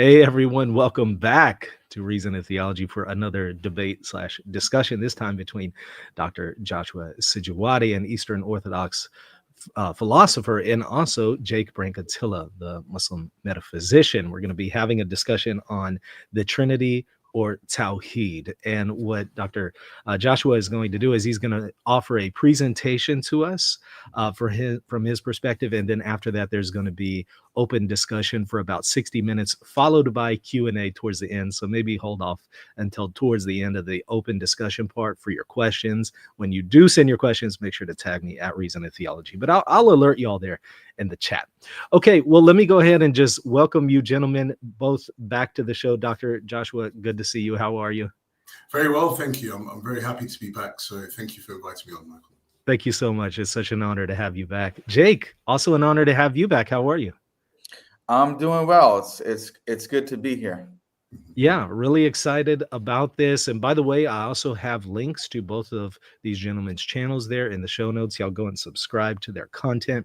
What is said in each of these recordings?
Hey everyone, welcome back to Reason and Theology for another debate/discussion, this time between Dr. Joshua Sijuwade, an Eastern Orthodox philosopher, and also Jake Brancatella, the Muslim metaphysician. We're going to be having a discussion on the Trinity or Tawhid. And what Dr. Joshua is going to do is he's going to offer a presentation to us from his perspective. And then after that, there's going to be open discussion for about 60 minutes, followed by Q&A towards the end. So maybe hold off until towards the end of the open discussion part for your questions. When you do send your questions, make sure to tag me at Reason and Theology. But I'll alert you all there in the chat. Okay, well, let me go ahead and just welcome you gentlemen both back to the show. Dr. Joshua, good to see you. How are you? Very well, thank you. I'm very happy to be back. So thank you for inviting me on, Michael. Thank you so much. It's such an honor to have you back. Jake, also an honor to have you back. How are you? I'm doing well. It's good to be here. Yeah, really excited about this. And by the way, I also have links to both of these gentlemen's channels there in the show notes. Y'all go and subscribe to their content.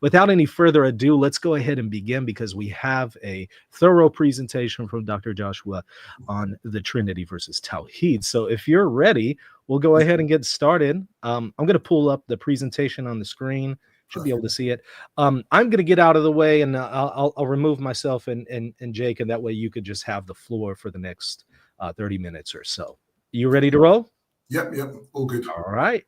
Without any further ado, let's go ahead and begin, because we have a thorough presentation from Dr. Joshua on the Trinity versus Tawhid. So if you're ready, we'll go ahead and get started. I'm going to pull up the presentation on the screen. Should be able to see it. I'm going to get out of the way, and I'll remove myself and Jake, and that way you could just have the floor for the next 30 minutes or so. You ready to roll? Yep, all good. All right.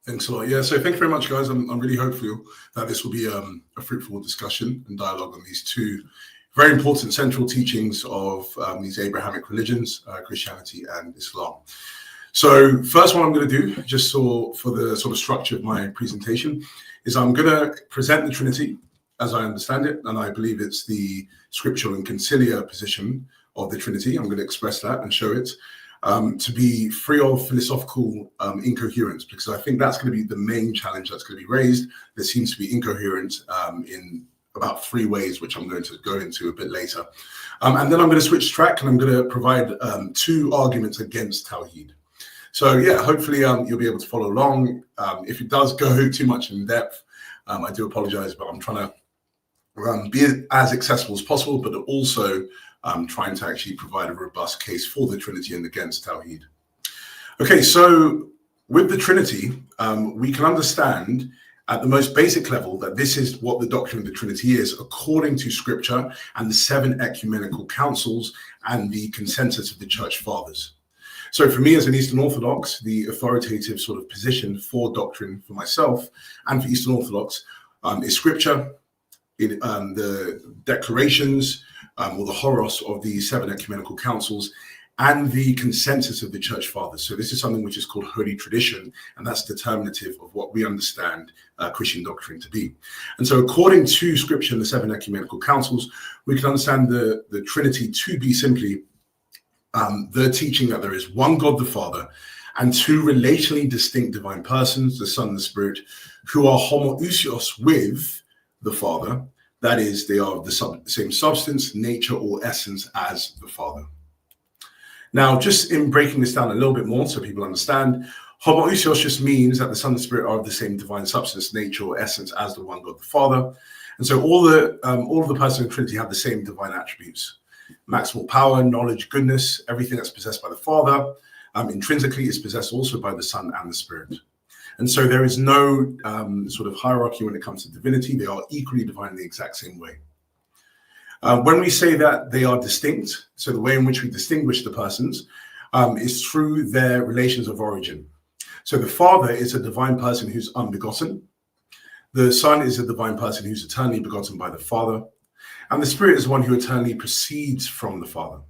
Thanks a lot. Yeah, so thank you very much, guys. I'm really hopeful that this will be a fruitful discussion and dialogue on these two very important central teachings of these Abrahamic religions, Christianity and Islam. So first one I'm going to do, just for the sort of structure of my presentation, is I'm going to present the Trinity as I understand it, and I believe it's the scriptural and conciliar position of the Trinity. I'm going to express that and show it to be free of philosophical incoherence, because I think that's going to be the main challenge that's going to be raised. There seems to be incoherence in about three ways, which I'm going to go into a bit later. And then I'm going to switch track, and I'm going to provide two arguments against Tawhid. So yeah, hopefully you'll be able to follow along. If it does go too much in depth, I do apologize, but I'm trying to be as accessible as possible, but also trying to actually provide a robust case for the Trinity and against Tawhid. Okay, so with the Trinity, we can understand at the most basic level that this is what the doctrine of the Trinity is, according to Scripture and the 7 ecumenical councils and the consensus of the Church Fathers. So for me as an Eastern Orthodox, the authoritative sort of position for doctrine for myself and for Eastern Orthodox is Scripture, in the declarations or the horos of the 7 ecumenical councils, and the consensus of the Church Fathers. So this is something which is called Holy Tradition, and that's determinative of what we understand Christian doctrine to be. And so according to Scripture and the 7 ecumenical councils, we can understand the Trinity to be simply the teaching that there is one God the Father and 2 relationally distinct divine persons, the Son and the Spirit, who are homoousios with the Father. That is, they are of the same substance, nature, or essence as the Father. Now, just in breaking this down a little bit more so people understand, homoousios just means that the Son and the Spirit are of the same divine substance, nature, or essence as the one God the Father. And so all of the persons of the Trinity have the same divine attributes. Maximal power, knowledge, goodness, everything that's possessed by the Father, intrinsically is possessed also by the Son and the Spirit. And so there is no sort of hierarchy when it comes to divinity. They are equally divine in the exact same way. When we say that they are distinct, so the way in which we distinguish the persons is through their relations of origin. So the Father is a divine person who's unbegotten. The Son is a divine person who's eternally begotten by the Father. And the Spirit is one who eternally proceeds from the Father.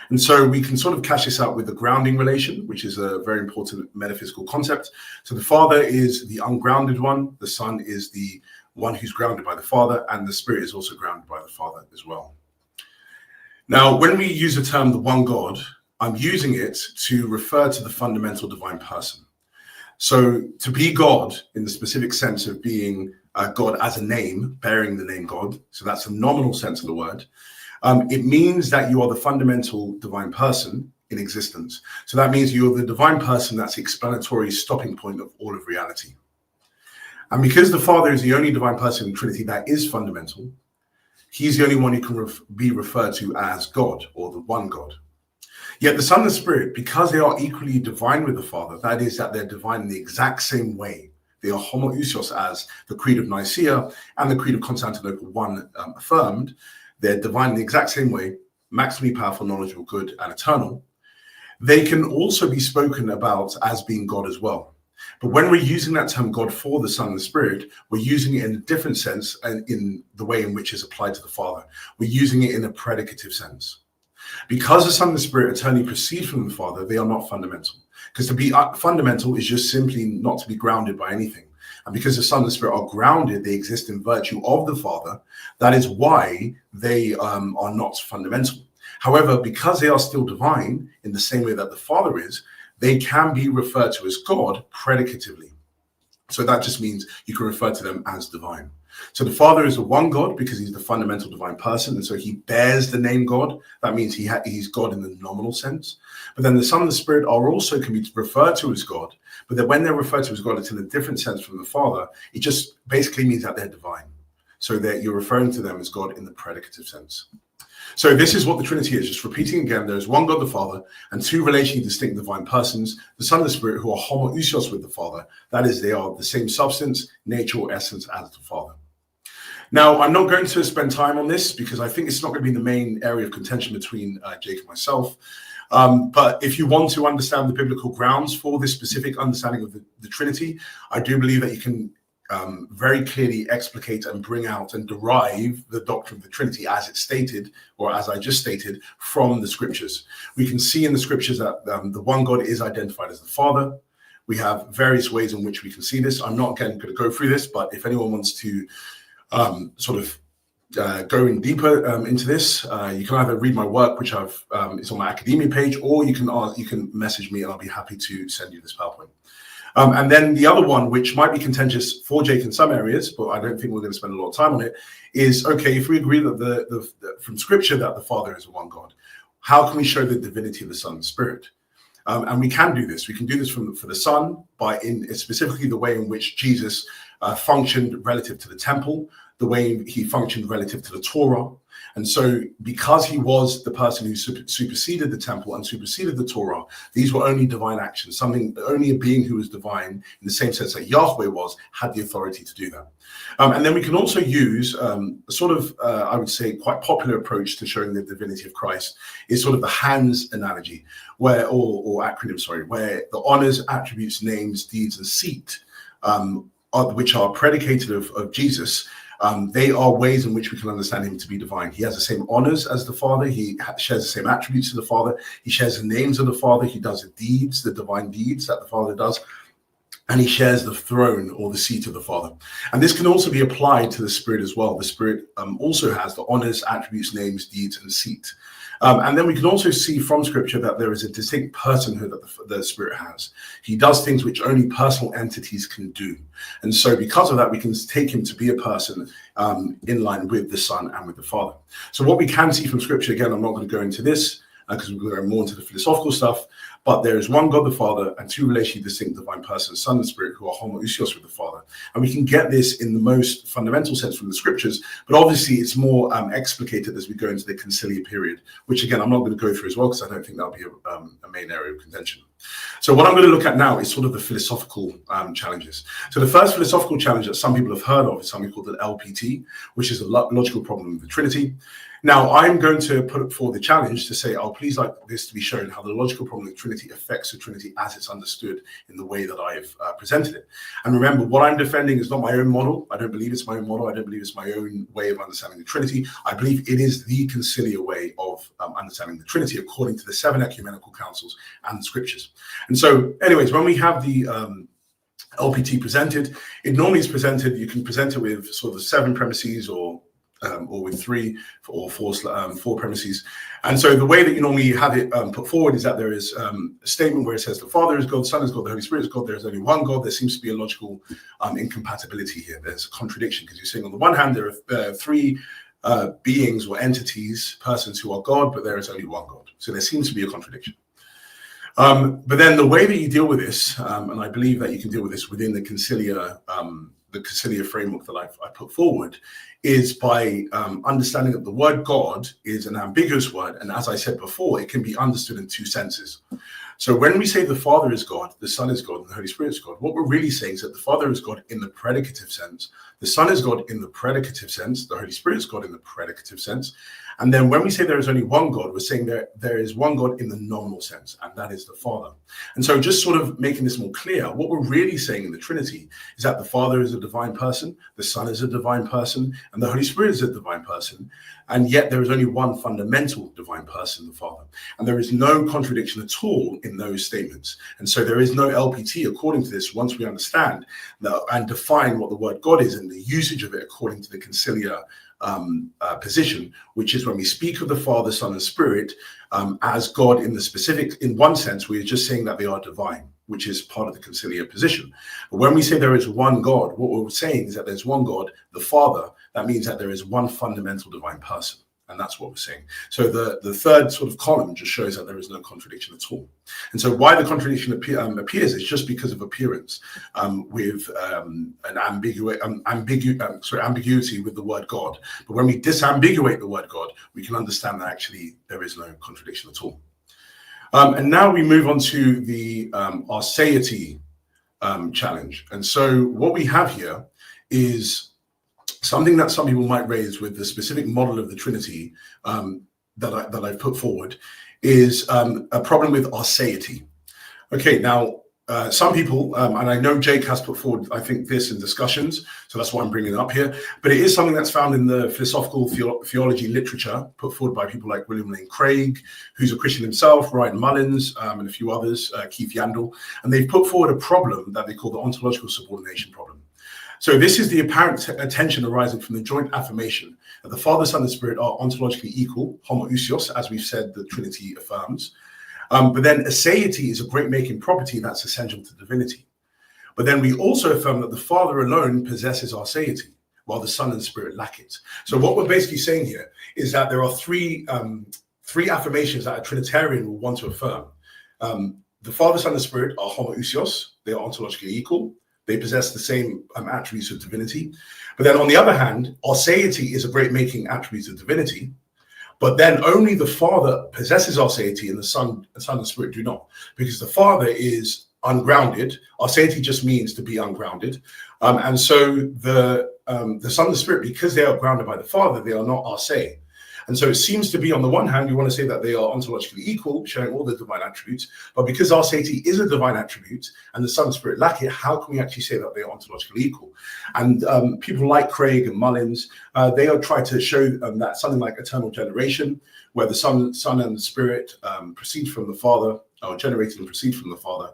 And so we can sort of cash this out with the grounding relation, which is a very important metaphysical concept. So the Father is the ungrounded one, the Son is the one who's grounded by the Father, and the Spirit is also grounded by the Father as well. Now, when we use the term the one God, I'm using it to refer to the fundamental divine person. So to be God in the specific sense of being God as a name, bearing the name God, so that's the nominal sense of the word, it means that you are the fundamental divine person in existence. So that means you're the divine person that's the explanatory stopping point of all of reality. And because the Father is the only divine person in the Trinity that is fundamental, He's the only one who can be referred to as God, or the one God. Yet the Son and the Spirit, because they are equally divine with the Father, that is, that they're divine in the exact same way. They are homoousios, as the Creed of Nicaea and the Creed of Constantinople I affirmed. They're divine in the exact same way, maximally powerful, knowledgeable, good, and eternal. They can also be spoken about as being God as well. But when we're using that term God for the Son and the Spirit, we're using it in a different sense and in the way in which it's applied to the Father. We're using it in a predicative sense. Because the Son and the Spirit eternally proceed from the Father, they are not fundamental. Because to be fundamental is just simply not to be grounded by anything. And because the Son and the Spirit are grounded, they exist in virtue of the Father. That is why they are not fundamental. However, because they are still divine in the same way that the Father is, they can be referred to as God predicatively. So that just means you can refer to them as divine. So the Father is the one God because he's the fundamental divine person, and so he bears the name God. That means he's God in the nominal sense. But then the Son and the Spirit can be referred to as God, but then when they're referred to as God, it's in a different sense from the Father. It just basically means that they're divine. So that you're referring to them as God in the predicative sense. So this is what the Trinity is. Just repeating again, there is one God the Father and two relationally distinct divine persons, the Son and the Spirit, who are homoousios with the Father. That is, they are the same substance, nature, or essence as the Father. Now, I'm not going to spend time on this because I think it's not going to be the main area of contention between Jake and myself. But if you want to understand the biblical grounds for this specific understanding of the Trinity, I do believe that you can very clearly explicate and bring out and derive the doctrine of the Trinity as it's stated, or as I just stated, from the scriptures. We can see in the scriptures that the one God is identified as the Father. We have various ways in which we can see this. I'm not again going to go through this, but if anyone wants to go in deeper into this, you can either read my work, which it's on my academia page, or you can message me and I'll be happy to send you this PowerPoint. And then the other one, which might be contentious for Jake in some areas, but I don't think we're going to spend a lot of time on it, is, okay, if we agree that from scripture that the Father is one God, how can we show the divinity of the Son and Spirit? And we can do this. We can do this for the Son by specifically the way in which Jesus functioned relative to the temple, the way he functioned relative to the Torah. And so because he was the person who superseded the temple and superseded the Torah, these were only divine actions, only a being who was divine in the same sense that Yahweh had the authority to do that. And then we can also use I would say, quite popular approach to showing the divinity of Christ is sort of the hands analogy, where the honors, attributes, names, deeds, and seat, which are predicated of Jesus. They are ways in which we can understand him to be divine. He has the same honors as the Father. He shares the same attributes to the Father. He shares the names of the Father. He does the divine deeds that the Father does. And he shares the throne or the seat of the Father. And this can also be applied to the Spirit as well. The Spirit also has the honors, attributes, names, deeds, and seat. And then we can also see from Scripture that there is a distinct personhood that the Spirit has. He does things which only personal entities can do. And so because of that, we can take him to be a person in line with the Son and with the Father. So what we can see from Scripture, again, I'm not going to go into this because we're going to go more into the philosophical stuff, but there is one God the Father and two relationally distinct divine persons, Son and Spirit, who are homoousios with the Father. And we can get this in the most fundamental sense from the scriptures, but obviously it's more explicated as we go into the conciliar period, which again, I'm not going to go through as well because I don't think that'll be a main area of contention. So what I'm going to look at now is sort of the philosophical challenges. So the first philosophical challenge that some people have heard of is something called the LPT, which is a logical problem of the Trinity. Now, I'm going to put forward the challenge to say, please like this to be shown how the logical problem of the Trinity affects the Trinity as it's understood in the way that I've presented it. And remember, what I'm defending is not my own model. I don't believe it's my own model. I don't believe it's my own way of understanding the Trinity. I believe it is the conciliar way of understanding the Trinity according to the 7 ecumenical councils and the scriptures. And so, anyways, when we have the LPT presented, it normally is presented, you can present it with sort of 7 premises or with 3 or 4 premises. And so the way that you normally have it put forward is that there is a statement where it says the Father is God, the Son is God, the Holy Spirit is God. There is only one God. There seems to be a logical incompatibility here. There's a contradiction because you're saying on the one hand, there are 3 beings or entities, persons who are God, but there is only one God. So there seems to be a contradiction. But then the way that you deal with this, and I believe that you can deal with this within the conciliar conciliar framework that I put forward is by understanding that the word God is an ambiguous word. And as I said before, it can be understood in two senses. So when we say the Father is God, the Son is God, and the Holy Spirit is God, what we're really saying is that the Father is God in the predicative sense, the Son is God in the predicative sense, the Holy Spirit is God in the predicative sense. And then when we say there is only one God, we're saying there is one God in the nominal sense, and that is the Father. And so just sort of making this more clear, what we're really saying in the Trinity is that the Father is a divine person, the Son is a divine person, and the Holy Spirit is a divine person. And yet there is only one fundamental divine person, the Father. And there is no contradiction at all in those statements. And so there is no LPT according to this once we understand that and define what the word God is and the usage of it according to the conciliar position, which is when we speak of the Father, Son, and Spirit as God in the specific, in one sense, we're just saying that they are divine, which is part of the conciliar position. But when we say there is one God, what we're saying is that there's one God, the Father. That means that there is one fundamental divine person. And that's what we're saying. So the third sort of column just shows that there is no contradiction at all. And so why the contradiction appears is just because of appearance with an ambiguity with the word God. But when we disambiguate the word God, we can understand that actually there is no contradiction at all. And now we move on to the arseity challenge. And so what we have here is something that some people might raise with the specific model of the Trinity that I've put forward is a problem with arseity. Okay, now some people, and I know Jake has put forward, I think, this in discussions, so that's why I'm bringing it up here, but it is something that's found in the philosophical theology literature put forward by people like William Lane Craig, who's a Christian himself, Ryan Mullins, and a few others, Keith Yandel, and they've put forward a problem that they call the ontological subordination problem. So this is the apparent tension arising from the joint affirmation that the Father, Son, and Spirit are ontologically equal, homoousios, as we've said, the Trinity affirms. But then aseity is a great-making property that's essential to divinity. But then we also affirm that the Father alone possesses arseity, while the Son and the Spirit lack it. So what we're basically saying here is that there are three affirmations that a Trinitarian will want to affirm. The Father, Son, and Spirit are homoousios, they are ontologically equal. They possess the same attributes of divinity. But then on the other hand, arseity is a great making attribute of divinity. But then only the Father possesses arseity and the Son and Spirit do not. Because the Father is ungrounded. Arseity just means to be ungrounded. And so the Son and the Spirit, because they are grounded by the Father, they are not arse. And so it seems to be, on the one hand, you want to say that they are ontologically equal, showing all the divine attributes. But because arseity is a divine attribute and the Son and Spirit lack it, how can we actually say that they are ontologically equal? And people like Craig and Mullins, they are trying to show that something like eternal generation, where the Son and the Spirit proceed from the Father, or generated and proceed from the Father,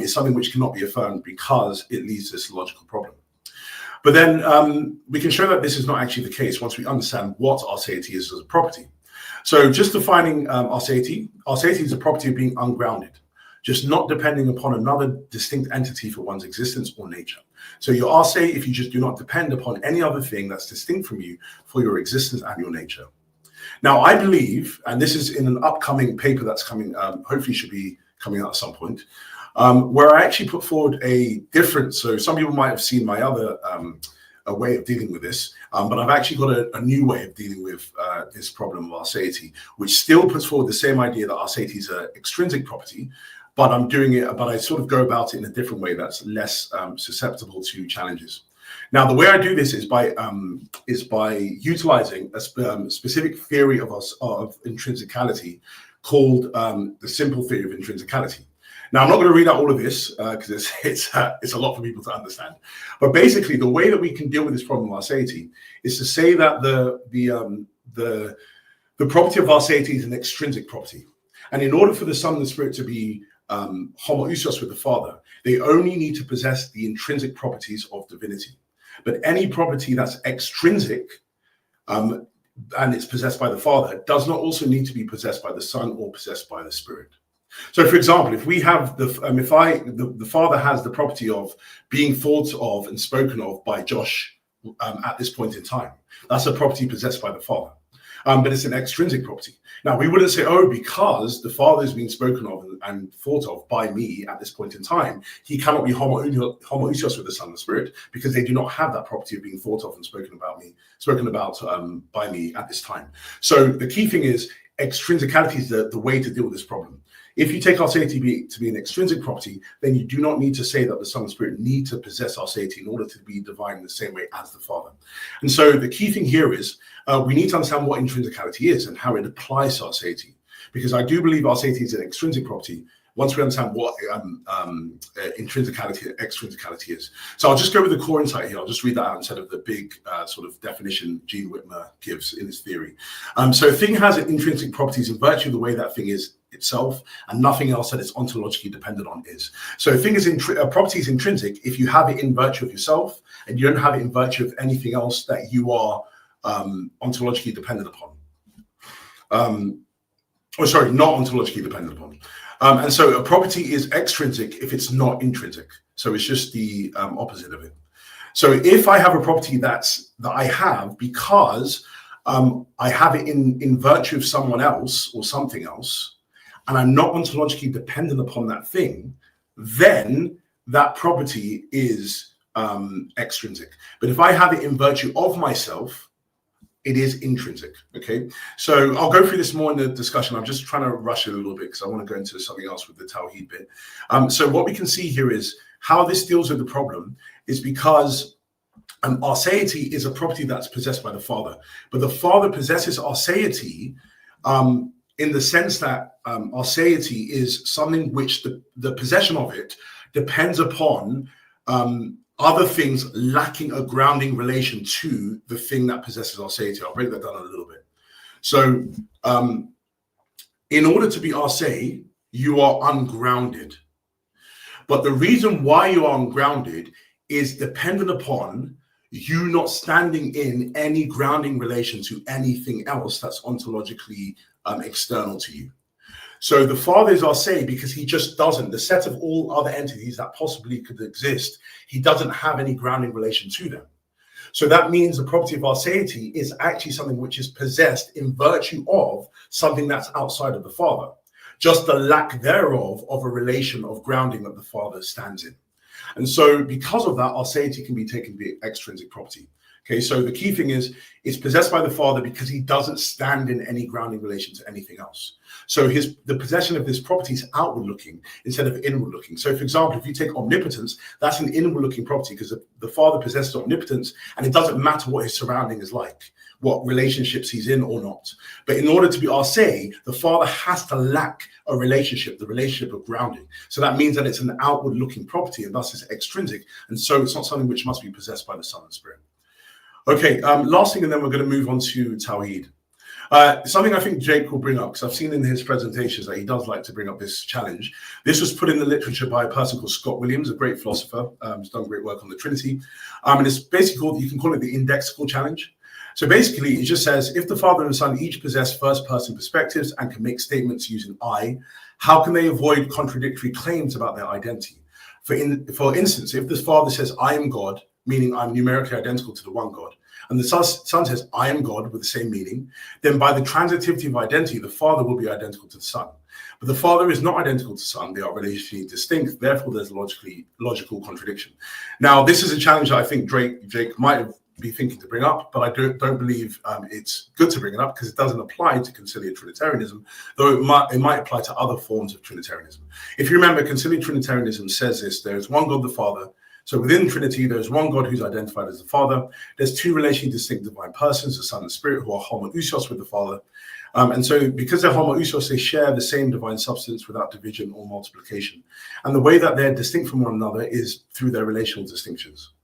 is something which cannot be affirmed because it leads to this logical problem. But then we can show that this is not actually the case once we understand what arseity is as a property. So just defining arseity is a property of being ungrounded, just not depending upon another distinct entity for one's existence or nature. So you're arse if you just do not depend upon any other thing that's distinct from you for your existence and your nature. Now, I believe, and this is in an upcoming paper that's coming, hopefully should be coming out at some point, where I actually put forward a different, so some people might have seen my other a way of dealing with this, but I've actually got a new way of dealing with this problem of arseity, which still puts forward the same idea that arseity is an extrinsic property, but I'm doing it, but I sort of go about it in a different way that's less susceptible to challenges. Now, the way I do this is by utilizing a specific theory of intrinsicality called the simple theory of intrinsicality. Now, I'm not going to read out all of this because it's a lot for people to understand. But basically, the way that we can deal with this problem of arseity is to say that the property of arseity is an extrinsic property. And in order for the Son and the Spirit to be homoousios with the Father, they only need to possess the intrinsic properties of divinity. But any property that's extrinsic and it's possessed by the Father does not also need to be possessed by the Son or possessed by the Spirit. So, for example, if we have the Father has the property of being thought of and spoken of by Josh at this point in time, that's a property possessed by the Father. but it's an extrinsic property. Now, we wouldn't say, oh, because the Father is being spoken of and thought of by me at this point in time, he cannot be homoousios with the Son and the Spirit, because they do not have that property of being thought of and spoken about by me at this time. So the key thing is extrinsicality is the way to deal with this problem. If you take aseity to be an extrinsic property, then you do not need to say that the Son and Spirit need to possess aseity in order to be divine in the same way as the Father. And so the key thing here is we need to understand what intrinsicality is and how it applies to aseity, because I do believe aseity is an extrinsic property once we understand what intrinsicality and extrinsicality is. So I'll just go with the core insight here. I'll just read that out instead of the big sort of definition Gene Whitmer gives in his theory. So a thing has intrinsic properties in virtue of the way that thing is itself, and nothing else that it's ontologically dependent on is. So a thing is a property is intrinsic if you have it in virtue of yourself, and you don't have it in virtue of anything else that you are ontologically dependent upon. Not ontologically dependent upon. And so a property is extrinsic if it's not intrinsic. So it's just the opposite of it. So if I have a property that I have because I have it in virtue of someone else or something else, and I'm not ontologically dependent upon that thing, then that property is extrinsic. But if I have it in virtue of myself, it is intrinsic. Okay, so I'll go through this more in the discussion. I'm just trying to rush it a little bit because I want to go into something else with the Tawhid bit. So what we can see here is how this deals with the problem is because aseity is a property that's possessed by the Father, but the Father possesses aseity in the sense that aseity is something which the possession of it depends upon other things lacking a grounding relation to the thing that possesses aseity. I'll break that down a little bit. So in order to be ase, you are ungrounded. But the reason why you are ungrounded is dependent upon you not standing in any grounding relation to anything else that's ontologically external to you. So the Father is ase because he just doesn't. The set of all other entities that possibly could exist, he doesn't have any grounding relation to them. So that means the property of aseity is actually something which is possessed in virtue of something that's outside of the Father. Just the lack thereof of a relation of grounding that the Father stands in. And so because of that, aseity can be taken to be an extrinsic property. Okay, so the key thing is it's possessed by the Father because he doesn't stand in any grounding relation to anything else. So the possession of this property is outward looking instead of inward looking. So for example, if you take omnipotence, that's an inward looking property because the Father possesses omnipotence and it doesn't matter what his surrounding is like, what relationships he's in or not. But in order to be ase, the Father has to lack a relationship, the relationship of grounding. So that means that it's an outward looking property and thus it's extrinsic. And so it's not something which must be possessed by the Son and Spirit. Okay, last thing, and then we're going to move on to Tawhid. Something I think Jake will bring up, because I've seen in his presentations that he does like to bring up this challenge. This was put in the literature by a person called Scott Williams, a great philosopher. He's done great work on the Trinity. And it's basically called, you can call it the indexical challenge. So basically, it just says, if the Father and the Son each possess first-person perspectives and can make statements using I, how can they avoid contradictory claims about their identity? For instance, if the Father says, I am God, meaning I'm numerically identical to the one God, and the Son says, I am God, with the same meaning, then by the transitivity of identity, the Father will be identical to the Son. But the Father is not identical to the Son. They are relationally distinct. Therefore, there's logical contradiction. Now, this is a challenge that I think Jake might be thinking to bring up, but I don't believe it's good to bring it up because it doesn't apply to conciliar Trinitarianism, though it might apply to other forms of Trinitarianism. If you remember, conciliar Trinitarianism says this: there is one God, the Father. So within Trinity, there's one God who's identified as the Father. There's two relationally distinct divine persons, the Son and Spirit, who are homoousios with the Father. And so because they're homoousios, they share the same divine substance without division or multiplication. And the way that they're distinct from one another is through their relational distinctions.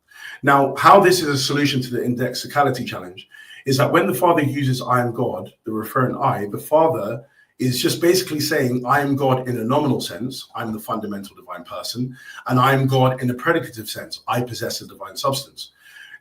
Now, how this is a solution to the indexicality challenge is that when the Father uses I am God, the referent I, the Father is just basically saying, I am God in a nominal sense, I'm the fundamental divine person, and I am God in a predicative sense, I possess a divine substance.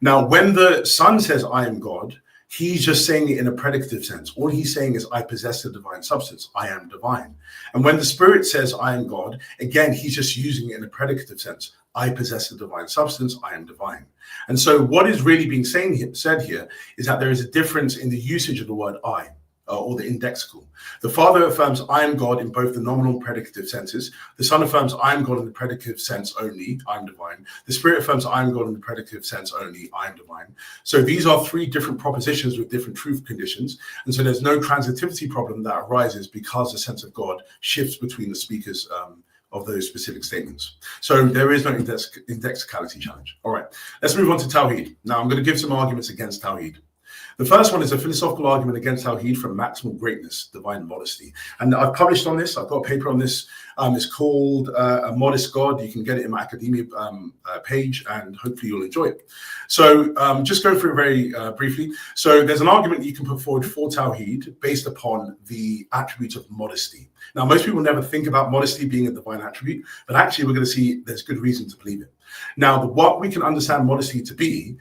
Now, when the Son says, I am God, he's just saying it in a predicative sense. All he's saying is, I possess a divine substance, I am divine. And when the Spirit says, I am God, again, he's just using it in a predicative sense, I possess the divine substance, I am divine. And so what is really being said here is that there is a difference in the usage of the word I, or the indexical. The Father affirms I am God in both the nominal and predicative senses. The Son affirms I am God in the predicative sense only, I am divine. The Spirit affirms I am God in the predicative sense only, I am divine. So these are three different propositions with different truth conditions. And so there's no transitivity problem that arises because the sense of God shifts between the speakers of those specific statements. So there is no indexicality challenge. All right, let's move on to Tawhid. Now I'm going to give some arguments against Tawhid. The first one is a philosophical argument against Tawhid from maximal greatness, divine modesty. And I've published on this. I've got a paper on this. It's called A Modest God. You can get it in my academia page, and hopefully you'll enjoy it. So just go through it very briefly. So there's an argument you can put forward for Tawhid based upon the attribute of modesty. Now, most people never think about modesty being a divine attribute, but actually we're going to see there's good reason to believe it. Now, what we can understand modesty to be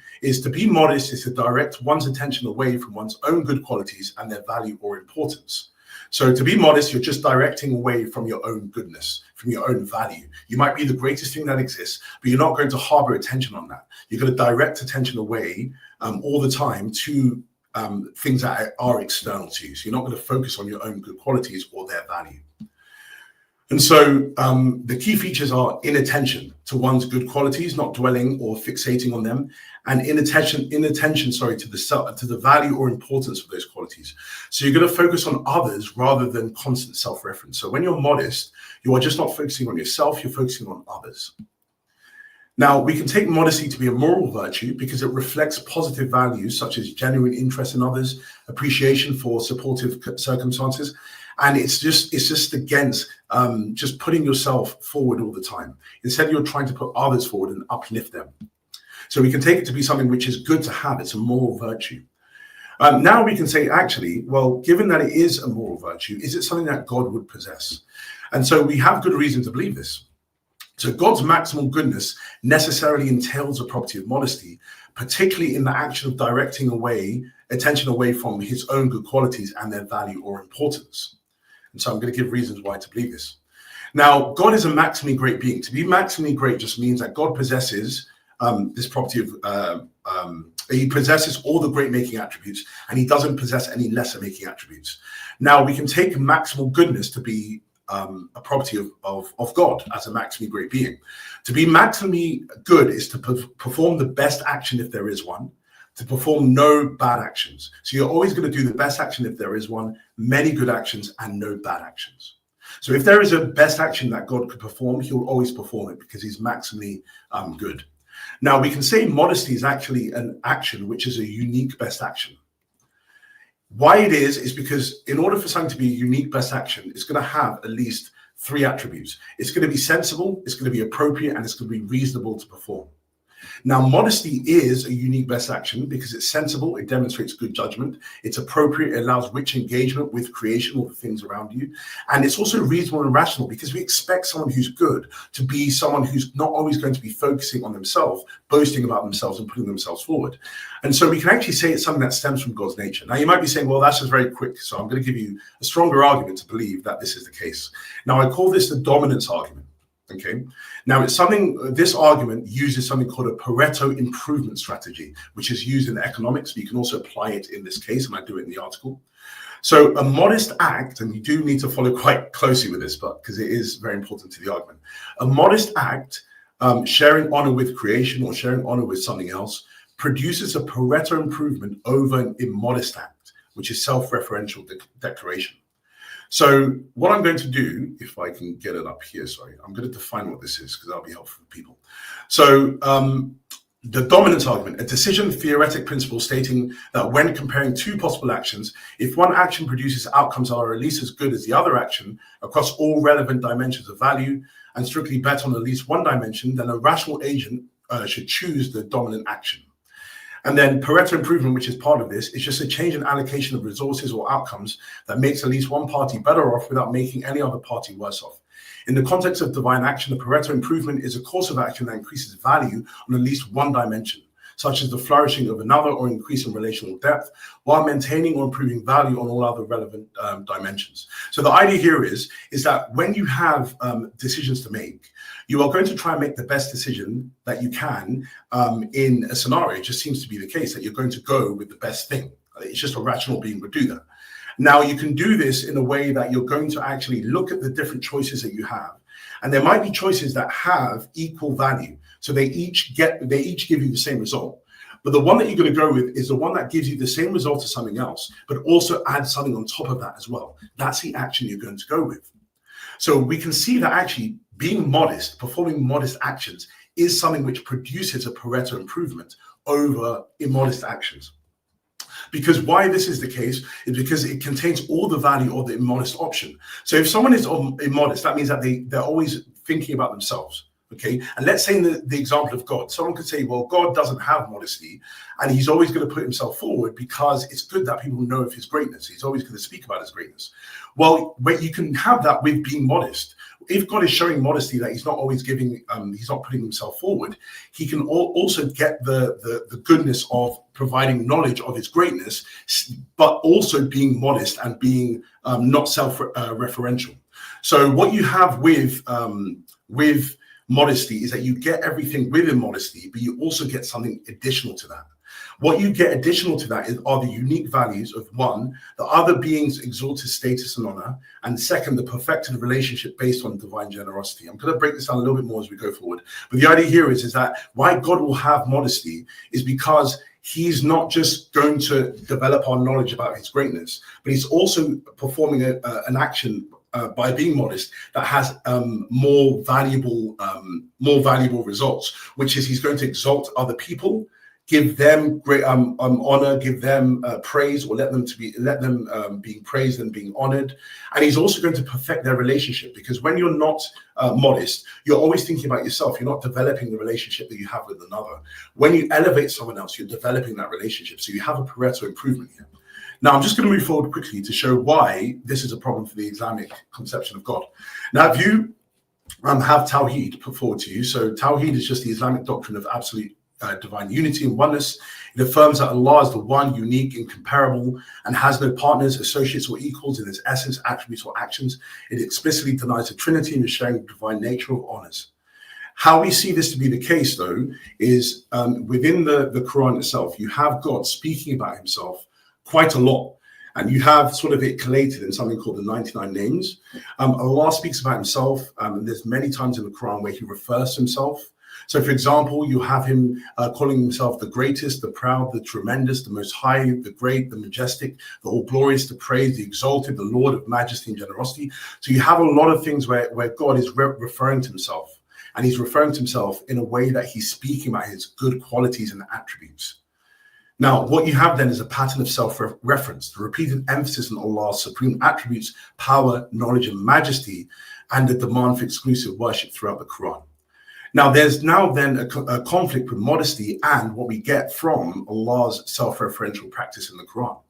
modest is to direct one's attention away from one's own good qualities and their value or importance. So to be modest, you're just directing away from your own goodness, from your own value. You might be the greatest thing that exists, but you're not going to harbor attention on that. You're going to direct attention away all the time to things that are external to you. So you're not going to focus on your own good qualities or their value. And so the key features are inattention to one's good qualities, not dwelling or fixating on them, and inattention to the value or importance of those qualities. So you're going to focus on others rather than constant self-reference. So when you're modest, you are just not focusing on yourself, you're focusing on others. Now, we can take modesty to be a moral virtue because it reflects positive values such as genuine interest in others, appreciation for supportive circumstances, and it's just against just putting yourself forward all the time. Instead, you're trying to put others forward and uplift them. So we can take it to be something which is good to have. It's a moral virtue. Now we can say, actually, well, given that it is a moral virtue, is it something that God would possess? And so we have good reason to believe this. So God's maximal goodness necessarily entails a property of modesty, particularly in the action of directing attention away from his own good qualities and their value or importance. And so I'm going to give reasons why to believe this. Now, God is a maximally great being. To be maximally great just means that God possesses this property of, he possesses all the great making attributes, and he doesn't possess any lesser making attributes. Now, we can take maximal goodness to be a property of God as a maximally great being. To be maximally good is to perform the best action if there is one, to perform no bad actions. So you're always going to do the best action if there is one, many good actions and no bad actions. So if there is a best action that God could perform, he'll always perform it because he's maximally good. Now, we can say modesty is actually an action which is a unique best action. Why it is because in order for something to be a unique best action, it's going to have at least three attributes. It's going to be sensible, it's going to be appropriate, and it's going to be reasonable to perform. Now, modesty is a unique best action because it's sensible, it demonstrates good judgment, it's appropriate, it allows rich engagement with creation or the things around you, and it's also reasonable and rational because we expect someone who's good to be someone who's not always going to be focusing on themselves, boasting about themselves and putting themselves forward. And so we can actually say it's something that stems from God's nature. Now, you might be saying, well, that's just very quick, so I'm going to give you a stronger argument to believe that this is the case. Now, I call this the dominance argument. Okay. Now, it's something, this argument uses something called a Pareto improvement strategy, which is used in economics, but you can also apply it in this case, and I do it in the article. So a modest act, and you do need to follow quite closely with this, but because it is very important to the argument, a modest act, sharing honor with creation or sharing honor with something else, produces a Pareto improvement over an immodest act, which is self-referential declaration. So what I'm going to do, if I can get it up here, sorry, I'm going to define what this is because that'll be helpful for people. So the dominance argument, a decision theoretic principle stating that when comparing two possible actions, if one action produces outcomes that are at least as good as the other action across all relevant dimensions of value and strictly bet on at least one dimension, then a rational agent should choose the dominant action. And then Pareto improvement, which is part of this, is just a change in allocation of resources or outcomes that makes at least one party better off without making any other party worse off. In the context of divine action, the Pareto improvement is a course of action that increases value on at least one dimension. such as the flourishing of another or increasing relational depth, while maintaining or improving value on all other relevant dimensions. So the idea here is that when you have decisions to make, you are going to try and make the best decision that you can in a scenario. It just seems to be the case that you're going to go with the best thing. It's just a rational being would do that. Now, you can do this in a way that you're going to actually look at the different choices that you have. And there might be choices that have equal value. So they each give you the same result. But the one that you're going to go with is the one that gives you the same result as something else, but also adds something on top of that as well. That's the action you're going to go with. So we can see that actually being modest, performing modest actions, is something which produces a Pareto improvement over immodest actions. Because why this is the case is because it contains all the value of the immodest option. So if someone is immodest, that means that they're always thinking about themselves. Okay, and let's say in the example of God, someone could say, well, God doesn't have modesty, and he's always going to put himself forward because it's good that people know of his greatness. He's always going to speak about his greatness. Well, you can have that with being modest. If God is showing modesty, that he's not always giving, he's not putting himself forward, he can also get the goodness of providing knowledge of his greatness, but also being modest and being not self-referential. So what you have with modesty is that you get everything within modesty, but you also get something additional to that. What you get additional to that are the unique values of one, the other being's exalted status and honor, and second, the perfected relationship based on divine generosity. I'm going to break this down a little bit more as we go forward. But the idea here is that why God will have modesty is because he's not just going to develop our knowledge about his greatness, but he's also performing an action by being modest that has more valuable results, which is he's going to exalt other people, give them great honor, give them praise, or let them being praised and being honored. And he's also going to perfect their relationship, because when you're not modest, you're always thinking about yourself. You're not developing the relationship that you have with another. When you elevate someone else, you're developing that relationship. So you have a Pareto improvement here. Now, I'm just going to move forward quickly to show why this is a problem for the Islamic conception of God. Now, if you have Tawhid put forward to you, so Tawhid is just the Islamic doctrine of absolute divine unity and oneness. It affirms that Allah is the one, unique, incomparable, and has no partners, associates, or equals in his essence, attributes, or actions. It explicitly denies the Trinity and the sharing of divine nature of honors. How we see this to be the case, though, is within the Quran itself, you have God speaking about himself quite a lot. And you have sort of it collated in something called the 99 names. Allah speaks about himself, and there's many times in the Quran where he refers to himself. So, for example, you have him calling himself the greatest, the proud, the tremendous, the most high, the great, the majestic, the all glorious, the praised, the exalted, the Lord of majesty and generosity. So you have a lot of things where God is referring to himself. And he's referring to himself in a way that he's speaking about his good qualities and attributes. Now, what you have then is a pattern of self-reference, the repeated emphasis on Allah's supreme attributes, power, knowledge, and majesty, and the demand for exclusive worship throughout the Quran. Now, there's then a conflict with modesty and what we get from Allah's self-referential practice in the Quran.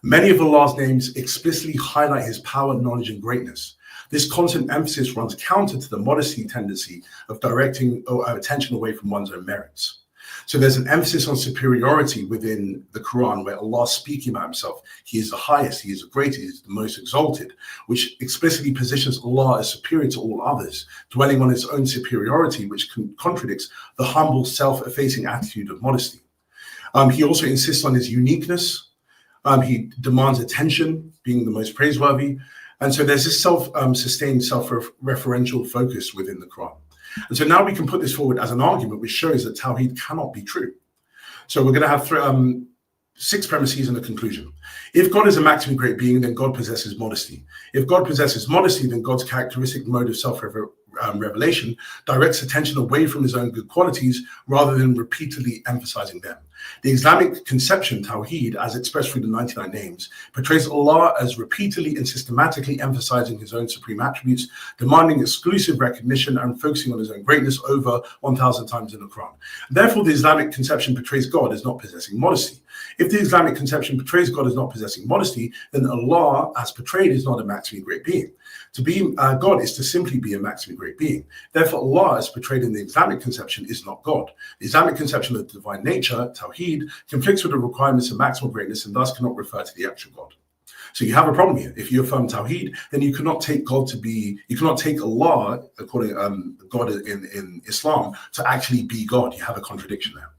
Many of Allah's names explicitly highlight his power, knowledge, and greatness. This constant emphasis runs counter to the modesty tendency of directing our attention away from one's own merits. So there's an emphasis on superiority within the Quran where Allah is speaking about himself. He is the highest, he is the greatest, he is the most exalted, which explicitly positions Allah as superior to all others, dwelling on his own superiority, which contradicts the humble, self-effacing attitude of modesty. He also insists on his uniqueness. He demands attention, being the most praiseworthy. And so there's this self-sustained, self-referential focus within the Quran. And so now we can put this forward as an argument which shows that Tawhid cannot be true. So we're going to have 6 premises and a conclusion. If God is a maximally great being, then God possesses modesty. If God possesses modesty, then God's characteristic mode of self-revelation directs attention away from his own good qualities rather than repeatedly emphasizing them. The Islamic conception, Tawhid, as expressed through the 99 names, portrays Allah as repeatedly and systematically emphasizing his own supreme attributes, demanding exclusive recognition and focusing on his own greatness over 1,000 times in the Quran. Therefore, the Islamic conception portrays God as not possessing modesty. If the Islamic conception portrays God as not possessing modesty, then Allah, as portrayed, is not a maximally great being. To be God is to simply be a maximally great being. Therefore, Allah, as portrayed in the Islamic conception, is not God. The Islamic conception of the divine nature, Tawhid, conflicts with the requirements of maximal greatness and thus cannot refer to the actual God. So you have a problem here. If you affirm Tawhid, then you cannot take you cannot take Allah, according God in Islam, to actually be God. You have a contradiction there.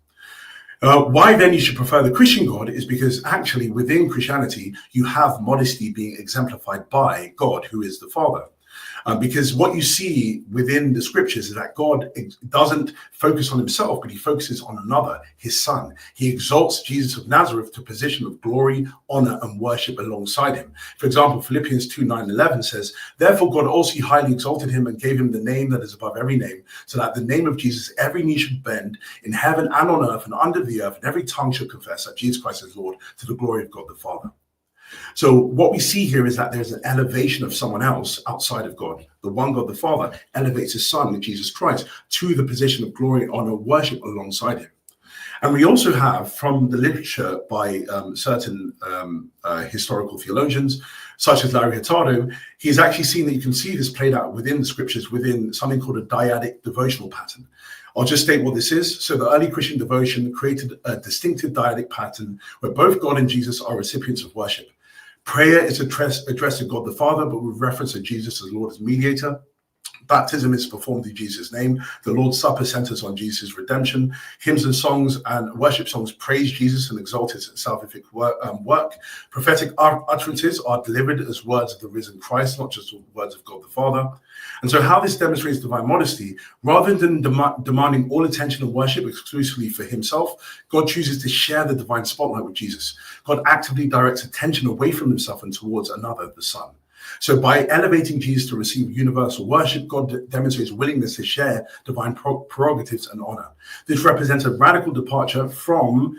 Why then you should prefer the Christian God is because actually within Christianity, you have modesty being exemplified by God, who is the Father. Because what you see within the scriptures is that God doesn't focus on himself, but he focuses on another, his son. He exalts Jesus of Nazareth to a position of glory, honor, and worship alongside him. For example, Philippians 2:9-11 says, "Therefore God also highly exalted him and gave him the name that is above every name, so that the name of Jesus every knee should bend in heaven and on earth and under the earth, and every tongue should confess that Jesus Christ is Lord, to the glory of God the Father." So what we see here is that there's an elevation of someone else outside of God. The one God, the Father, elevates his son, Jesus Christ, to the position of glory, honor, worship alongside him. And we also have from the literature by certain historical theologians, such as Larry Hurtado, he's actually seen that you can see this played out within the scriptures, within something called a dyadic devotional pattern. I'll just state what this is. So the early Christian devotion created a distinctive dyadic pattern where both God and Jesus are recipients of worship. Prayer is addressed to God the Father, but with reference to Jesus as Lord as mediator. Baptism is performed in Jesus' name. The Lord's Supper centers on Jesus' redemption. Hymns and songs and worship songs praise Jesus and exalt his salvific work. Prophetic utterances are delivered as words of the risen Christ, not just words of God the Father. And so how this demonstrates divine modesty, rather than demanding all attention and worship exclusively for himself, God chooses to share the divine spotlight with Jesus. God actively directs attention away from himself and towards another, the Son. So by elevating Jesus to receive universal worship, God demonstrates willingness to share divine prerogatives and honor. This represents a radical departure from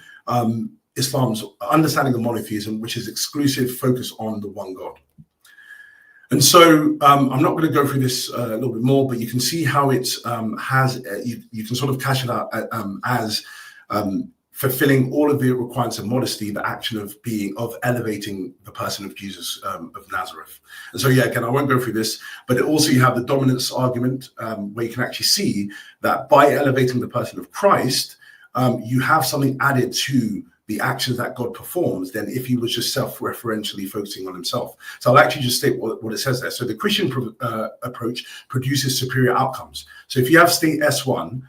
Islam's understanding of monotheism, which is exclusive focus on the one God. And so I'm not going to go through this a little bit more, but you can see how it you can sort of cash it out as fulfilling all of the requirements of modesty, the action of elevating the person of Jesus of Nazareth. And so, yeah, again, I won't go through this, but also you have the dominance argument where you can actually see that by elevating the person of Christ, you have something added to the actions that God performs than if he was just self-referentially focusing on himself. So I'll actually just state what it says there. So the Christian approach produces superior outcomes. So if you have state S1,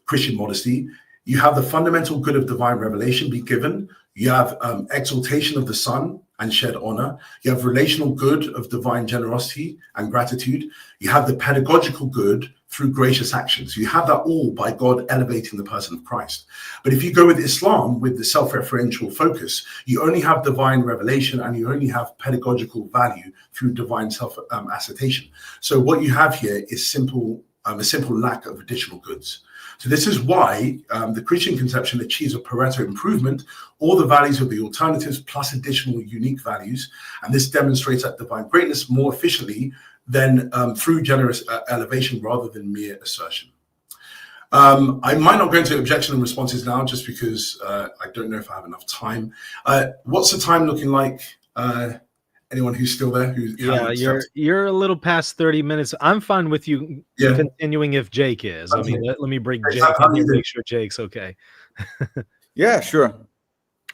Christian modesty, you have the fundamental good of divine revelation be given. You have exaltation of the Son and shared honor. You have relational good of divine generosity and gratitude. You have the pedagogical good through gracious actions. You have that all by God elevating the person of Christ. But if you go with Islam, with the self-referential focus, you only have divine revelation and you only have pedagogical value through divine self-assertion. So what you have here is a simple lack of additional goods. So this is why the Christian conception achieves a Pareto improvement, all the values of the alternatives plus additional unique values. And this demonstrates that divine greatness more efficiently than through generous elevation rather than mere assertion. I might not go into objection and responses now just because I don't know if I have enough time. What's the time looking like? Anyone who's still there? You're a little past 30 minutes. I'm fine with you continuing if Jake is. I mean, let me bring Jake and make sure Jake's okay. Yeah, sure.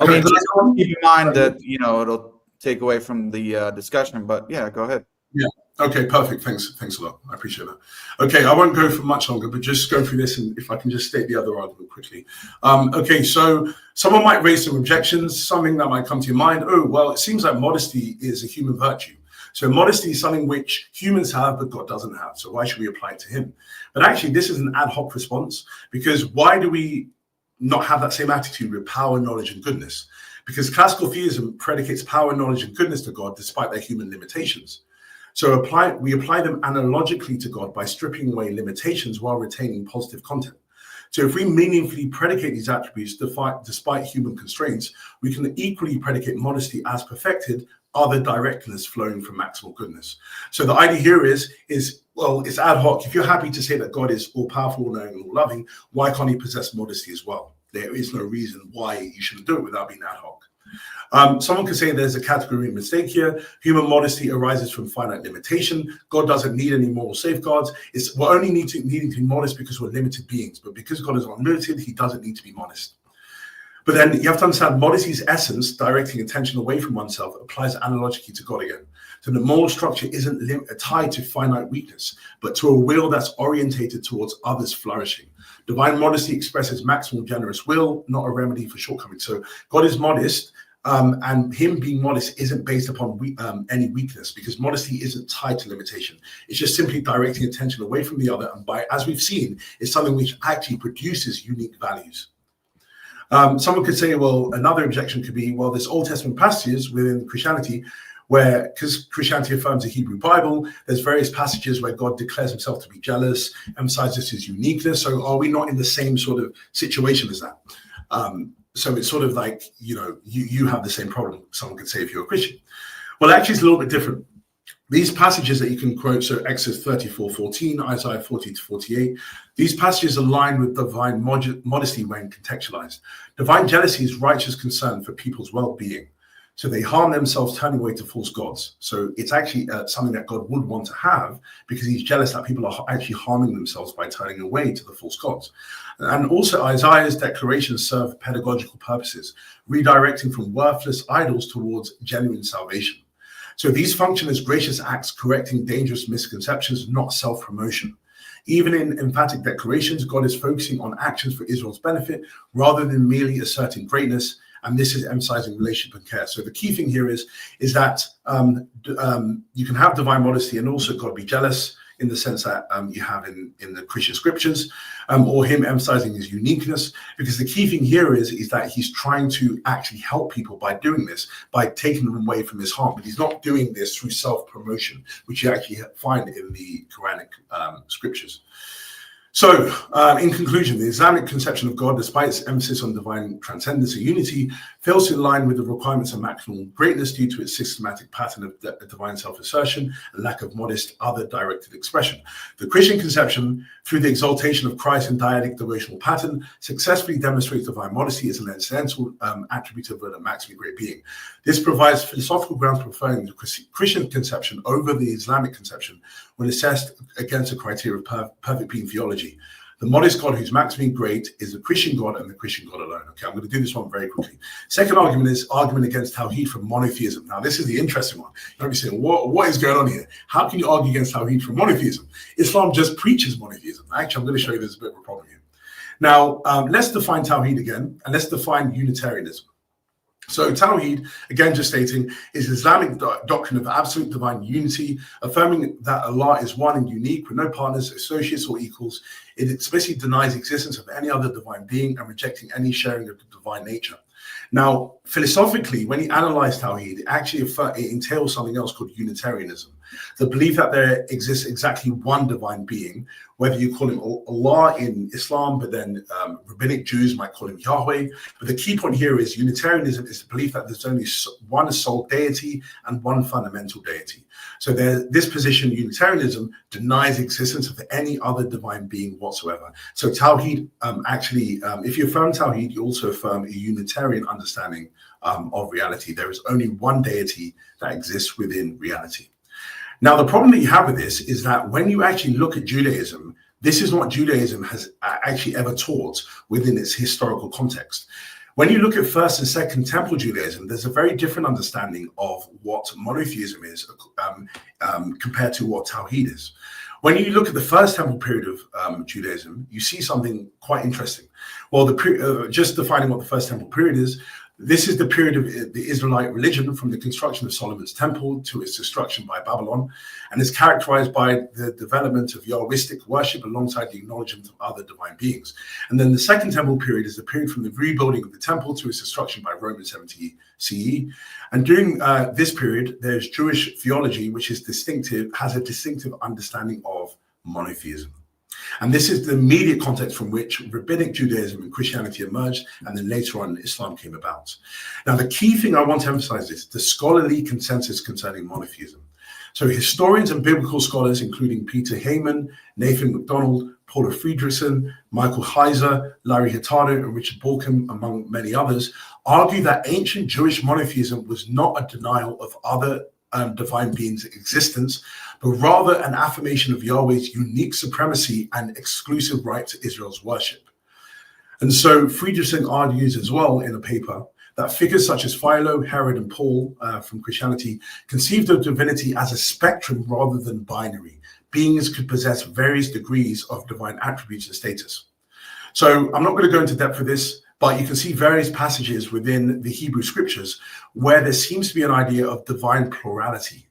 I mean, just keep in mind that, it'll take away from the discussion, but yeah, go ahead. Yeah. Okay, perfect. Thanks a lot. I appreciate that. Okay, I won't go for much longer, but just go through this, and if I can just state the other argument quickly. Okay, so someone might raise some objections, something that might come to your mind. Oh, well, it seems like modesty is a human virtue. So modesty is something which humans have, but God doesn't have. So why should we apply it to him? But actually, this is an ad hoc response, because why do we not have that same attitude with power, knowledge, and goodness? Because classical theism predicates power, knowledge, and goodness to God despite their human limitations. So we apply them analogically to God by stripping away limitations while retaining positive content. So if we meaningfully predicate these attributes despite human constraints, we can equally predicate modesty as perfected, other directness flowing from maximal goodness. So the idea here is well, it's ad hoc. If you're happy to say that God is all powerful, all knowing, and all loving, why can't he possess modesty as well? there is no reason why you shouldn't do it without being ad hoc. Someone could say there's a category mistake here. Human modesty arises from finite limitation. God doesn't need any moral safeguards. We're only needing to be modest because we're limited beings. But because God is unlimited, he doesn't need to be modest. But then you have to understand modesty's essence, directing attention away from oneself, applies analogically to God again. So the moral structure isn't tied to finite weakness, but to a will that's orientated towards others flourishing. Divine modesty expresses maximal generous will, not a remedy for shortcomings. So God is modest, and him being modest isn't based upon any weakness, because modesty isn't tied to limitation. It's just simply directing attention away from the other, and as we've seen, it's something which actually produces unique values. Someone could say, well, another objection could be, well, there's Old Testament passages within Christianity where, because Christianity affirms the Hebrew Bible, there's various passages where God declares himself to be jealous, emphasizes his uniqueness. So are we not in the same sort of situation as that? So it's sort of like, you have the same problem, someone could say, if you're a Christian. Well, actually, it's a little bit different. These passages that you can quote, so Exodus 34:14, Isaiah 40-48, these passages align with divine modesty when contextualized. Divine jealousy is righteous concern for people's well-being. So they harm themselves, turning away to false gods. So it's actually something that God would want to have, because he's jealous that people are actually harming themselves by turning away to the false gods. And also Isaiah's declarations serve pedagogical purposes, redirecting from worthless idols towards genuine salvation. So these function as gracious acts, correcting dangerous misconceptions, not self-promotion. Even in emphatic declarations, God is focusing on actions for Israel's benefit rather than merely asserting greatness. And this is emphasizing relationship and care. So the key thing here is that you can have divine modesty and also God be jealous, in the sense that you have in the Christian scriptures, or him emphasizing his uniqueness, because the key thing here is that he's trying to actually help people by doing this, by taking them away from his harm. But he's not doing this through self-promotion, which you actually find in the Quranic scriptures. So, in conclusion, the Islamic conception of God, despite its emphasis on divine transcendence and unity, fails to align with the requirements of maximal greatness due to its systematic pattern of divine self-assertion and lack of modest other-directed expression. The Christian conception, through the exaltation of Christ and dyadic devotional pattern, successfully demonstrates divine modesty as an essential attribute of a maximally great being. This provides philosophical grounds for preferring the Christian conception over the Islamic conception when assessed against the criteria of perfect being theology. The modest God who's maximally great is the Christian God and the Christian God alone. Okay, I'm going to do this one very quickly. Second argument is argument against Tawhid from monotheism. Now, this is the interesting one. You might be saying, what is going on here? How can you argue against Tawhid from monotheism? Islam just preaches monotheism. Actually, I'm going to show you there's a bit of a problem here. Now, let's define Tawhid again, and let's define Unitarianism. So Tawhid, again just stating, is Islamic doctrine of absolute divine unity, affirming that Allah is one and unique with no partners, associates, or equals. It explicitly denies existence of any other divine being and rejecting any sharing of the divine nature. Now, philosophically, when you analyze Tawhid, it entails something else called Unitarianism. The belief that there exists exactly one divine being, whether you call him Allah in Islam, but then rabbinic Jews might call him Yahweh. But the key point here is Unitarianism is the belief that there's only one sole deity and one fundamental deity. So this position, Unitarianism, denies existence of any other divine being whatsoever. So Tawhid, if you affirm Tawhid, you also affirm a Unitarian understanding of reality. There is only one deity that exists within reality. Now, the problem that you have with this is that when you actually look at Judaism, this is what Judaism has actually ever taught within its historical context. When you look at First and Second Temple Judaism, there's a very different understanding of what monotheism is compared to what Tawhid is. When you look at the First Temple period of Judaism, you see something quite interesting. Well, just defining what the First Temple period is, this is the period of the Israelite religion from the construction of Solomon's temple to its destruction by Babylon, and is characterized by the development of Yahwistic worship alongside the acknowledgement of other divine beings. And then the Second Temple period is the period from the rebuilding of the temple to its destruction by Rome in 70 CE. And during this period, there's Jewish theology, which is has a distinctive understanding of monotheism. And this is the immediate context from which rabbinic Judaism and Christianity emerged, and then later on Islam came about. Now, the key thing I want to emphasize is the scholarly consensus concerning monotheism. So historians and biblical scholars, including Peter Heyman, Nathan MacDonald, Paula Friedrichsen, Michael Heiser, Larry Hurtado, and Richard Balcom, among many others, argue that ancient Jewish monotheism was not a denial of other divine beings' existence, but rather an affirmation of Yahweh's unique supremacy and exclusive right to Israel's worship. And so Friedrichsen argues as well in a paper that figures such as Philo, Herod, and Paul from Christianity conceived of divinity as a spectrum rather than binary. Beings could possess various degrees of divine attributes and status. So I'm not going to go into depth for this, but you can see various passages within the Hebrew scriptures where there seems to be an idea of divine plurality.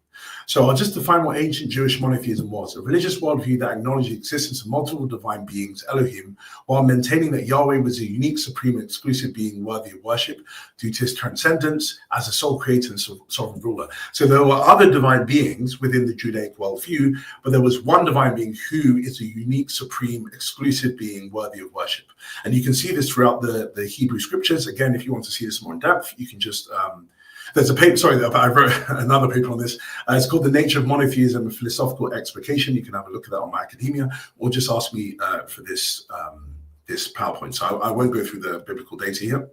So I'll just define what ancient Jewish monotheism was: a religious worldview that acknowledged the existence of multiple divine beings, Elohim, while maintaining that Yahweh was a unique, supreme, and exclusive being worthy of worship due to his transcendence as a sole creator and sovereign ruler. So there were other divine beings within the Judaic worldview, but there was one divine being who is a unique, supreme, exclusive being worthy of worship. And you can see this throughout the Hebrew scriptures. Again, if you want to see this more in depth, you can just... there's a paper, sorry, I wrote another paper on this. It's called The Nature of Monotheism, a Philosophical Explication. You can have a look at that on my academia, or just ask me for this PowerPoint. So I won't go through the biblical data here.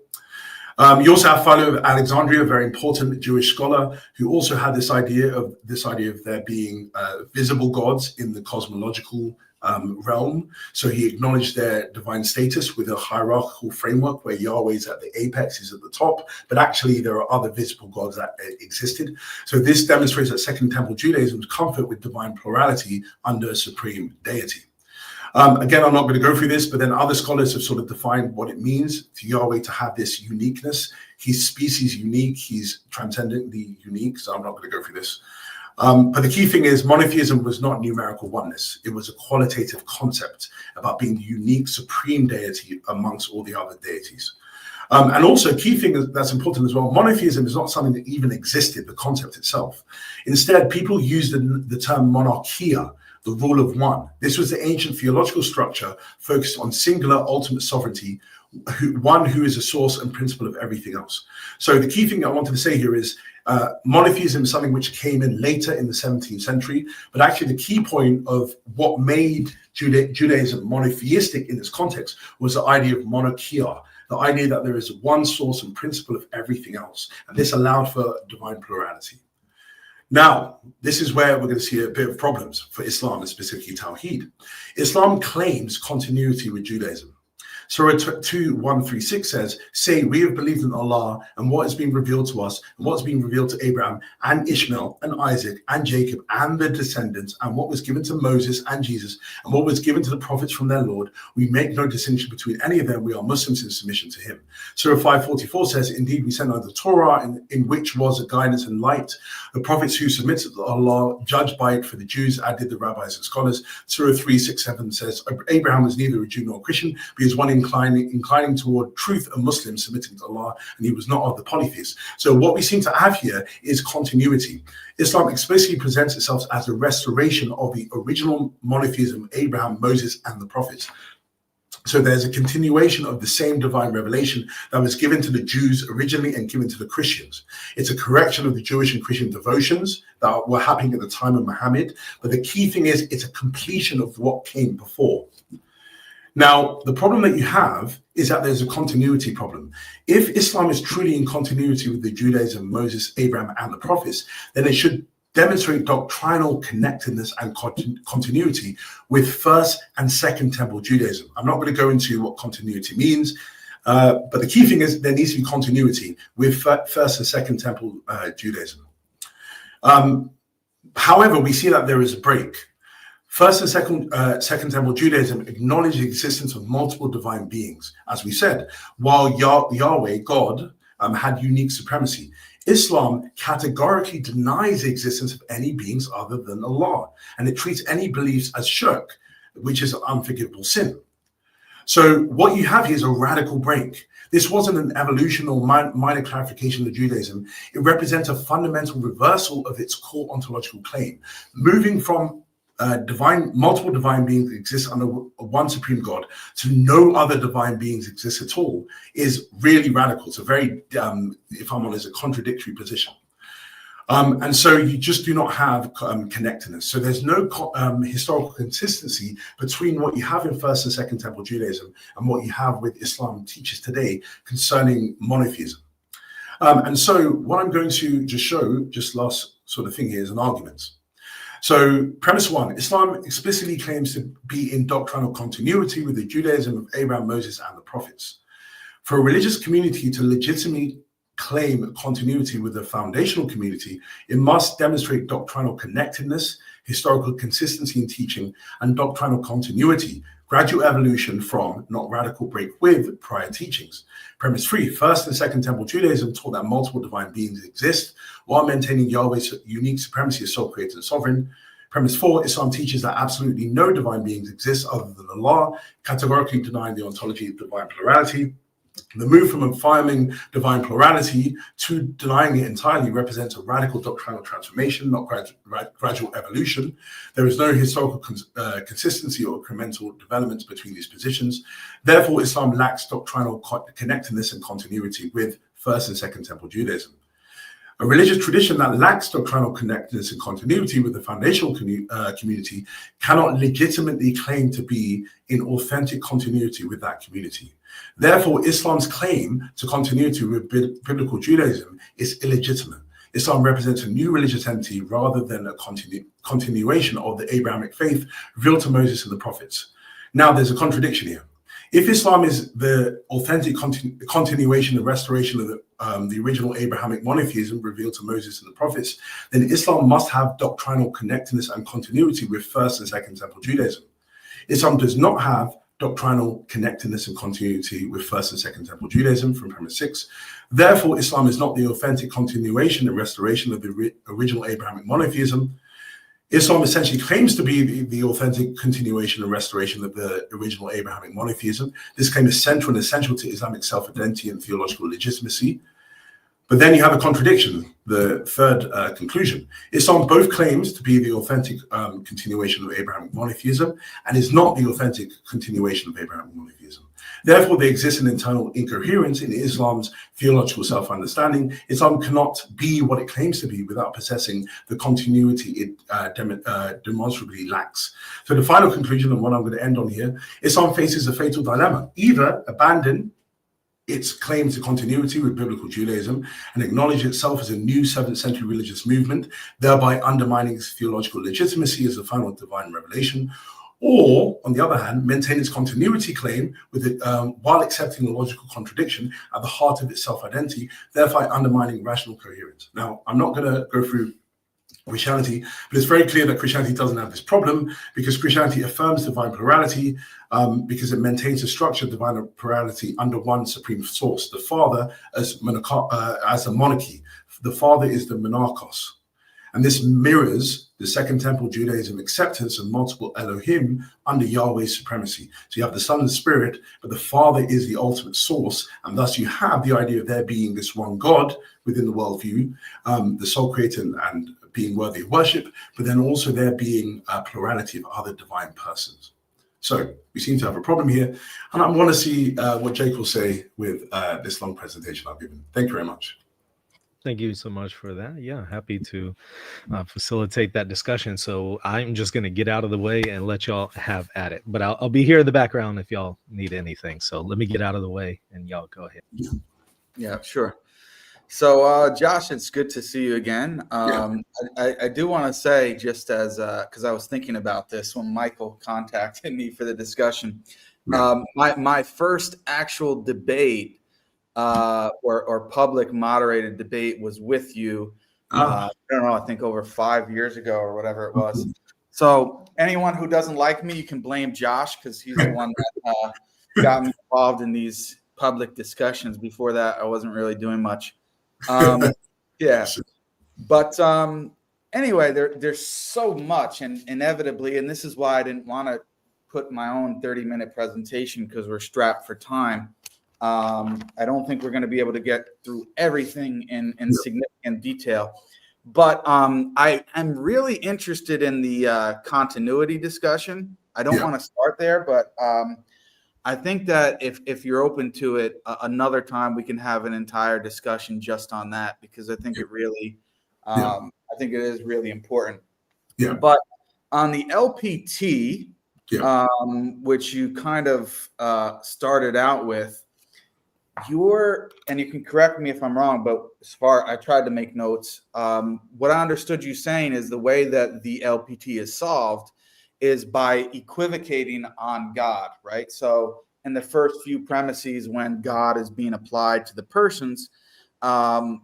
You also have Philo of Alexandria, a very important Jewish scholar, who also had this idea of there being visible gods in the cosmological realm. So he acknowledged their divine status with a hierarchical framework where Yahweh is at the apex, is at the top, but actually there are other visible gods that existed. So this demonstrates that Second Temple Judaism's comfort with divine plurality under a supreme deity. Again, I'm not going to go through this, but then other scholars have sort of defined what it means for Yahweh to have this uniqueness. He's species unique, he's transcendently unique, so I'm not going to go through this. But the key thing is monotheism was not numerical oneness. It was a qualitative concept about being the unique, supreme deity amongst all the other deities. And also a key thing that's important as well, monotheism is not something that even existed, the concept itself. Instead, people used the term monarchia, the rule of one. This was the ancient theological structure focused on singular ultimate sovereignty, one who is a source and principle of everything else. So the key thing I wanted to say here is monotheism is something which came in later in the 17th century, but actually the key point of what made Judaism monotheistic in this context was the idea of monarchia, the idea that there is one source and principle of everything else. And this allowed for divine plurality. Now, this is where we're going to see a bit of problems for Islam, and specifically Tawhid. Islam claims continuity with Judaism. Surah 2:136 says, "Say, we have believed in Allah and what has been revealed to us, and what has been revealed to Abraham and Ishmael and Isaac and Jacob and their descendants, and what was given to Moses and Jesus, and what was given to the prophets from their Lord. We make no distinction between any of them. We are Muslims in submission to him." Surah 5:44 says, "Indeed, we sent out the Torah in which was a guidance and light. The prophets who submitted to Allah judged by it for the Jews, as did the rabbis and scholars." Surah 3:6-7 says, "Abraham was neither a Jew nor a Christian, but he was one inclining toward truth, a Muslim submitting to Allah, and he was not of the polytheists." So what we seem to have here is continuity. Islam explicitly presents itself as a restoration of the original monotheism of Abraham, Moses, and the prophets. So there's a continuation of the same divine revelation that was given to the Jews originally and given to the Christians. It's a correction of the Jewish and Christian devotions that were happening at the time of Muhammad. But the key thing is it's a completion of what came before. Now, the problem that you have is that there's a continuity problem. If Islam is truly in continuity with the Judaism, Moses, Abraham, and the prophets, then it should demonstrate doctrinal connectedness and continuity with First and Second Temple Judaism. I'm not going to go into what continuity means, but the key thing is there needs to be continuity with First and Second Temple Judaism. However, we see that there is a break. First and Second Temple Judaism acknowledge the existence of multiple divine beings, as we said, while Yahweh, God, had unique supremacy. Islam categorically denies the existence of any beings other than Allah, and it treats any beliefs as shirk, which is an unforgivable sin. So what you have here is a radical break. This wasn't an evolution or minor clarification of Judaism. It represents a fundamental reversal of its core ontological claim, moving from multiple divine beings exist under one supreme God to no other divine beings exist at all is really radical. It's a very, if I'm honest, a contradictory position. And so you just do not have connectedness. So there's no historical consistency between what you have in First and Second Temple Judaism and what you have with Islam teaches today concerning monotheism. And so what I'm going to just show, just last sort of thing here, is an argument. So premise one, Islam explicitly claims to be in doctrinal continuity with the Judaism of Abraham, Moses, and the prophets. For a religious community to legitimately claim continuity with the foundational community, it must demonstrate doctrinal connectedness, historical consistency in teaching, and doctrinal continuity, gradual evolution from, not radical break with, prior teachings. Premise 3, First and Second Temple Judaism taught that multiple divine beings exist while maintaining Yahweh's unique supremacy as sole creator and sovereign. Premise 4, Islam teaches that absolutely no divine beings exist other than Allah, categorically denying the ontology of divine plurality. The move from affirming divine plurality to denying it entirely represents a radical doctrinal transformation, not gradual evolution. There is no historical consistency or incremental developments between these positions. Therefore, Islam lacks doctrinal connectedness and continuity with First and Second Temple Judaism. A religious tradition that lacks doctrinal connectedness and continuity with the foundational community cannot legitimately claim to be in authentic continuity with that community. Therefore, Islam's claim to continuity with biblical Judaism is illegitimate. Islam represents a new religious entity rather than a continuation of the Abrahamic faith revealed to Moses and the prophets. Now, there's a contradiction here. If Islam is the authentic continuation and restoration of the original Abrahamic monotheism revealed to Moses and the prophets, then Islam must have doctrinal connectedness and continuity with First and Second Temple Judaism. Islam does not have doctrinal connectedness and continuity with First and Second Temple Judaism from premise 6. Therefore, Islam is not the authentic continuation and restoration of the original Abrahamic monotheism. Islam essentially claims to be the authentic continuation and restoration of the original Abrahamic monotheism. This claim is central and essential to Islamic self-identity and theological legitimacy. But then you have a contradiction, the third conclusion. Islam both claims to be the authentic continuation of Abrahamic monotheism and is not the authentic continuation of Abrahamic monotheism. Therefore, there exists an internal incoherence in Islam's theological self-understanding. Islam cannot be what it claims to be without possessing the continuity it demonstrably lacks. So the final conclusion, and what I'm going to end on here, Islam faces a fatal dilemma. Either abandon its claim to continuity with biblical Judaism and acknowledge itself as a new 7th century religious movement, thereby undermining its theological legitimacy as the final divine revelation, or, on the other hand, maintain its continuity claim with it, while accepting the logical contradiction at the heart of its self-identity, thereby undermining rational coherence. Now, I'm not going to go through Christianity, but it's very clear that Christianity doesn't have this problem because Christianity affirms divine plurality because it maintains a structure of divine plurality under one supreme source, the Father as a monarchy. The Father is the monarchos. And this mirrors the Second Temple Judaism acceptance of multiple Elohim under Yahweh's supremacy. So you have the Son and Spirit, but the Father is the ultimate source. And thus you have the idea of there being this one God within the worldview, the sole creator and being worthy of worship, but then also there being a plurality of other divine persons. So we seem to have a problem here. And I want to see what Jake will say with this long presentation I've given. Thank you very much. Thank you so much for that. Yeah, happy to facilitate that discussion. So I'm just going to get out of the way and let y'all have at it. But I'll be here in the background if y'all need anything. So let me get out of the way and y'all go ahead. Yeah, sure. So, Josh, it's good to see you again. I do want to say, just as because I was thinking about this when Michael contacted me for the discussion, my first actual debate or public moderated debate was with you. I don't know, I think over 5 years ago or whatever it was. So anyone who doesn't like me, you can blame Josh because he's the one that got me involved in these public discussions. Before that, I wasn't really doing much. Yeah, but anyway, there's so much, and inevitably, and this is why I didn't want to put my own 30-minute presentation because we're strapped for time. I don't think we're going to be able to get through everything in significant detail, but I am really interested in the continuity discussion. I don't want to start there, but I think that if you're open to it, another time we can have an entire discussion just on that, because I think it really I think it is really important. Yeah. But on the LPT, Yeah. which you kind of started out with, and you can correct me if I'm wrong, but I tried to make notes. What I understood you saying is the way that the LPT is solved is by equivocating on God, right? So in the first few premises, when God is being applied to the persons,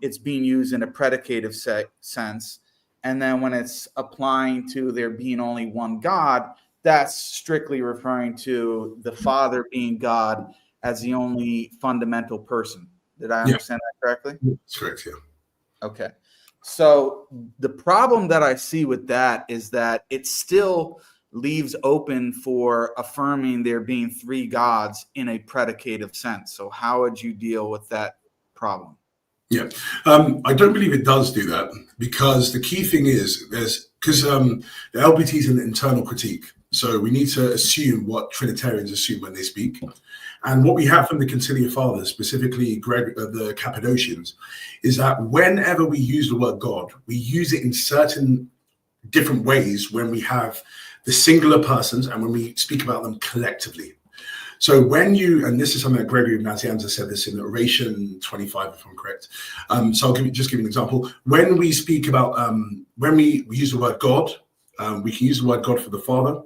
it's being used in a predicative sense. And then when it's applying to there being only one God, that's strictly referring to the Father being God as the only fundamental person. Did I understand that correctly? That's correct, yeah. Okay. So the problem that I see with that is that it still leaves open for affirming there being three gods in a predicative sense. So how would you deal with that problem? Yeah, I don't believe it does do that, because the key thing is the LPT is an internal critique. So we need to assume what Trinitarians assume when they speak. And what we have from the Conciliar Fathers, specifically the Cappadocians, is that whenever we use the word God, we use it in certain different ways when we have the singular persons and when we speak about them collectively. So when and this is something that Gregory of Nazianzus said this in Oration 25, if I'm correct. So I'll just give you an example. When we speak about, when we use the word God, we can use the word God for the Father,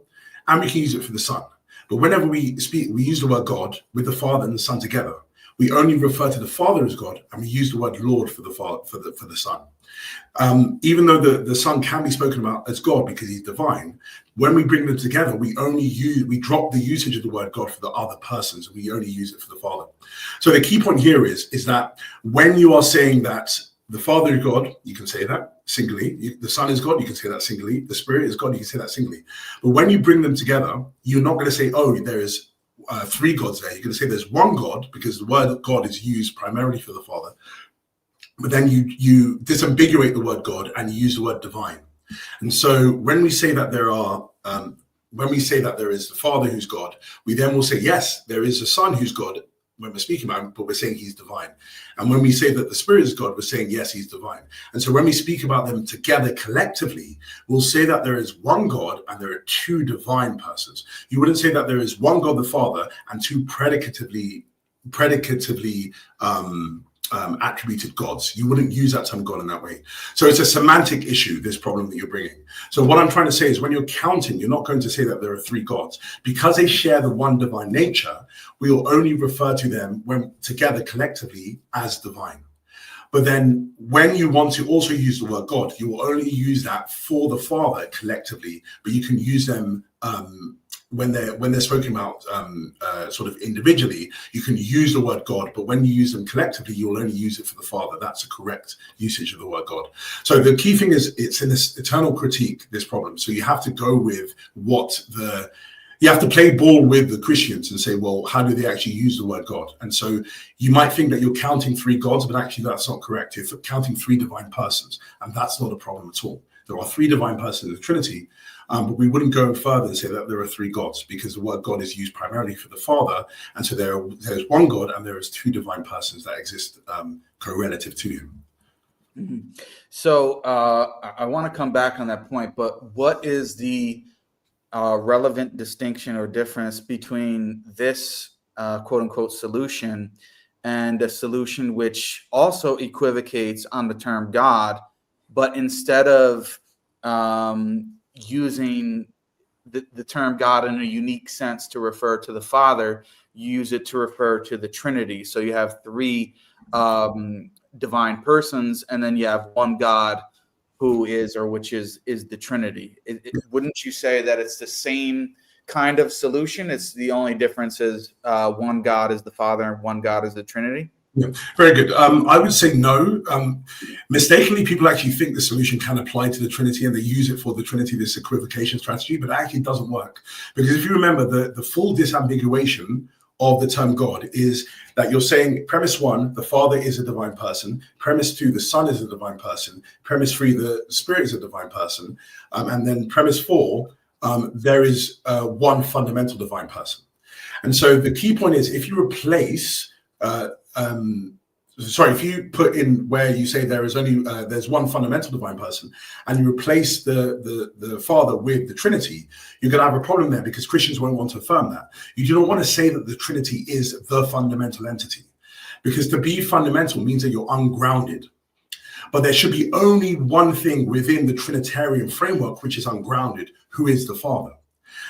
and we can use it for the Son. But whenever we use the word God with the Father and the Son together. We only refer to the Father as God, and we use the word Lord for the Father, for the Son. Even though the Son can be spoken about as God because he's divine, when we bring them together, we drop the usage of the word God for the other persons, and we only use it for the Father. So the key point here is that when you are saying that the Father is God, you can say that singly. The Son is God, you can say that singly. The Spirit is God, you can say that singly. But when you bring them together, you're not going to say, oh, there is three gods there. You're going to say there's one God, because the word God is used primarily for the Father. But then you disambiguate the word God and you use the word divine. And so when we say that there is the Father who's God, we then will say, yes, there is a Son who's God when we're speaking about him, but we're saying he's divine. And when we say that the Spirit is God, we're saying, yes, he's divine. And so when we speak about them together collectively, we'll say that there is one God and there are two divine persons. You wouldn't say that there is one God, the Father, and two predicatively attributed gods. You wouldn't use that term God in that way. So it's a semantic issue, this problem that you're bringing. So what I'm trying to say is when you're counting, you're not going to say that there are three gods. Because they share the one divine nature, we will only refer to them when together collectively as divine. But then when you want to also use the word God, you will only use that for the Father collectively, but you can use them when they're spoken about sort of individually. You can use the word God, but when you use them collectively, you will only use it for the Father. That's a correct usage of the word God. So the key thing is it's in this eternal critique, this problem. So you have to go with you have to play ball with the Christians and say, well, how do they actually use the word God? And so you might think that you're counting three gods, but actually that's not correct. You're counting three divine persons, and that's not a problem at all. There are three divine persons of the Trinity, but we wouldn't go further and say that there are three gods, because the word God is used primarily for the Father, and so there's one God and there is two divine persons that exist co-relative to him. Mm-hmm. So I want to come back on that point, but what is the relevant distinction or difference between this quote unquote solution and a solution which also equivocates on the term God, but instead of using the term God in a unique sense to refer to the Father, you use it to refer to the Trinity? So you have three divine persons, and then you have one God who is, or which is the Trinity. Wouldn't you say that it's the same kind of solution? It's the only difference is one God is the Father and one God is the Trinity? Yeah, very good. I would say no. Mistakenly, people actually think the solution can apply to the Trinity, and they use it for the Trinity, this equivocation strategy, but it actually doesn't work. Because if you remember, the full disambiguation of the term God is that you're saying, premise one, the Father is a divine person. Premise two, the Son is a divine person. Premise three, the Spirit is a divine person. And then premise four, there is one fundamental divine person. And so the key point is, if you replace sorry, if you put in where you say there is only there's one fundamental divine person, and you replace the Father with the Trinity, you're going to have a problem there, because Christians won't want to affirm that. You do not want to say that the Trinity is the fundamental entity, because to be fundamental means that you're ungrounded. But there should be only one thing within the Trinitarian framework which is ungrounded, who is the Father.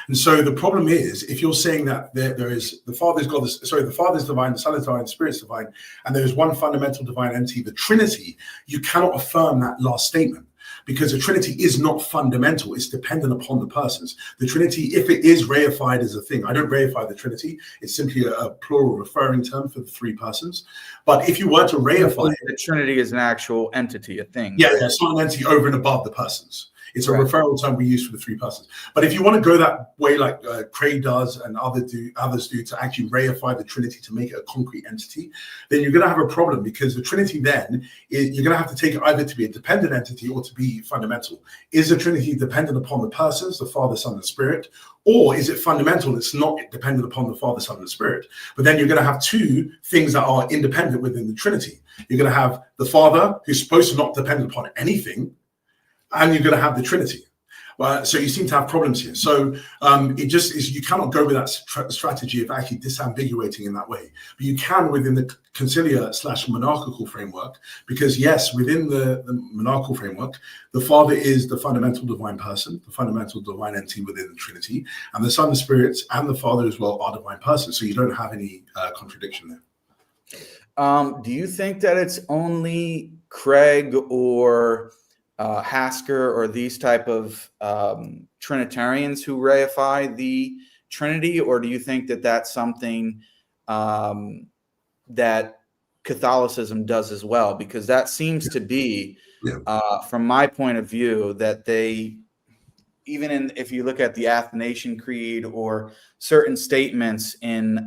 And so the problem is, if you're saying that there is the Father is God, the Father is divine, the Son is divine, the Spirit is divine, and there is one fundamental divine entity, the Trinity, you cannot affirm that last statement, because the Trinity is not fundamental. It's dependent upon the persons. The Trinity, if it is reified as a thing, I don't reify the Trinity. It's simply a plural referring term for the three persons. But if you were to reify it, the Trinity is an actual entity, a thing. Yeah, it's not an entity over and above the persons. It's a referral term we use for the three persons. But if you want to go that way, like Craig does and others do, to actually reify the Trinity to make it a concrete entity, then you're going to have a problem, because the Trinity then, you're going to have to take it either to be a dependent entity or to be fundamental. Is the Trinity dependent upon the persons, the Father, Son, and Spirit? Or is it fundamental and it's not dependent upon the Father, Son, and Spirit? But then you're going to have two things that are independent within the Trinity. You're going to have the Father, who's supposed to not depend upon anything, and you're going to have the Trinity. So you seem to have problems here. So it just is, you cannot go with that strategy of actually disambiguating in that way. But you can within the conciliar / monarchical framework, because yes, within the monarchical framework, the Father is the fundamental divine person, the fundamental divine entity within the Trinity, and the Son, the Spirit, and the Father as well are divine persons. So you don't have any contradiction there. Do you think that it's only Craig or Hasker or these type of Trinitarians who reify the Trinity, or do you think that that's something that Catholicism does as well? Because that seems to be, from my point of view, that they, even if you look at the Athanasian Creed or certain statements in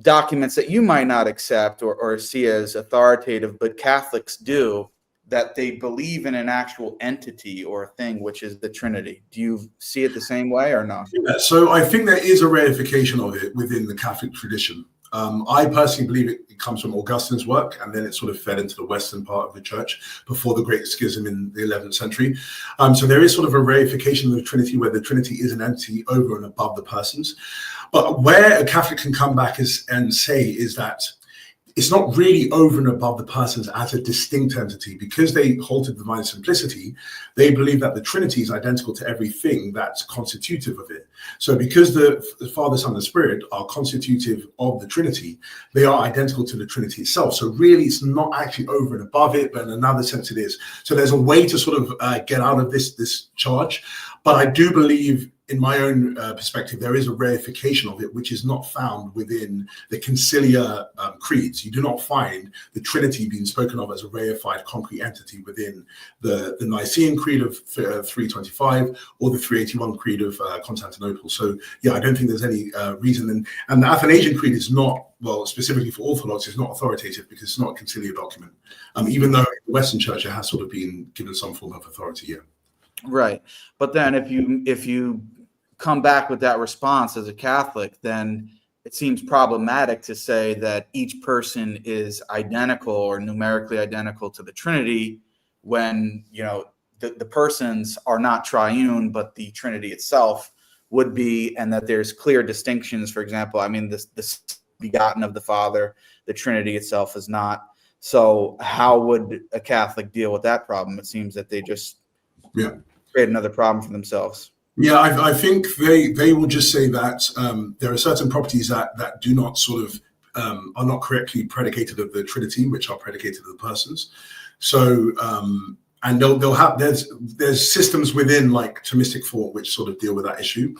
documents that you might not accept or see as authoritative, but Catholics do, that they believe in an actual entity or a thing, which is the Trinity. Do you see it the same way or not? Yeah, so I think there is a reification of it within the Catholic tradition. I personally believe it comes from Augustine's work, and then it sort of fed into the Western part of the church before the Great Schism in the 11th century. So there is sort of a reification of the Trinity, where the Trinity is an entity over and above the persons. But where a Catholic can come back and say is that it's not really over and above the persons as a distinct entity, because they hold to divine simplicity. They believe that the Trinity is identical to everything that's constitutive of it. So because the Father, Son, and Spirit are constitutive of the Trinity, they are identical to the Trinity itself. So really, it's not actually over and above it, but in another sense it is. So there's a way to sort of get out of this charge. But I do believe, in my own perspective, there is a reification of it, which is not found within the conciliar creeds. You do not find the Trinity being spoken of as a reified concrete entity within the Nicene Creed of 325 or the 381 Creed of Constantinople. So, yeah, I don't think there's any reason. And the Athanasian Creed is not, well, specifically for Orthodox, it's not authoritative because it's not a conciliar document, even though in the Western Church it has sort of been given some form of authority, yeah. Right. But then if you come back with that response as a Catholic, then it seems problematic to say that each person is identical or numerically identical to the Trinity when, you know, the persons are not triune, but the Trinity itself would be, and that there's clear distinctions. For example, I mean, this begotten of the Father, the Trinity itself is not. So how would a Catholic deal with that problem? It seems that they just create another problem for themselves. Yeah, I think they will just say that there are certain properties that do not sort of are not correctly predicated of the Trinity, which are predicated of the persons. So and they'll have there's systems within like Thomistic thought which sort of deal with that issue.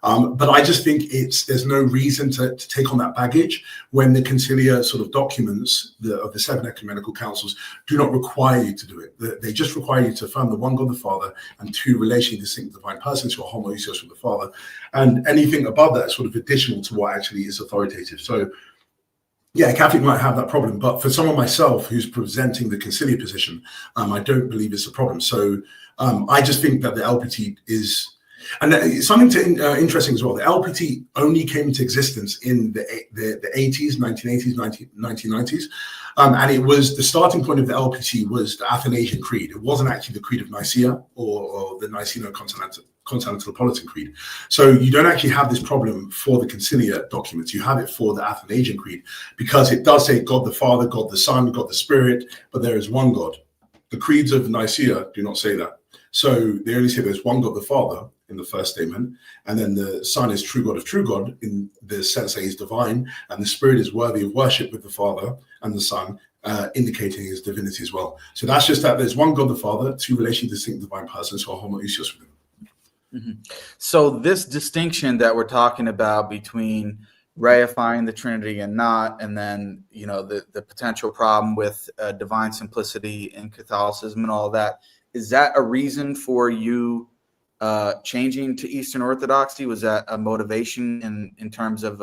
But I just think there's no reason to take on that baggage when the conciliar sort of documents of the 7 ecumenical councils do not require you to do it. They just require you to affirm the one God the Father and 2 relationally distinct divine persons who are homoousios with the Father, and anything above that is sort of additional to what actually is authoritative. So yeah, a Catholic might have that problem, but for someone myself who's presenting the conciliar position, I don't believe it's a problem. So I just think that the LPT is, And something interesting as well. The LPT only came into existence in the 80s, 1980s, 1990s. And it was the starting point of the LPT was the Athanasian Creed. It wasn't actually the Creed of Nicaea or the Niceno-Constantinopolitan Creed. So you don't actually have this problem for the Concilia documents. You have it for the Athanasian Creed, because it does say God the Father, God the Son, God the Spirit, but there is one God. The creeds of Nicaea do not say that. So they only say there's one God the Father in the first statement, and then the Son is true God of true God in the sense that he's divine, and the Spirit is worthy of worship with the Father and the Son, indicating his divinity as well. So that's just that there's one God the Father, two relationally distinct divine persons who are homoousios with him. Mm-hmm. So this distinction that we're talking about between reifying the Trinity and not, and then, you know, the potential problem with divine simplicity in Catholicism and all that, is that a reason for you changing to Eastern Orthodoxy? Was that a motivation in terms of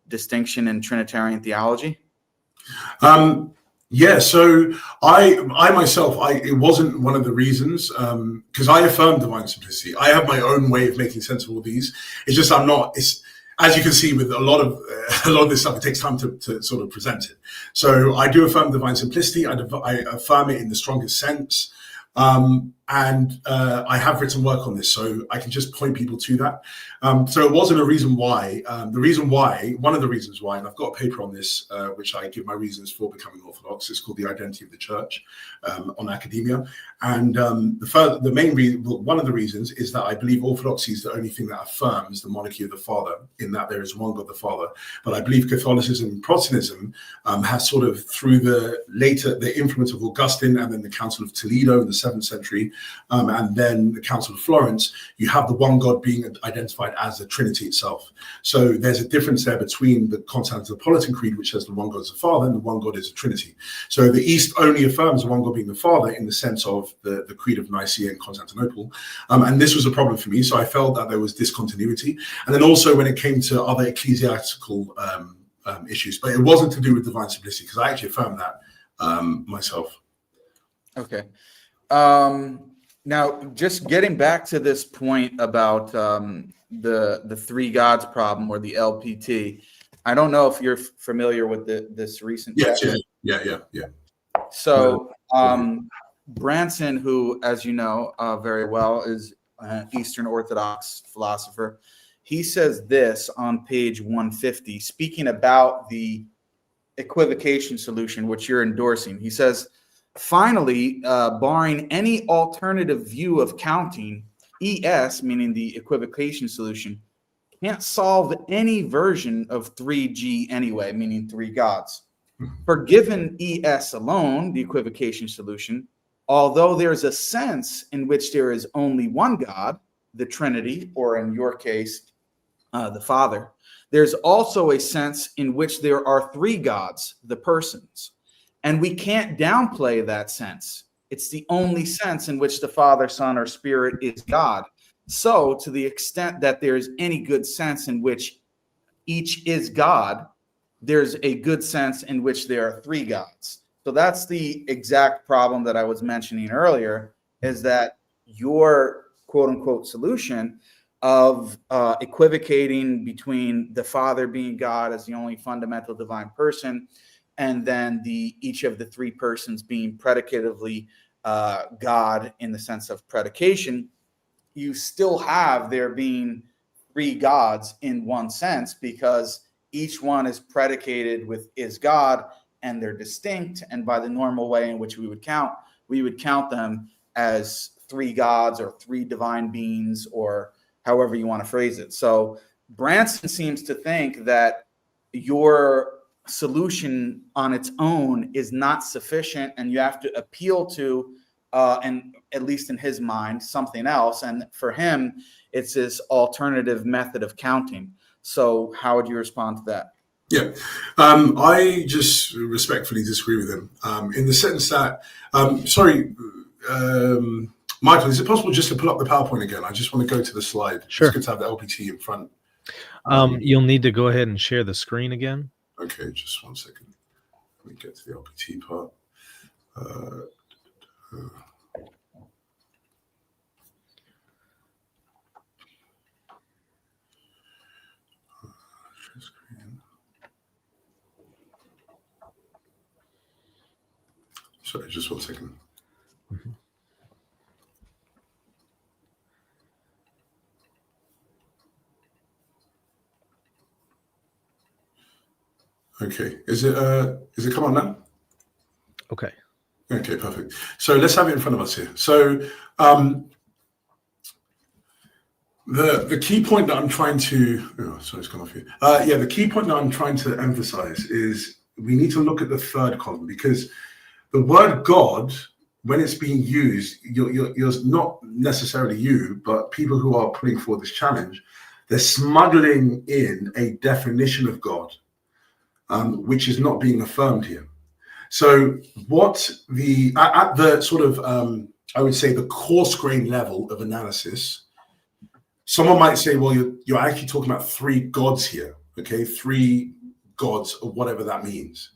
distinction in Trinitarian theology? Yeah, so I myself, it wasn't one of the reasons, because I affirm divine simplicity. I have my own way of making sense of all these. It's just as you can see with a lot of this stuff, it takes time to sort of present it. So I do affirm divine simplicity. I affirm it in the strongest sense. And I have written work on this, so I can just point people to that. So it wasn't a reason why. One of the reasons why, and I've got a paper on this, which I give my reasons for becoming Orthodox. It's called The Identity of the Church on Academia. And one of the reasons is that I believe Orthodoxy is the only thing that affirms the monarchy of the Father, in that there is one God the Father. But I believe Catholicism and Protestantism has sort of, through the influence of Augustine and then the Council of Toledo in the 7th century, and then the Council of Florence, you have the one God being identified as the Trinity itself. So there's a difference there between the Constantinopolitan Creed, which says the one God is the Father, and the one God is a Trinity. So the East only affirms the one God being the Father in the sense of the Creed of Nicaea and Constantinople. And this was a problem for me. So I felt that there was discontinuity. And then also when it came to other ecclesiastical issues, but it wasn't to do with divine simplicity, because I actually affirmed that myself. Okay. Now, just getting back to this point about the three gods problem, or the LPT, I don't know if you're familiar with this recent chapter. Yeah. So Branson, who, as you know very well, is an Eastern Orthodox philosopher, he says this on page 150, speaking about the equivocation solution, which you're endorsing. He says, finally, barring any alternative view of counting, ES, meaning the equivocation solution, can't solve any version of 3G anyway, meaning three gods. For given ES alone, the equivocation solution, although there's a sense in which there is only one God, the Trinity, or in your case, the Father, there's also a sense in which there are three gods, the persons. And we can't downplay that sense. It's the only sense in which the Father, Son, or Spirit is God. So to the extent that there's any good sense in which each is God, there's a good sense in which there are three gods. So that's the exact problem that I was mentioning earlier, is that your quote unquote solution of equivocating between the Father being God as the only fundamental divine person, and then each of the three persons being predicatively God in the sense of predication, you still have there being three gods in one sense, because each one is predicated with is God, and they're distinct. And by the normal way in which we would count them as three gods or three divine beings, or however you want to phrase it. So Branson seems to think that your solution on its own is not sufficient, and you have to appeal to, and at least in his mind, something else. And for him, it's this alternative method of counting. So how would you respond to that? Yeah, I just respectfully disagree with him in the sense that, Michael, is it possible just to pull up the PowerPoint again? I just want to go to the slide. Sure. It's good to have the LPT in front. You'll need to go ahead and share the screen again. Okay, just 1 second. Let me get to the LPT part. Sorry, just 1 second. Mhm. Okay, is it come on now? Okay. Okay, perfect. So let's have it in front of us here. So the key point that I'm trying to, sorry, it's come off here. Yeah, the key point that I'm trying to emphasize is we need to look at the third column, because the word God, when it's being used, you're not necessarily you, but people who are putting forward this challenge, they're smuggling in a definition of God, which is not being affirmed here. So what at the sort of, I would say the coarse grain level of analysis, someone might say, well, you're actually talking about three gods here, okay? Three gods, or whatever that means.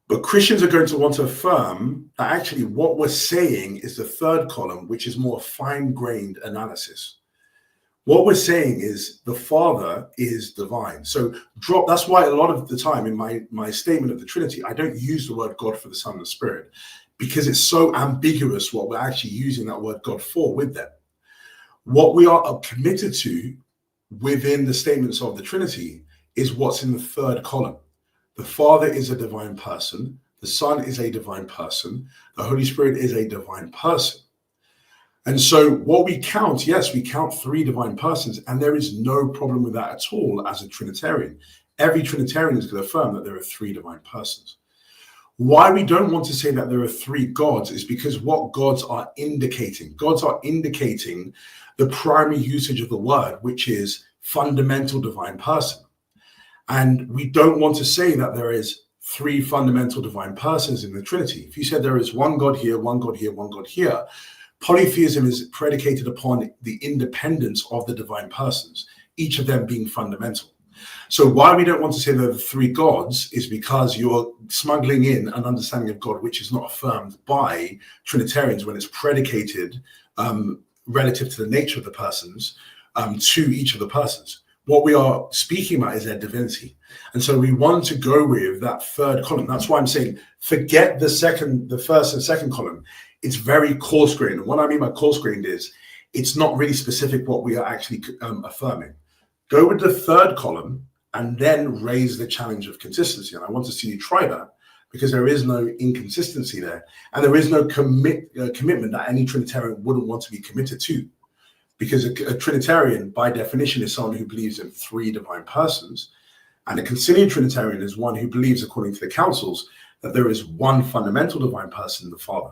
But Christians are going to want to affirm that actually what we're saying is the third column, which is more fine-grained analysis. What we're saying is the Father is divine. So that's why a lot of the time in my statement of the Trinity, I don't use the word God for the Son and the Spirit, because it's so ambiguous what we're actually using that word God for with them. What we are committed to within the statements of the Trinity is what's in the third column. The Father is a divine person. The Son is a divine person. The Holy Spirit is a divine person. And so what we count, yes, we count three divine persons, and there is no problem with that at all as a Trinitarian. Every Trinitarian is going to affirm that there are three divine persons. Why we don't want to say that there are three gods is because what gods are indicating. Gods are indicating the primary usage of the word, which is fundamental divine person. And we don't want to say that there is three fundamental divine persons in the Trinity. If you said there is one God here, one God here, one God here, polytheism is predicated upon the independence of the divine persons, each of them being fundamental. So why we don't want to say there are three gods is because you're smuggling in an understanding of God which is not affirmed by Trinitarians when it's predicated relative to the nature of the persons to each of the persons. What we are speaking about is their divinity. And so we want to go with that third column. That's why I'm saying forget the first and second column. It's very coarse grained. And what I mean by coarse grained is it's not really specific what we are actually affirming. Go with the third column and then raise the challenge of consistency. And I want to see you try that, because there is no inconsistency there. And there is no commitment that any Trinitarian wouldn't want to be committed to. Because a Trinitarian, by definition, is someone who believes in three divine persons. And a conciliar Trinitarian is one who believes, according to the councils, that there is one fundamental divine person, the Father.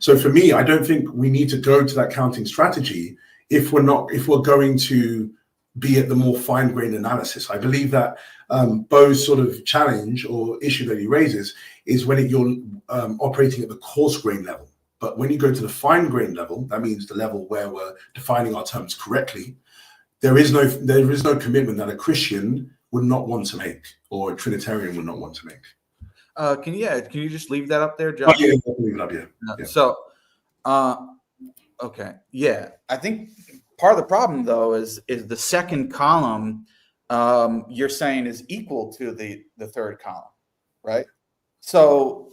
So for me, I don't think we need to go to that counting strategy if we're going to be at the more fine-grained analysis. I believe that Bo's sort of challenge or issue that he raises is when you're operating at the coarse grain level. But when you go to the fine grain level, that means the level where we're defining our terms correctly, there is no commitment that a Christian would not want to make, or a Trinitarian would not want to make. Can you just leave that up there, Josh? Oh, yeah, leave it up, yeah. So, okay, yeah. I think part of the problem, though, is the second column you're saying is equal to the third column, right? So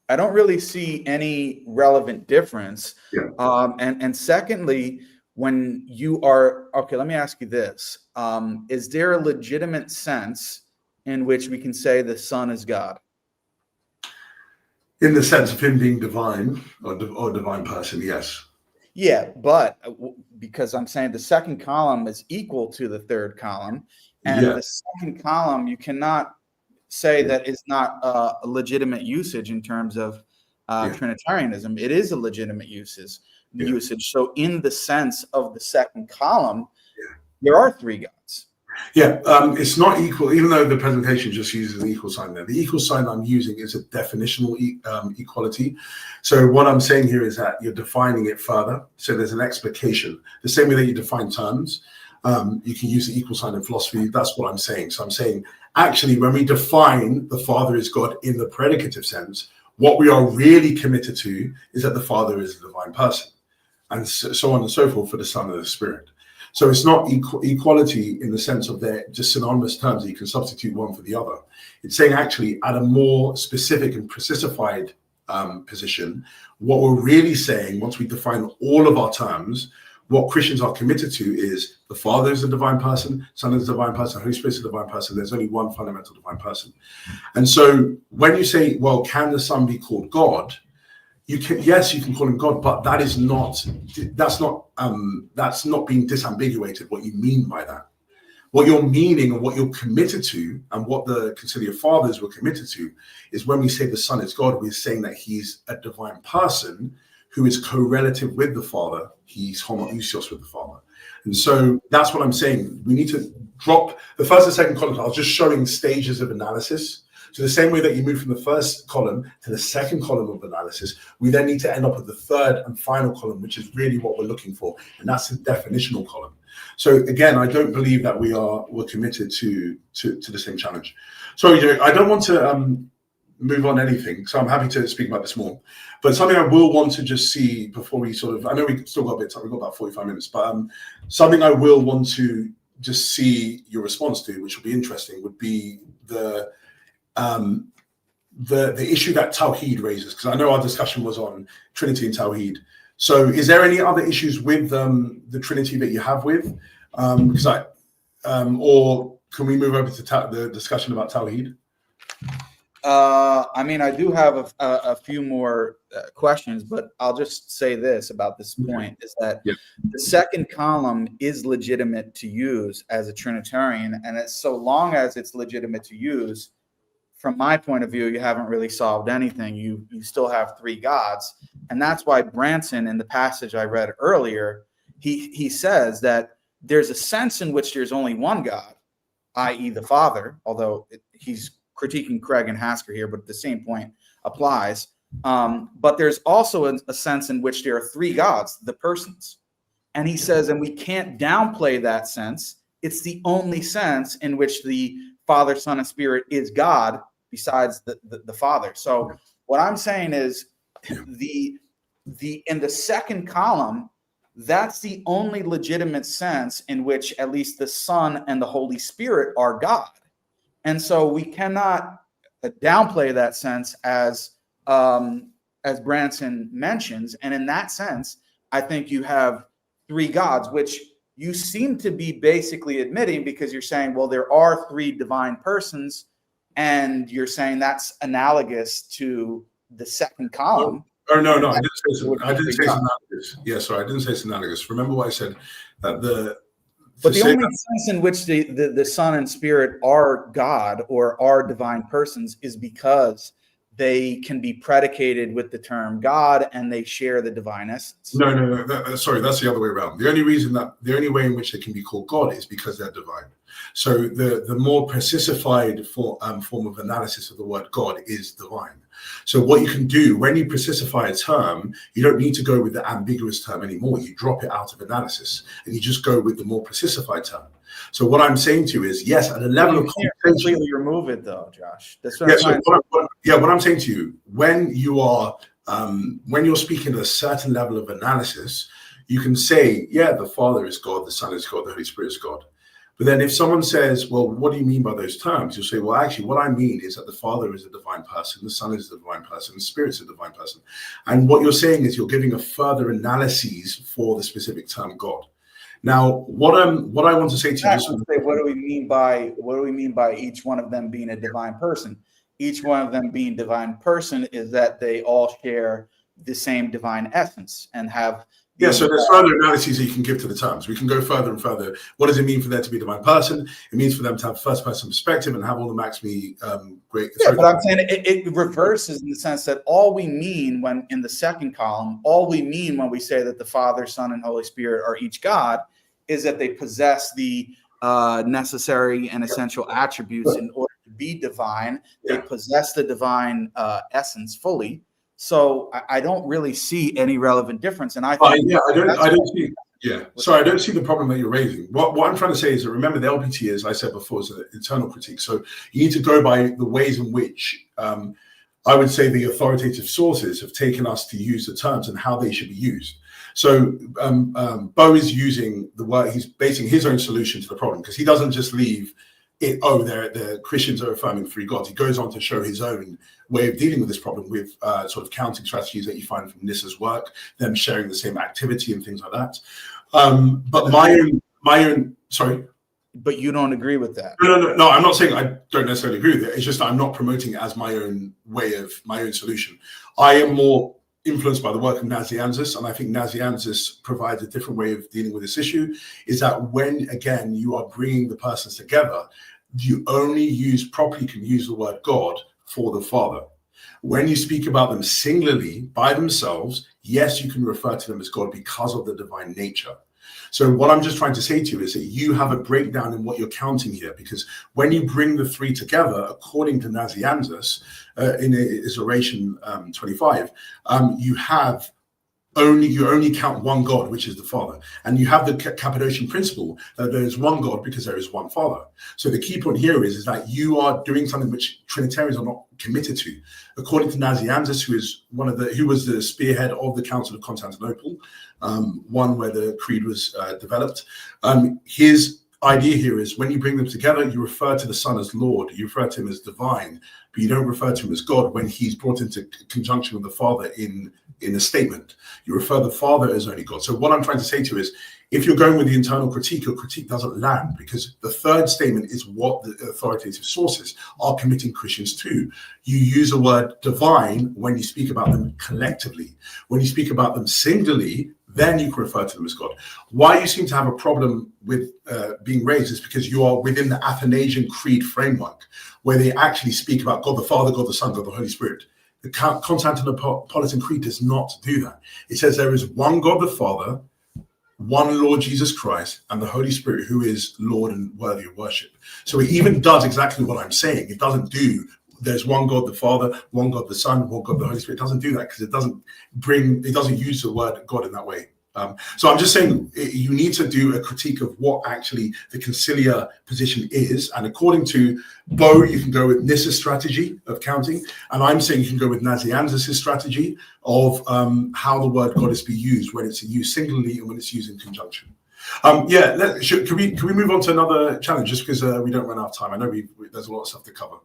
I don't really see any relevant difference. Yeah. And secondly, when you are, okay, let me ask you this. Is there a legitimate sense in which we can say the Son is God? In the sense of him being divine or divine person, yes. Yeah, but because I'm saying the second column is equal to the third column, and the second column you cannot say that is not a legitimate usage in terms of Trinitarianism. It is a legitimate usage. So in the sense of the second column, there are three gods. Yeah, it's not equal, even though the presentation just uses an equal sign there. The equal sign I'm using is a definitional equality. So what I'm saying here is that you're defining it further. So there's an explication. The same way that you define terms, you can use the equal sign in philosophy. That's what I'm saying. So I'm saying, actually, when we define the Father is God in the predicative sense, what we are really committed to is that the Father is a divine person, and so on and so forth for the Son and the Spirit. So it's not equality in the sense of they're just synonymous terms that you can substitute one for the other. It's saying actually at a more specific and precisified position. What we're really saying, once we define all of our terms, what Christians are committed to is the Father is a divine person, Son is a divine person, Holy Spirit is a divine person. There's only one fundamental divine person. And so when you say, well, can the Son be called God? You can, yes, you can call him God, but that's not being disambiguated what you mean by that. What you're meaning and what you're committed to, and what the Conciliar Fathers were committed to, is when we say the Son is God, we're saying that he's a divine person who is co-relative with the Father. He's homoousios with the Father. And so that's what I'm saying. We need to drop the first and second columns. I was just showing stages of analysis. So the same way that you move from the first column to the second column of analysis, we then need to end up at the third and final column, which is really what we're looking for. And that's the definitional column. So again, I don't believe that we're committed to the same challenge. Sorry, Joe, I don't want to move on anything, so I'm happy to speak about this more. But something I will want to just see before we sort of, I know we still got a bit of time, we've got about 45 minutes, but something I will want to just see your response to, which will be interesting, would be the issue that Tawhid raises, because I know our discussion was on Trinity and Tawhid. So is there any other issues with the Trinity that you have with? Or can we move over to the discussion about Tawhid? I mean, I do have a few more questions, but I'll just say this about this point, is that the second column is legitimate to use as a Trinitarian, and it's so long as it's legitimate to use, from my point of view, you haven't really solved anything. You still have three gods. And that's why Branson, in the passage I read earlier, he says that there's a sense in which there's only one God, i.e. the Father, although he's critiquing Craig and Hasker here, but the same point applies. But there's also a sense in which there are three gods, the persons. And he says, and we can't downplay that sense. It's the only sense in which the Father, Son, and Spirit is God besides the Father. So what I'm saying is in the second column, that's the only legitimate sense in which at least the Son and the Holy Spirit are God. And so we cannot downplay that sense as Branson mentions. And in that sense, I think you have three gods, which you seem to be basically admitting, because you're saying, well, there are three divine persons, and you're saying that's analogous to the second column. Oh, no, I didn't say it's analogous. Yeah, sorry, I didn't say it's analogous. Remember what I said, that but the only sense in which the Son and Spirit are God or are divine persons is because they can be predicated with the term God and they share the divine essence. No. Sorry, that's the other way around. The only way in which they can be called God is because they're divine. So the more precisified form of analysis of the word God is divine. So what you can do when you precify a term, you don't need to go with the ambiguous term anymore. You drop it out of analysis and you just go with the more precisified term. So what I'm saying to you is, yes, at a level of completely remove it, though, Josh. That's what what I'm saying to you, when you're speaking at a certain level of analysis, you can say, yeah, the Father is God, the Son is God, the Holy Spirit is God. But then if someone says, well, what do you mean by those terms? You'll say, well, actually, what I mean is that the Father is a divine person, the Son is a divine person, the Spirit is a divine person. And what you're saying is you're giving a further analysis for the specific term God. Now, what I want to say to you, what do we mean by each one of them being a divine person? Each one of them being divine person is that they all share the same divine essence and have. Yeah, so there's further analyses that you can give to the terms. We can go further and further. What does it mean for there to be a divine person? It means for them to have first-person perspective and have all the maximally great. Yeah, but I'm saying it reverses in the sense that all we mean when in the second column, all we mean when we say that the Father, Son, and Holy Spirit are each God is that they possess the necessary and essential attributes in order to be divine. They possess the divine essence fully. So I don't really see any relevant difference, and I think I don't see. Yeah, sorry, I don't see the problem that you're raising. What I'm trying to say is that, remember, the LPT, as I said before, is an internal critique. So you need to go by the ways in which I would say the authoritative sources have taken us to use the terms and how they should be used. So Bo is using the word, he's basing his own solution to the problem, because he doesn't just leave the Christians are affirming three gods. He goes on to show his own way of dealing with this problem with sort of counting strategies that you find from Nissa's work, them sharing the same activity and things like that. But my own, sorry. But you don't agree with that? No. I'm not saying I don't necessarily agree with it. It's just that I'm not promoting it as my own solution. I am more influenced by the work of Nazianzus, and I think Nazianzus provides a different way of dealing with this issue, is that when, again, you are bringing the persons together, you only properly can use the word God for the Father. When you speak about them singularly, by themselves, yes, you can refer to them as God because of the divine nature. So what I'm just trying to say to you is that you have a breakdown in what you're counting here, because when you bring the three together, according to Nazianzus, in his oration 25, you only count one God, which is the Father. And you have the Cappadocian principle that there is one God because there is one Father. So the key point here is that you are doing something which Trinitarians are not committed to. According to Nazianzus, who was the spearhead of the Council of Constantinople, one where the creed was developed, his idea here is when you bring them together, you refer to the Son as Lord, you refer to him as divine, but you don't refer to him as God when he's brought into conjunction with the Father in a statement. You refer the Father as only God. So what I'm trying to say to you is, if you're going with the internal critique, your critique doesn't land, because the third statement is what the authoritative sources are committing Christians to. You use the word divine when you speak about them collectively. When you speak about them singularly, then you can refer to them as God. Why you seem to have a problem with being raised is because you are within the Athanasian Creed framework, where they actually speak about God the Father, God the Son, God the Holy Spirit. The Constantinopolitan Creed does not do that. It says there is one God the Father, one Lord Jesus Christ, and the Holy Spirit, who is Lord and worthy of worship. So it even does exactly what I'm saying. It doesn't do, there's one God the Father, one God the Son, one God the Holy Spirit. It doesn't do that because it doesn't use the word God in that way. So I'm just saying you need to do a critique of what actually the conciliar position is. And according to Bo, you can go with Nissa's strategy of counting. And I'm saying you can go with Nazianzus' strategy of how the word God is to be used when it's used singularly and when it's used in conjunction. Can we move on to another challenge just because we don't run out of time? I know there's a lot of stuff to cover.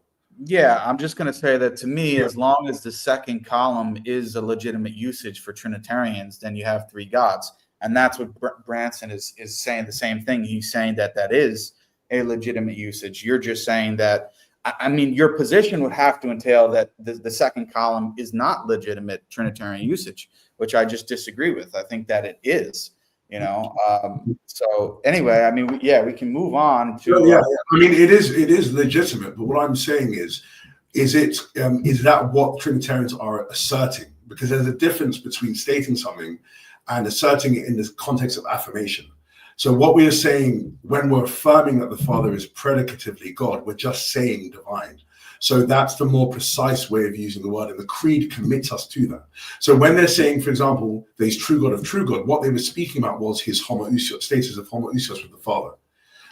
Yeah, I'm just going to say that to me, as long as the second column is a legitimate usage for Trinitarians, then you have three gods. And that's what Branson is saying, the same thing. He's saying that is a legitimate usage. You're just saying that, I mean, your position would have to entail that the second column is not legitimate Trinitarian usage, which I just disagree with. I think that it is. So anyway, I mean, we can move on to. I mean, it is legitimate, but what I'm saying is that what Trinitarians are asserting? Because there's a difference between stating something and asserting it in the context of affirmation. So what we are saying when we're affirming that the Father is predicatively God, we're just saying divine. So that's the more precise way of using the word, and the creed commits us to that. So when they're saying, for example, there's true God of true God, what they were speaking about was his homoousios, status of homoousios with the Father.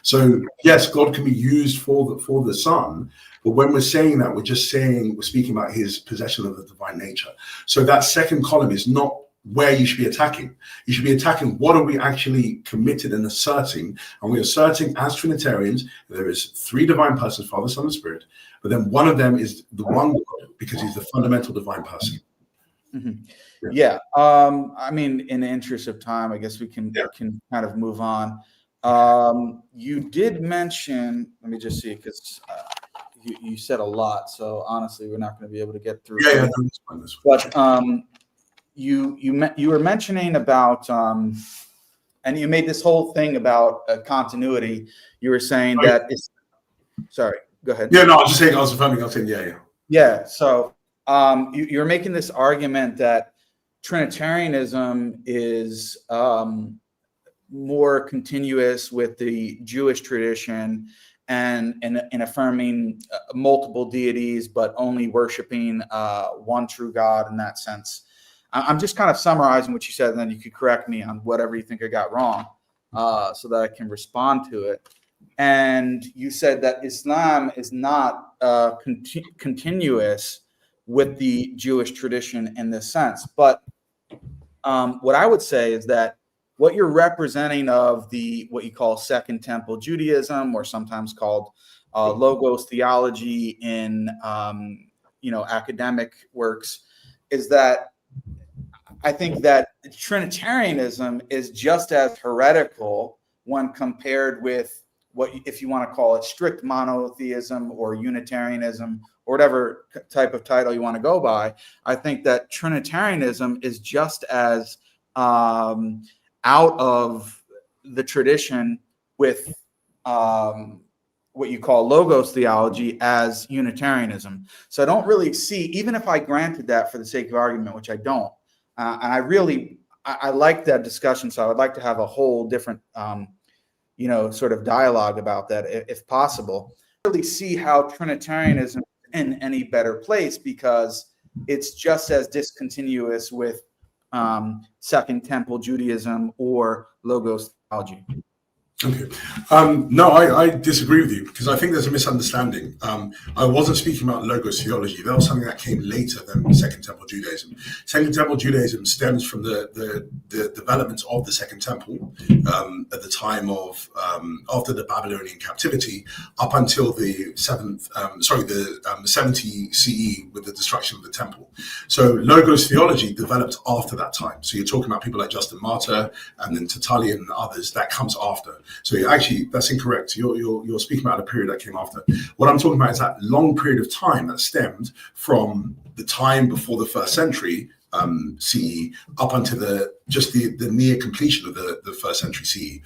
So yes, God can be used for the Son, but when we're saying that, we're speaking about his possession of the divine nature. So that second column is not where you should be attacking. You should be attacking what are we actually committed and asserting. And we're asserting as Trinitarians, there is three divine persons, Father, Son, and Spirit, but then one of them is the one God because he's the fundamental divine person. Mm-hmm. Yeah. I mean, in the interest of time, I guess we can kind of move on. You did mention, let me just see, because you said a lot. So honestly, we're not going to be able to get through. But you were mentioning about, and you made this whole thing about continuity. You were saying that it's, sorry, go ahead. Yeah, no, I was just saying, I was affirming, I was saying, yeah. So you're making this argument that Trinitarianism is more continuous with the Jewish tradition and affirming multiple deities, but only worshiping one true God in that sense. I'm just kind of summarizing what you said, and then you could correct me on whatever you think I got wrong, so that I can respond to it. And you said that Islam is not continuous with the Jewish tradition in this sense. But what I would say is that what you're representing of what you call Second Temple Judaism, or sometimes called logos theology in academic works, is that I think that Trinitarianism is just as heretical when compared with what, if you want to call it, strict monotheism or Unitarianism or whatever type of title you want to go by. I think that Trinitarianism is just as out of the tradition with what you call logos theology as Unitarianism. So I don't really see, even if I granted that for the sake of argument, which I don't, and I like that discussion, so I would like to have a whole different sort of dialogue about that if possible. I really see how Trinitarianism is in any better place, because it's just as discontinuous with Second Temple Judaism or logos theology. Okay. No, I disagree with you, because I think there's a misunderstanding. I wasn't speaking about logos theology. That was something that came later than Second Temple Judaism. Second Temple Judaism stems from the development of the Second Temple at the time of after the Babylonian captivity, up until the 70 CE with the destruction of the temple. So logos theology developed after that time. So you're talking about people like Justin Martyr and then Tertullian and others. That comes after. So actually, that's incorrect. You're speaking about a period that came after. What I'm talking about is that long period of time that stemmed from the time before the first century CE up until the near completion of the first century CE,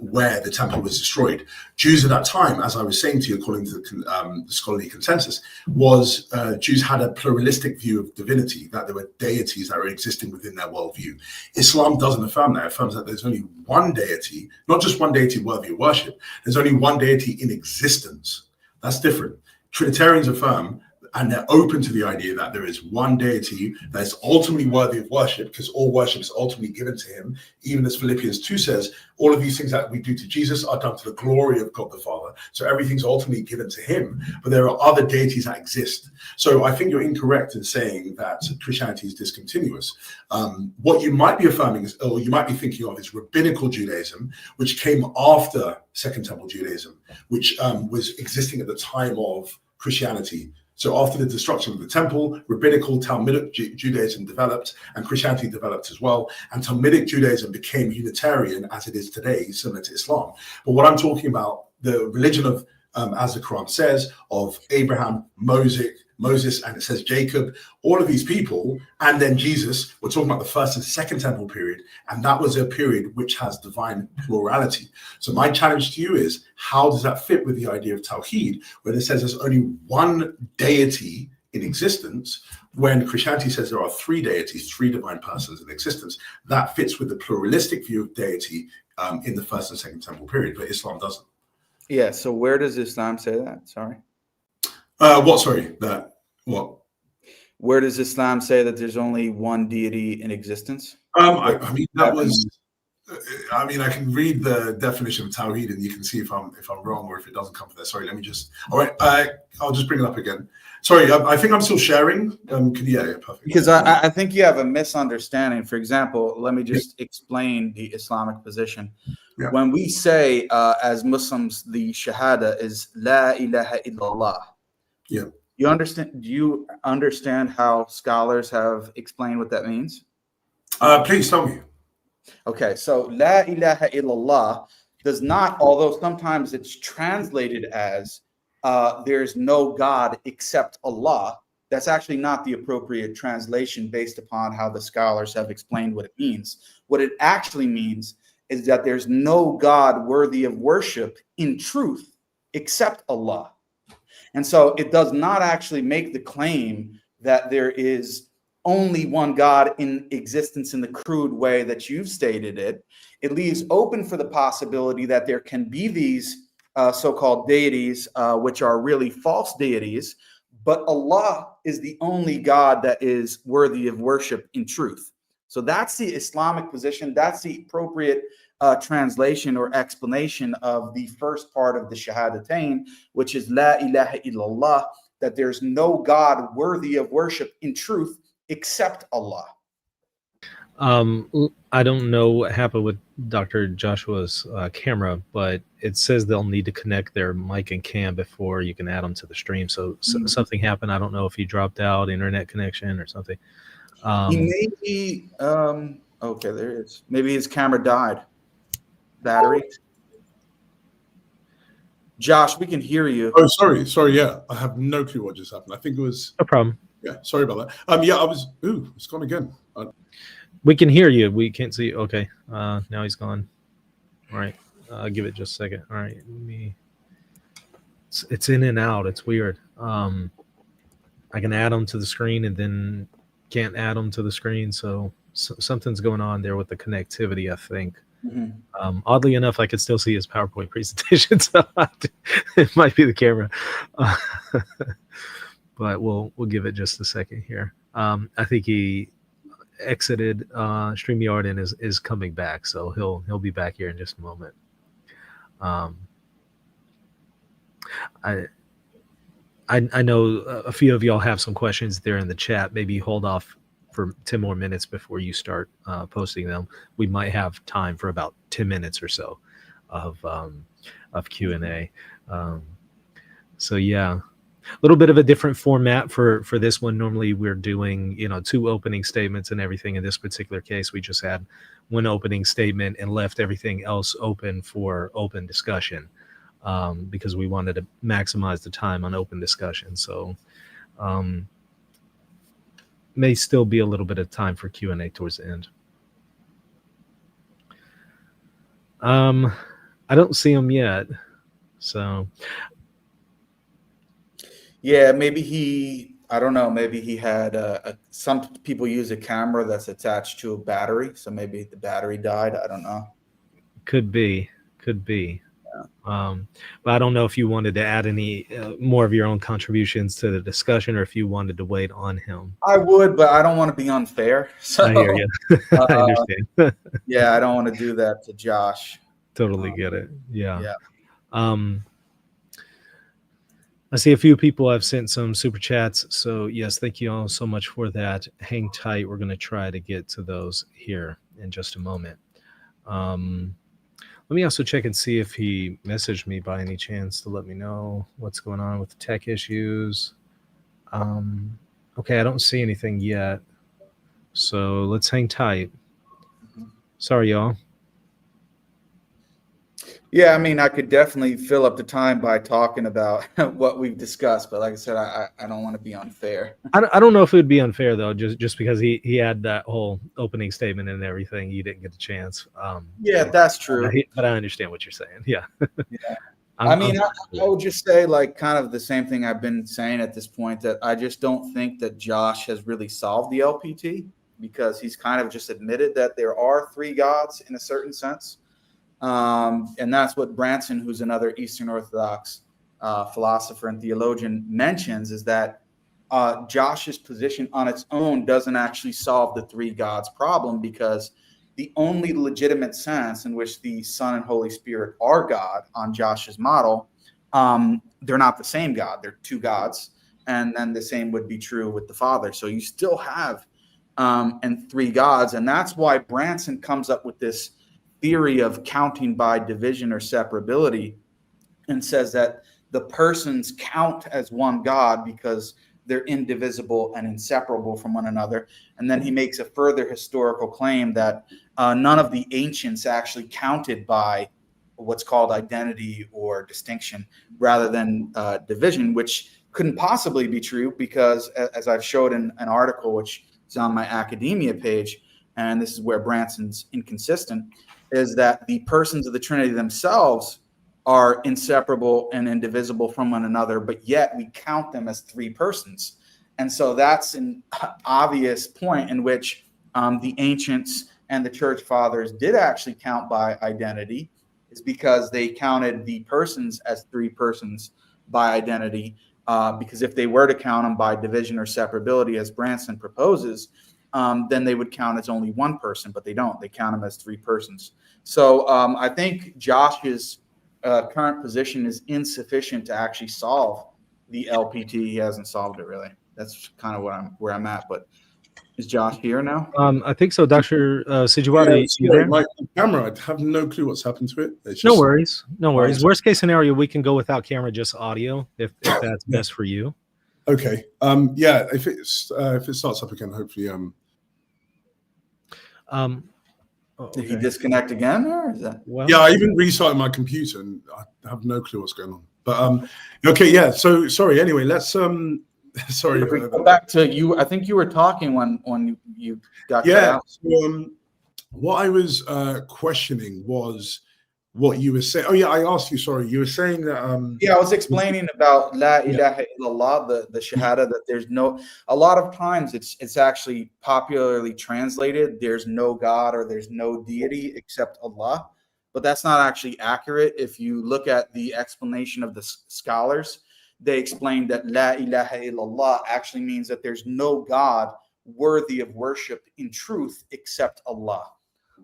where the temple was destroyed. Jews at that time, as I was saying to you, according to the scholarly consensus, was Jews had a pluralistic view of divinity, that there were deities that were existing within their worldview. Islam doesn't affirm that. It affirms that there's only one deity, not just one deity worthy of worship. There's only one deity in existence. That's different. Trinitarians affirm, and they're open to the idea that there is one deity that is ultimately worthy of worship, because all worship is ultimately given to him. Even as Philippians 2 says, all of these things that we do to Jesus are done to the glory of God the Father. So everything's ultimately given to him, but there are other deities that exist. So I think you're incorrect in saying that Christianity is discontinuous. What you might be affirming is, or you might be thinking of, is rabbinical Judaism, which came after Second Temple Judaism, which was existing at the time of Christianity. So after the destruction of the temple, rabbinical Talmudic Judaism developed, and Christianity developed as well. And Talmudic Judaism became Unitarian as it is today, similar to Islam. But what I'm talking about, the religion of, as the Quran says, of Abraham, Moses, and it says Jacob, all of these people, and then Jesus, we're talking about the first and second temple period, and that was a period which has divine plurality. So my challenge to you is, how does that fit with the idea of Tawhid, where it says there's only one deity in existence, when Christianity says there are three deities, three divine persons in existence? That fits with the pluralistic view of deity in the first and second temple period, but Islam doesn't. Yeah, so where does Islam say that? Sorry. What? Sorry, that what? Where does Islam say that there's only one deity in existence? I mean, that was. I mean, I can read the definition of Tawhid, and you can see if I'm wrong or if it doesn't come from there. Sorry, let me just. All right, I'll just bring it up again. Sorry, I think I'm still sharing. Yeah, perfect. Because I think you have a misunderstanding. For example, let me just explain the Islamic position. Yeah. When we say as Muslims, the shahada is La ilaha illallah. Yeah. You understand? Do you understand how scholars have explained what that means? Please tell me. Okay, so La ilaha illallah does not, although sometimes it's translated as there's no God except Allah. That's actually not the appropriate translation based upon how the scholars have explained what it means. What it actually means is that there's no God worthy of worship in truth except Allah. And so it does not actually make the claim that there is only one God in existence in the crude way that you've stated it. It leaves open for the possibility that there can be these so-called deities, which are really false deities, but Allah is the only God that is worthy of worship in truth. So that's the Islamic position. That's the appropriate translation or explanation of the first part of the Shahadatain, which is La ilaha illallah, that there's no God worthy of worship in truth except Allah. I don't know what happened with Dr. Joshua's camera, but it says they'll need to connect their mic and cam before you can add them to the stream. So something happened. I don't know if he dropped out, internet connection or something. He may be. Okay, there it is. Maybe his camera died. Battery. Josh, we can hear you. Oh, sorry. Yeah, I have no clue what just happened. I think it was. No problem. Yeah, sorry about that. Yeah, I was. Ooh, it's gone again. We can hear you. We can't see you. Okay. Now he's gone. All right. Give it just a second. All right. It's in and out. It's weird. I can add them to the screen and then can't add them to the screen. So something's going on there with the connectivity, I think. Mm-hmm. Oddly enough, I could still see his PowerPoint presentation. So it might be the camera. But we'll give it just a second here. I think he exited StreamYard and is coming back, so he'll be back here in just a moment. I know a few of y'all have some questions there in the chat. Maybe hold off for 10 more minutes before you start posting them. We might have time for about 10 minutes or so of Q&A. So yeah. A little bit of a different format for this one. Normally we're doing, 2 opening statements and everything. In this particular case, we just had 1 opening statement and left everything else open for open discussion because we wanted to maximize the time on open discussion. So may still be a little bit of time for Q&A towards the end. I don't see them yet. So... Yeah, maybe I don't know, maybe he had some people use a camera that's attached to a battery. So maybe the battery died. I don't know. Could be. Yeah. But I don't know if you wanted to add any more of your own contributions to the discussion or if you wanted to wait on him. I would, but I don't want to be unfair. So, I hear you. I understand. Yeah, I don't want to do that to Josh. Totally get it. Yeah. I see a few people have sent some super chats. So yes, thank you all so much for that. Hang tight. We're going to try to get to those here in just a moment. Let me also check and see if he messaged me by any chance to let me know what's going on with the tech issues. Okay, I don't see anything yet. So let's hang tight. Sorry, y'all. Yeah, I mean, I could definitely fill up the time by talking about what we've discussed, but like I said, I don't want to be unfair. I don't know if it would be unfair though, just because he had that whole opening statement and everything, you didn't get the chance. Yeah, that's true. But I understand what you're saying. Yeah. Yeah. I would just say like kind of the same thing I've been saying at this point, that I just don't think that Josh has really solved the LPT because he's kind of just admitted that there are 3 gods in a certain sense. And that's what Branson, who's another Eastern Orthodox philosopher and theologian, mentions, is that Josh's position on its own doesn't actually solve the 3 gods problem, because the only legitimate sense in which the Son and Holy Spirit are God on Josh's model, they're not the same God. They're 2 gods. And then the same would be true with the Father. So you still have 3 gods. And that's why Branson comes up with this theory of counting by division or separability, and says that the persons count as one God because they're indivisible and inseparable from one another. And then he makes a further historical claim that none of the ancients actually counted by what's called identity or distinction rather than division, which couldn't possibly be true because, as I've showed in an article which is on my academia page, and this is where Branson's inconsistent, is that the persons of the Trinity themselves are inseparable and indivisible from one another, but yet we count them as 3 persons. And so that's an obvious point in which the ancients and the church fathers did actually count by identity, is because they counted the persons as 3 persons by identity. Because if they were to count them by division or separability, as Branson proposes, then they would count as only 1 person, but they don't. They count them as 3 persons. So I think Josh's current position is insufficient to actually solve the LPT. He hasn't solved it really. That's kind of where I'm at. But Is Josh here now? I think so. Dr. Yeah, Sijuwade, you sorry, there? my camera, I have no clue what's happened to it. It's No just worries. No worries. Worst case scenario, we can go without camera, just audio, if that's yeah. best for you. Okay. Yeah, if it starts up again, hopefully. Did he disconnect again, or is that? Well, yeah, I even restarted my computer and I have no clue what's going on. But okay, yeah. So sorry. Anyway, let's sorry. Go back to you. I think you were talking when you got cut Yeah. out. So, what I was questioning was what you were saying. Oh yeah, I asked you. Sorry, you were saying that. Yeah, I was explaining about La ilaha illallah, the shahada, that there's no, a lot of times it's actually popularly translated, there's no God or there's no deity except Allah. But that's not actually accurate. If you look at the explanation of the scholars, they explain that La ilaha illallah actually means that there's no God worthy of worship in truth except Allah.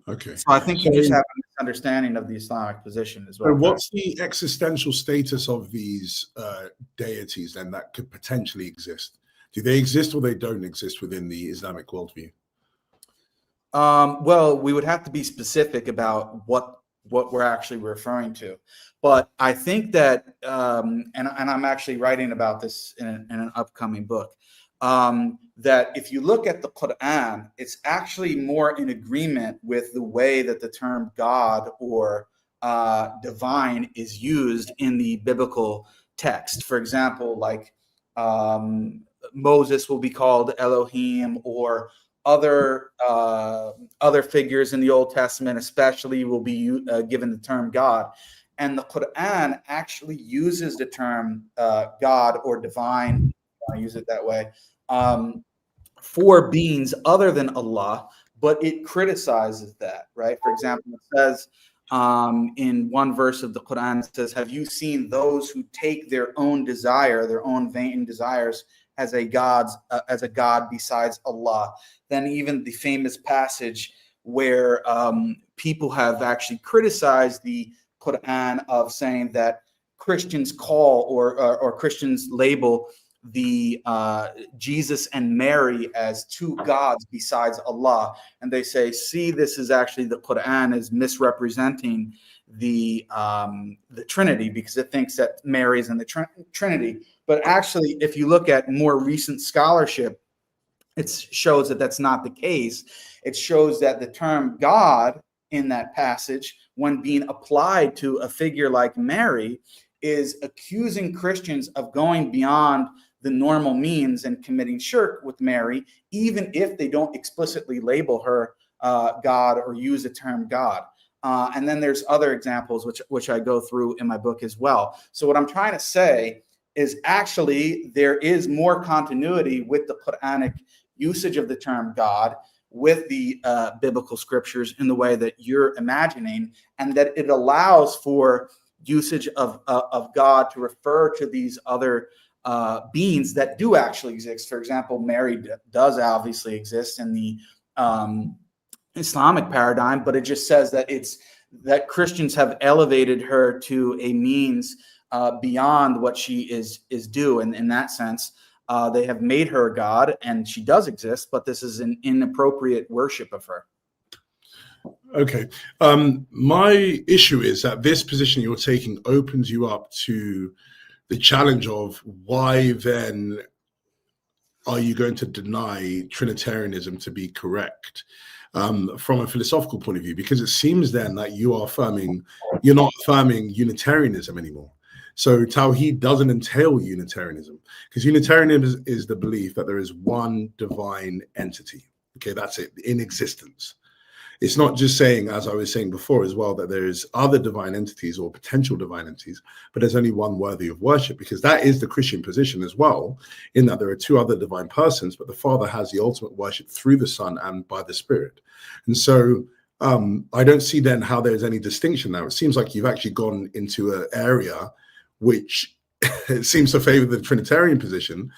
Okay. So I think you just have a misunderstanding of the Islamic position as well. So what's the existential status of these deities then that could potentially exist? Do they exist or they don't exist within the Islamic worldview? Well, we would have to be specific about what we're actually referring to. But I think that, and I'm actually writing about this in an upcoming book, that if you look at the Quran, it's actually more in agreement with the way that the term God or divine is used in the biblical text. For example, like Moses will be called Elohim, or other figures in the Old Testament especially will be given the term God. And the Quran actually uses the term God or divine, I use it that way, for beings other than Allah, but it criticizes that, right? For example, it says in one verse of the Quran, it says, have you seen those who take their own desire, their own vain desires, as a god besides Allah? Then even the famous passage where people have actually criticized the Quran of saying that Christians call or Christians label the Jesus and Mary as two gods besides Allah, and they say, see, this is actually, the Quran is misrepresenting the Trinity because it thinks that Mary is in the Trinity. But actually, if you look at more recent scholarship, it shows that that's not the case. It shows that the term God in that passage, when being applied to a figure like Mary, is accusing Christians of going beyond the normal means and committing shirk with Mary, even if they don't explicitly label her God or use the term God. And then there's other examples which I go through in my book as well. So what I'm trying to say is actually there is more continuity with the Quranic usage of the term God with the biblical scriptures in the way that you're imagining, and that it allows for usage of God to refer to these other beings that do actually exist. For example, Mary does obviously exist in the Islamic paradigm, but it just says that that Christians have elevated her to a means beyond what she is due. And in that sense, they have made her a god, and she does exist, but this is an inappropriate worship of her. Okay. My issue is that this position you're taking opens you up to the challenge of why then are you going to deny Trinitarianism to be correct from a philosophical point of view? Because it seems then that you're not affirming Unitarianism anymore. So Tawhid doesn't entail Unitarianism, because Unitarianism is the belief that there is one divine entity. Okay, that's it, in existence. It's not just saying, as I was saying before as well, that there's other divine entities or potential divine entities, but there's only one worthy of worship, because that is the Christian position as well, in that there are two other divine persons, but the Father has the ultimate worship through the Son and by the Spirit. And so I don't see then how there's any distinction now. It seems like you've actually gone into an area which seems to favor the Trinitarian position,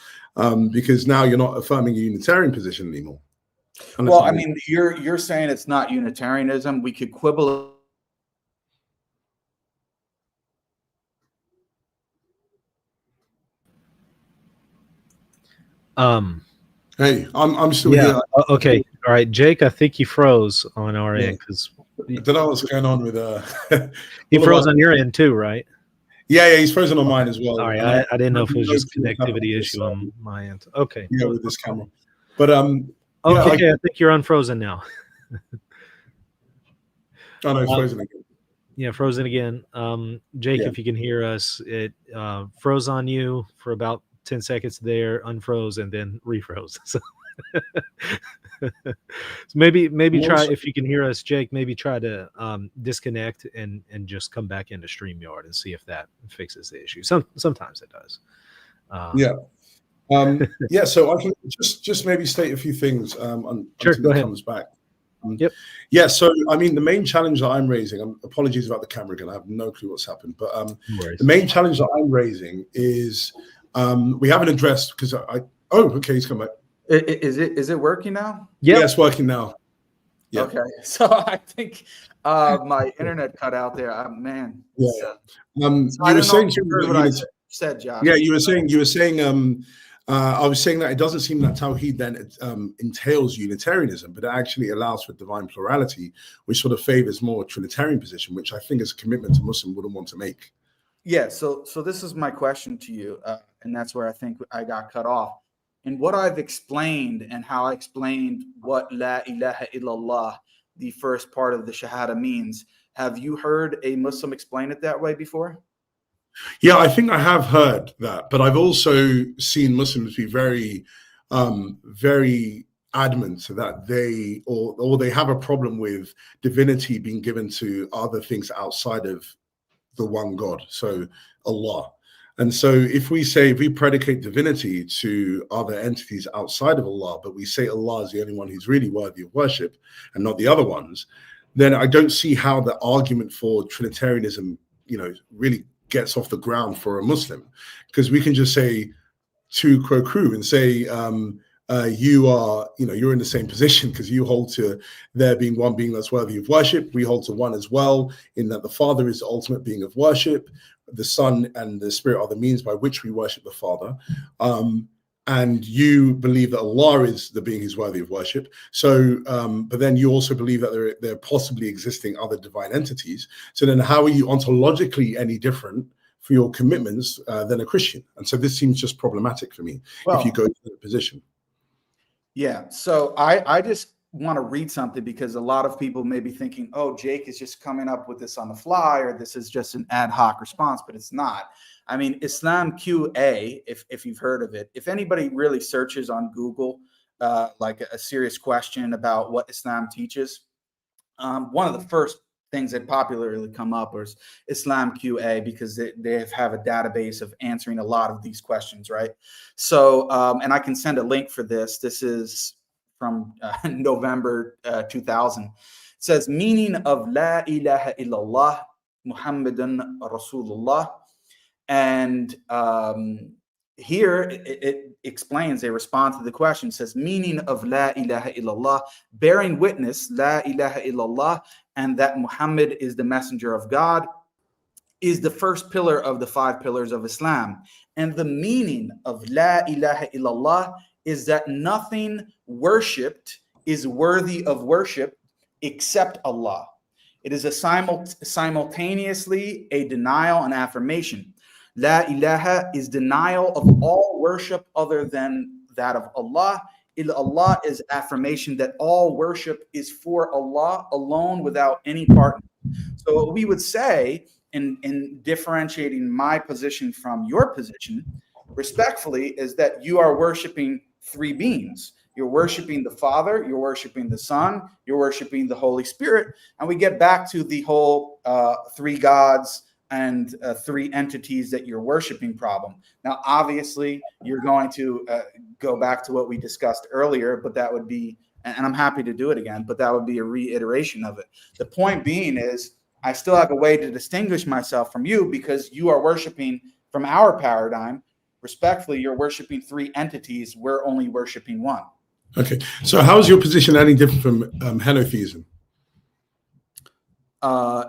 because now you're not affirming a Unitarian position anymore. Well, I mean, you're saying it's not Unitarianism. We could quibble. Hey, I'm still Yeah. here. Okay. All right, Jake. I think you froze on our Yeah. end because I don't know what's going on with he all of froze our, on your end too, right? yeah, he's frozen on mine Okay. as well. All right. And I didn't know if it was just what's happening connectivity with issue on my end. Okay. with this camera. But Oh, yeah, okay. I think you're unfrozen now. oh no, it's frozen again. Yeah, frozen again. Jake, Yeah. if you can hear us, it froze on you for about 10 seconds there, unfroze, and then refroze. So, so maybe try, if you can hear us, Jake, maybe try to disconnect and just come back into StreamYard and see if that fixes the issue. Sometimes it does. Yeah. Yeah, so I can just maybe state a few things Sure, until go he ahead. comes back. Yep. Yeah, so I mean, the main challenge that I'm raising, apologies about the camera again, I have no clue what's happened, but No worries. the main challenge that I'm raising is we haven't addressed, because okay, he's come back. Is it working now? Yep. Yeah, it's working now. Yeah. Okay, so I think my internet cut out there. Man. Yeah. So You I were don't know saying if you heard what I said, Josh. yeah, you were saying I was saying that it doesn't seem that Tawhid then entails Unitarianism, but it actually allows for divine plurality, which sort of favors more Trinitarian position, which I think is a commitment a Muslim wouldn't want to make. Yeah, so this is my question to you, and that's where I think I got cut off. And what I've explained and how I explained what La ilaha illallah, the first part of the shahada, means, have you heard a Muslim explain it that way before? Yeah, I think I have heard that, but I've also seen Muslims be very, very adamant that they or they have a problem with divinity being given to other things outside of the one God, so Allah. And so if we predicate divinity to other entities outside of Allah, but we say Allah is the only one who's really worthy of worship and not the other ones, then I don't see how the argument for Trinitarianism, really gets off the ground for a Muslim, because we can just say tu quo crew and say you are, you're in the same position, because you hold to there being one being that's worthy of worship. We hold to one as well, in that the Father is the ultimate being of worship. The Son and the Spirit are the means by which we worship the Father. And you believe that Allah is the being who's worthy of worship. So, but then you also believe that there are possibly existing other divine entities. So then how are you ontologically any different for your commitments than a Christian? And so this seems just problematic for me, if you go to that position. Yeah, so I just want to read something, because a lot of people may be thinking, oh, Jake is just coming up with this on the fly, or this is just an ad hoc response, but it's not. I mean, Islam QA, if you've heard of it, if anybody really searches on Google, like a serious question about what Islam teaches, one of the first things that popularly come up is Islam QA, because they have a database of answering a lot of these questions, right? So, and I can send a link for this. This is from November 2000. It says, meaning of La ilaha illallah, Muhammadan Rasulullah. And here it explains, they respond to the question. It says, meaning of La ilaha illallah, bearing witness, La ilaha illallah, and that Muhammad is the messenger of God, is the first pillar of the 5 pillars of Islam. And the meaning of La ilaha illallah is that nothing worshipped is worthy of worship except Allah. It is a simultaneously a denial and affirmation. La ilaha is denial of all worship other than that of Allah. Allah is affirmation that all worship is for Allah alone without any partner. So what we would say in differentiating my position from your position, respectfully, is that you are worshiping 3 beings. You're worshiping the Father, you're worshiping the Son, you're worshiping the Holy Spirit. And we get back to the whole 3 gods and 3 entities that you're worshiping problem. Now, obviously, you're going to go back to what we discussed earlier, but that would be, and I'm happy to do it again, but that would be a reiteration of it. The point being is, I still have a way to distinguish myself from you, because you are worshiping from our paradigm. Respectfully, you're worshiping 3 entities. We're only worshiping 1. Okay. So how is your position any different from henotheism?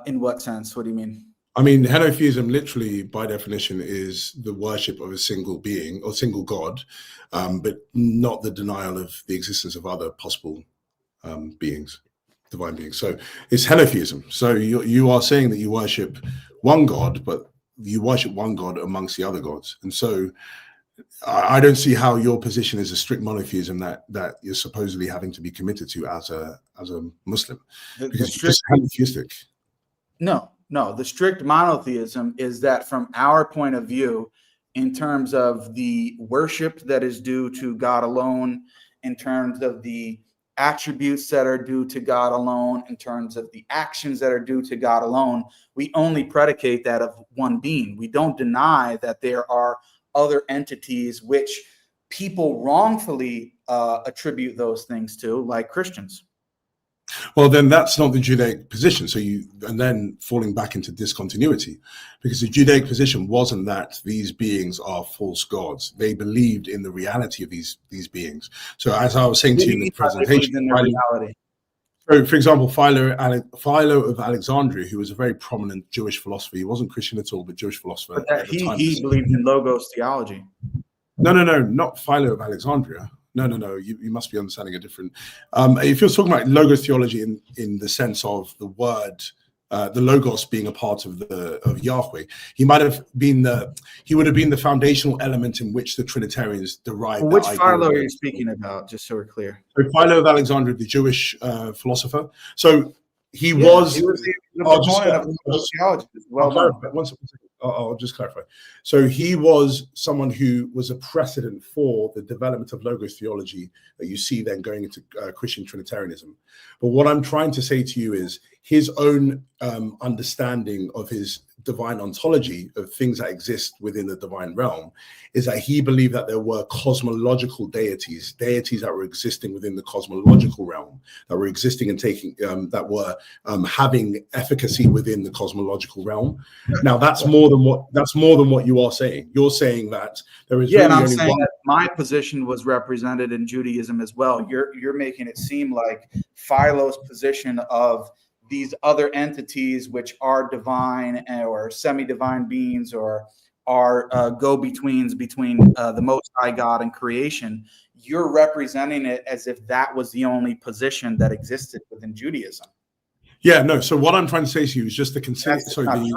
In what sense? What do you mean? I mean, henotheism literally, by definition, is the worship of a single being or single God, but not the denial of the existence of other possible beings, divine beings. So it's henotheism. So you are saying that you worship one God, but you worship one God amongst the other gods. And so I don't see how your position is a strict monotheism that you're supposedly having to be committed to as a Muslim, because it's just henotheistic. No, the strict monotheism is that from our point of view, in terms of the worship that is due to God alone, in terms of the attributes that are due to God alone, in terms of the actions that are due to God alone, we only predicate that of one being. We don't deny that there are other entities which people wrongfully attribute those things to, like Christians. Well, then that's not the Judaic position. So and then falling back into discontinuity, because the Judaic position wasn't that these beings are false gods. They believed in the reality of these beings. So as I was saying to you in the presentation, so for example, Philo of Alexandria, who was a very prominent Jewish philosopher, he wasn't Christian at all, but Jewish philosopher. But he believed in logos theology. No, not Philo of Alexandria. No. You must be understanding a different. If you're talking about logos theology in the sense of the word, the logos being a part of Yahweh, he would have been the foundational element in which the Trinitarians derived. Which Philo are you speaking about? Just so we're clear. So Philo of Alexandria, the Jewish philosopher. So he was the proponent of theology. Well, I'll just clarify. So he was someone who was a precedent for the development of logos theology that you see then going into Christian Trinitarianism. But what I'm trying to say to you is his own understanding of his divine ontology, of things that exist within the divine realm, is that he believed that there were cosmological deities that were existing within the cosmological realm, that were existing and taking, that were having efficacy within the cosmological realm. Now that's more than what you are saying. You're saying that there is and I'm saying that my position was represented in Judaism as well. You're making it seem like Philo's position of these other entities which are divine or semi-divine beings or are go-betweens between the Most High God and creation, you're representing it as if that was the only position that existed within Judaism. Yeah, no. So what I'm trying to say to you is just the consider. Sorry,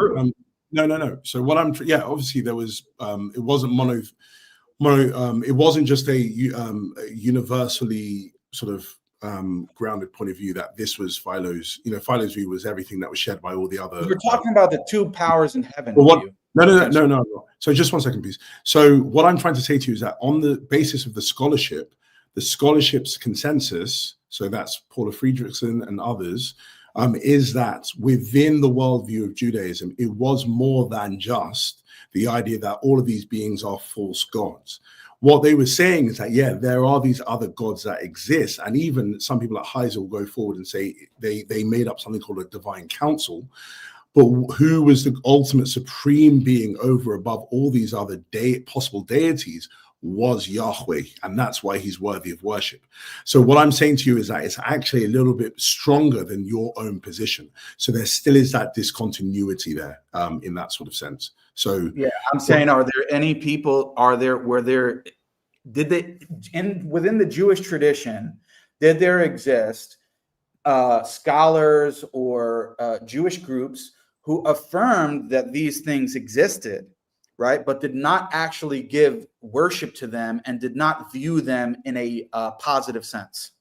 no. So what obviously there was. It wasn't it wasn't just a universally sort of grounded point of view that this was Philo's. Philo's view was everything that was shared by all the other. You're talking about the two powers in heaven. No. So just 1 second, please. So what I'm trying to say to you is that on the basis of the scholarship's consensus, so that's Paula Friedrichsen and others, is that within the worldview of Judaism, it was more than just the idea that all of these beings are false gods. What they were saying is that, there are these other gods that exist. And even some people like Heiser will go forward and say they made up something called a divine council. But who was the ultimate supreme being over above all these other possible deities was Yahweh. And that's why he's worthy of worship. So what I'm saying to you is that it's actually a little bit stronger than your own position. So there still is that discontinuity there in that sort of sense. So I'm saying, are there any people, within the Jewish tradition, did there exist scholars or Jewish groups who affirmed that these things existed, right, but did not actually give worship to them and did not view them in a positive sense?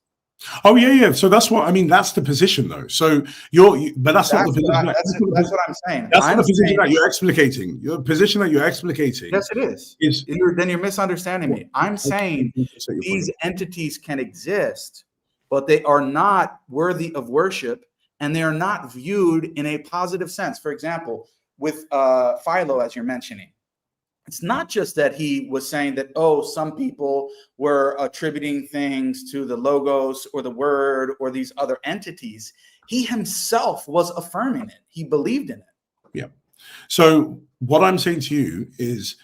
Oh yeah. So that's what I mean. That's the position, though. So but that's not the position. That's what I'm saying. That's not the position that you're explicating. Your position that you're explicating. Yes, it is. Then you're misunderstanding me. I'm saying these entities can exist, but they are not worthy of worship, and they are not viewed in a positive sense. For example, with Philo, as you're mentioning, it's not just that he was saying that, some people were attributing things to the logos or the word or these other entities. He himself was affirming it. He believed in it. Yeah. So what I'm saying to you is,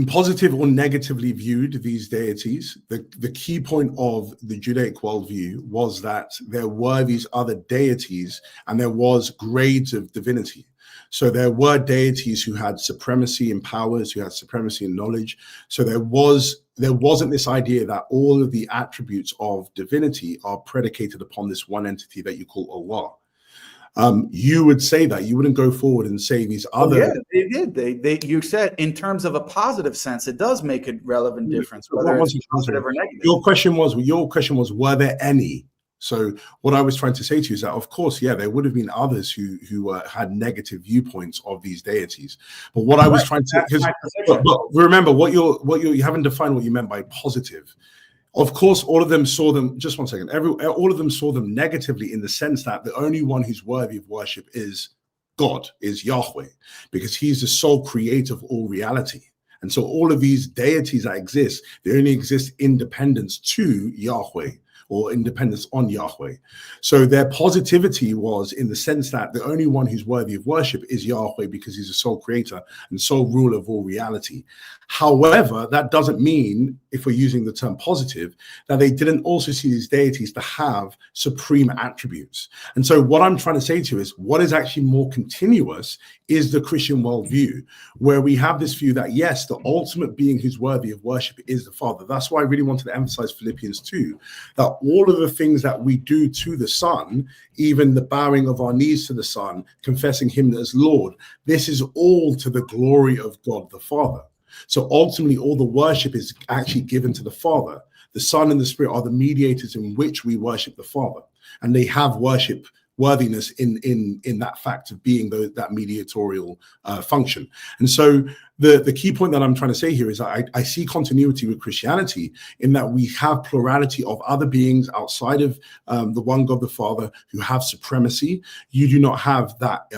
positive or negatively viewed these deities, the key point of the Judaic worldview was that there were these other deities and there was grades of divinity. So there were deities who had supremacy in powers, who had supremacy in knowledge. So there wasn't this idea that all of the attributes of divinity are predicated upon this one entity that you call Allah. You would say that. You wouldn't go forward and say these other. Yeah, they did. You said in terms of a positive sense, it does make a relevant difference, whether it's positive or negative. Your question was, were there any? So what I was trying to say to you is that, of course, yeah, there would have been others who had negative viewpoints of these deities. But what I was trying to, but remember, you haven't defined what you meant by positive. Of course, all of them saw them. Just one second. All of them saw them negatively in the sense that the only one who's worthy of worship is God, is Yahweh, because He's the sole creator of all reality. And so all of these deities that exist, they only exist independent to Yahweh, or independence on Yahweh. So their positivity was in the sense that the only one who's worthy of worship is Yahweh, because He's the sole creator and sole ruler of all reality. However, that doesn't mean, if we're using the term positive, that they didn't also see these deities to have supreme attributes. And so what I'm trying to say to you is, what is actually more continuous is the Christian worldview, where we have this view that, yes, the ultimate being who's worthy of worship is the Father. That's why I really wanted to emphasize Philippians 2, that all of the things that we do to the Son, even the bowing of our knees to the Son, confessing Him as Lord, this is all to the glory of God the Father. So ultimately, all the worship is actually given to the Father. The Son and the Spirit are the mediators in which we worship the Father, and they have worship worthiness in that fact of being that mediatorial function. And so the key point that I'm trying to say here is that I see continuity with Christianity in that we have plurality of other beings outside of the one God the Father who have supremacy. You do not have that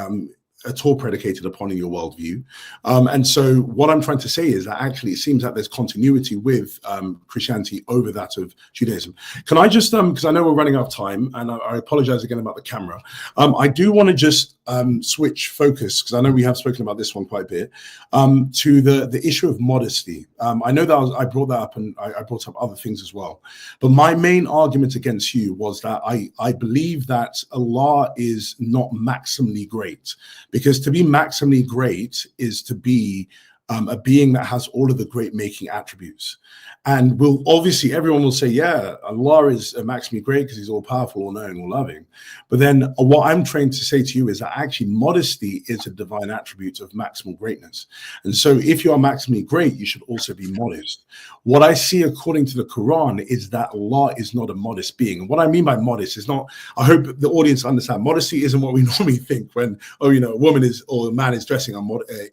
at all predicated upon in your worldview. And so what I'm trying to say is that actually it seems that there's continuity with Christianity over that of Judaism. Can I just, because I know we're running out of time, and I apologize again about the camera. I do want to just switch focus, because I know we have spoken about this one quite a bit, to the issue of modesty. I know that I brought that up, and I brought up other things as well. But my main argument against you was that I believe that Allah is not maximally great, because to be maximally great is to be a being that has all of the great making attributes. And obviously everyone will say, yeah, Allah is maximally great because He's all powerful, all knowing, all loving. But then what I'm trying to say to you is that actually modesty is a divine attribute of maximal greatness. And so if you are maximally great, you should also be modest. What I see according to the Quran is that Allah is not a modest being. And what I mean by modest is not, I hope the audience understand, modesty isn't what we normally think when, a woman is or a man is dressing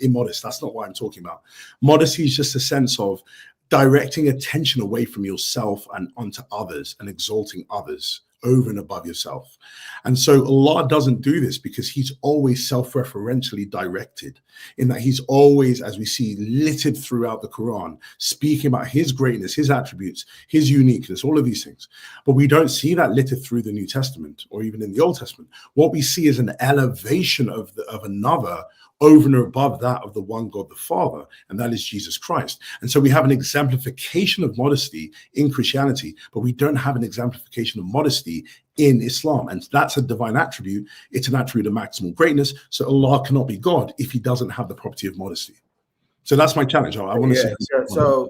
immodest. That's not what I'm talking about. Modesty is just a sense of directing attention away from yourself and onto others and exalting others over and above yourself. And so Allah doesn't do this because He's always self-referentially directed, in that He's always, as we see, littered throughout the Quran, speaking about His greatness, His attributes, His uniqueness, all of these things. But we don't see that littered through the New Testament or even in the Old Testament. What we see is an elevation of another over and above that of the one God the Father, and that is Jesus Christ. And so we have an exemplification of modesty in Christianity, but we don't have an exemplification of modesty in Islam. And that's a divine attribute. It's an attribute of maximal greatness. So Allah cannot be God if He doesn't have the property of modesty. So that's my challenge. I want to say. So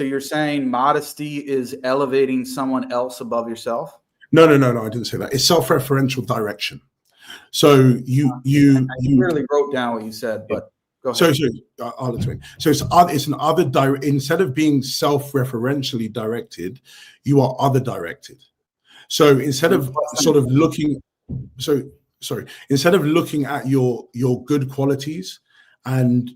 you're saying modesty is elevating someone else above yourself? No, I didn't say that. It's self-referential direction. So you really wrote down what you said, but go ahead. I'll explain. So it's an other instead of being self-referentially directed, you are other directed. So instead of instead of looking at your good qualities and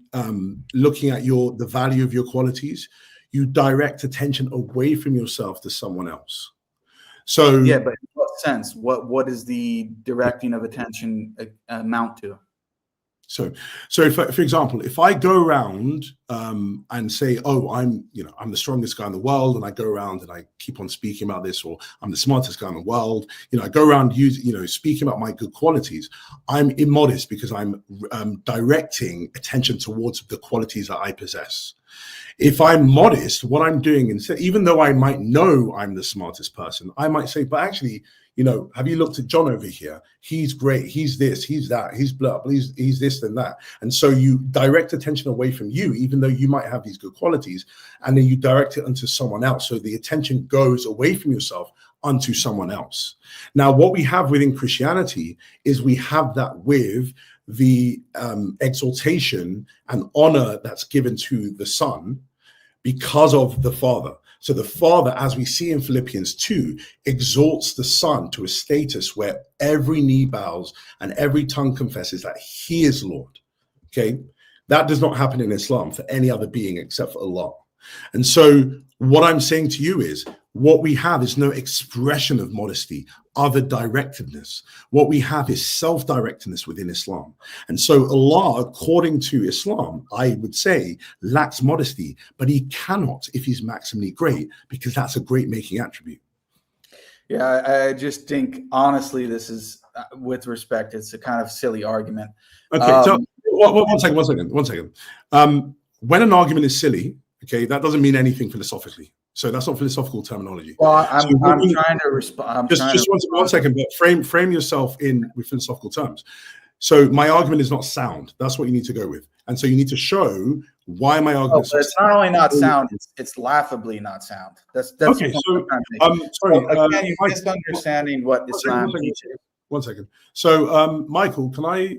looking at the value of your qualities, you direct attention away from yourself to someone else. So yeah, but in what sense? What is the directing of attention amount to? So for example, if I go around and say, oh, I'm the strongest guy in the world, and I go around and I keep on speaking about this, or I'm the smartest guy in the world, I go around speaking about my good qualities, I'm immodest because I'm directing attention towards the qualities that I possess. If I'm modest, what I'm doing instead, even though I might know I'm the smartest person, I might say, but actually, You know, have you looked at John over here? He's great. He's this, he's that, he's blah, he's this and that. And so you direct attention away from you, even though you might have these good qualities, and then you direct it onto someone else. So the attention goes away from yourself onto someone else. Now, what we have within Christianity is we have that with the exaltation and honor that's given to the Son because of the Father. So the Father, as we see in Philippians 2, exalts the Son to a status where every knee bows and every tongue confesses that he is Lord. Okay, that does not happen in Islam for any other being except for Allah. And so what I'm saying to you is, what we have is no expression of modesty, other directedness. What we have is self-directedness within Islam. And so Allah, according to Islam, I would say, lacks modesty, but he cannot if he's maximally great, because that's a great making attribute. Yeah, I just think, honestly, this is, with respect, it's a kind of silly argument. Okay, so one second. When an argument is silly, okay, that doesn't mean anything philosophically. So that's not philosophical terminology. Well, I'm trying to respond. Just one second, but frame yourself in with philosophical terms. So my argument is not sound. That's what you need to go with. And so you need to show why my argument. But it's not only not sound; it's laughably not sound. That's okay. So sorry, again, you're misunderstanding what Islam teaches. One second. So, Michael, can I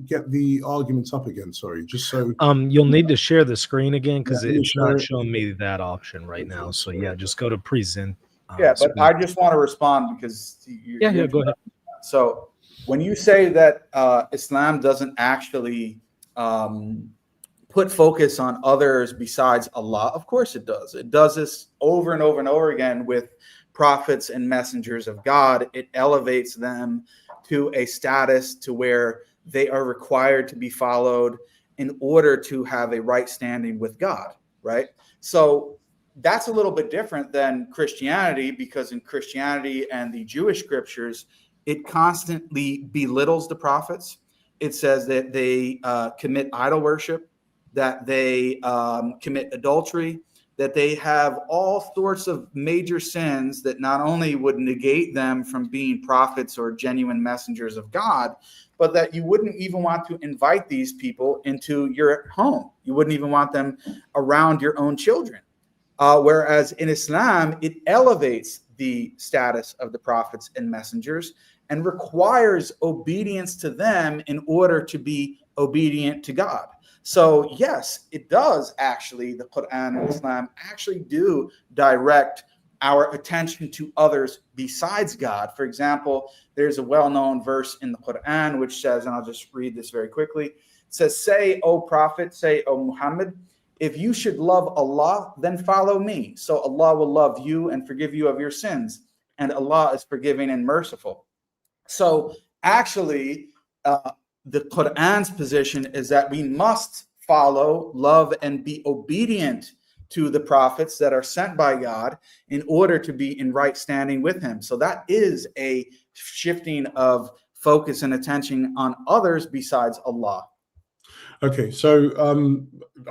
get the arguments up again? Sorry, just so. You'll need to share the screen again because it's not showing me that option right now. So yeah, just go to present. But I just want to respond because. Yeah, go ahead. So when you say that Islam doesn't actually put focus on others besides Allah, of course it does. It does this over and over and over again with prophets and messengers of God. It elevates them to a status to where they are required to be followed in order to have a right standing with God, right? So that's a little bit different than Christianity, because in Christianity and the Jewish scriptures, it constantly belittles the prophets. It says that they commit idol worship, that they commit adultery, that they have all sorts of major sins that not only would negate them from being prophets or genuine messengers of God, but that you wouldn't even want to invite these people into your home. You wouldn't even want them around your own children. Whereas in Islam, it elevates the status of the prophets and messengers and requires obedience to them in order to be obedient to God. So yes, it does actually, the Quran and Islam actually do direct our attention to others besides God. For example, there's a well-known verse in the Quran which says, and I'll just read this very quickly. It says, "Say, O Prophet, say, O Muhammad, if you should love Allah, then follow me. So Allah will love you and forgive you of your sins. And Allah is forgiving and merciful." So actually, the Quran's position is that we must follow, love, and be obedient to the prophets that are sent by God in order to be in right standing with him. So that is a shifting of focus and attention on others besides Allah. Okay, so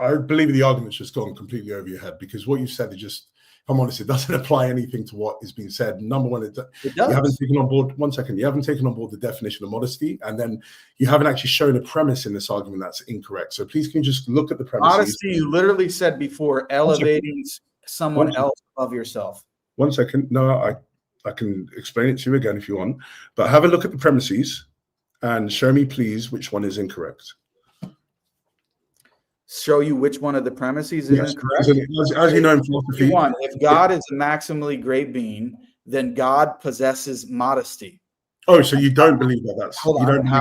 I believe the argument's just gone completely over your head, because what you said is just, if I'm honest, it doesn't apply anything to what is being said. Number one, you haven't taken on board, one second, you haven't taken on board the definition of modesty, and then you haven't actually shown a premise in this argument that's incorrect. So please, can you just look at the premises? Modesty, you literally said before, elevating someone else above yourself. One second. No, I can explain it to you again if you want, but have a look at the premises and show me, please, which one is incorrect. Show you which one of the premises is incorrect. As you know in philosophy, if God is a maximally great being, then God possesses modesty. Oh, so you don't believe that? That's hold on. How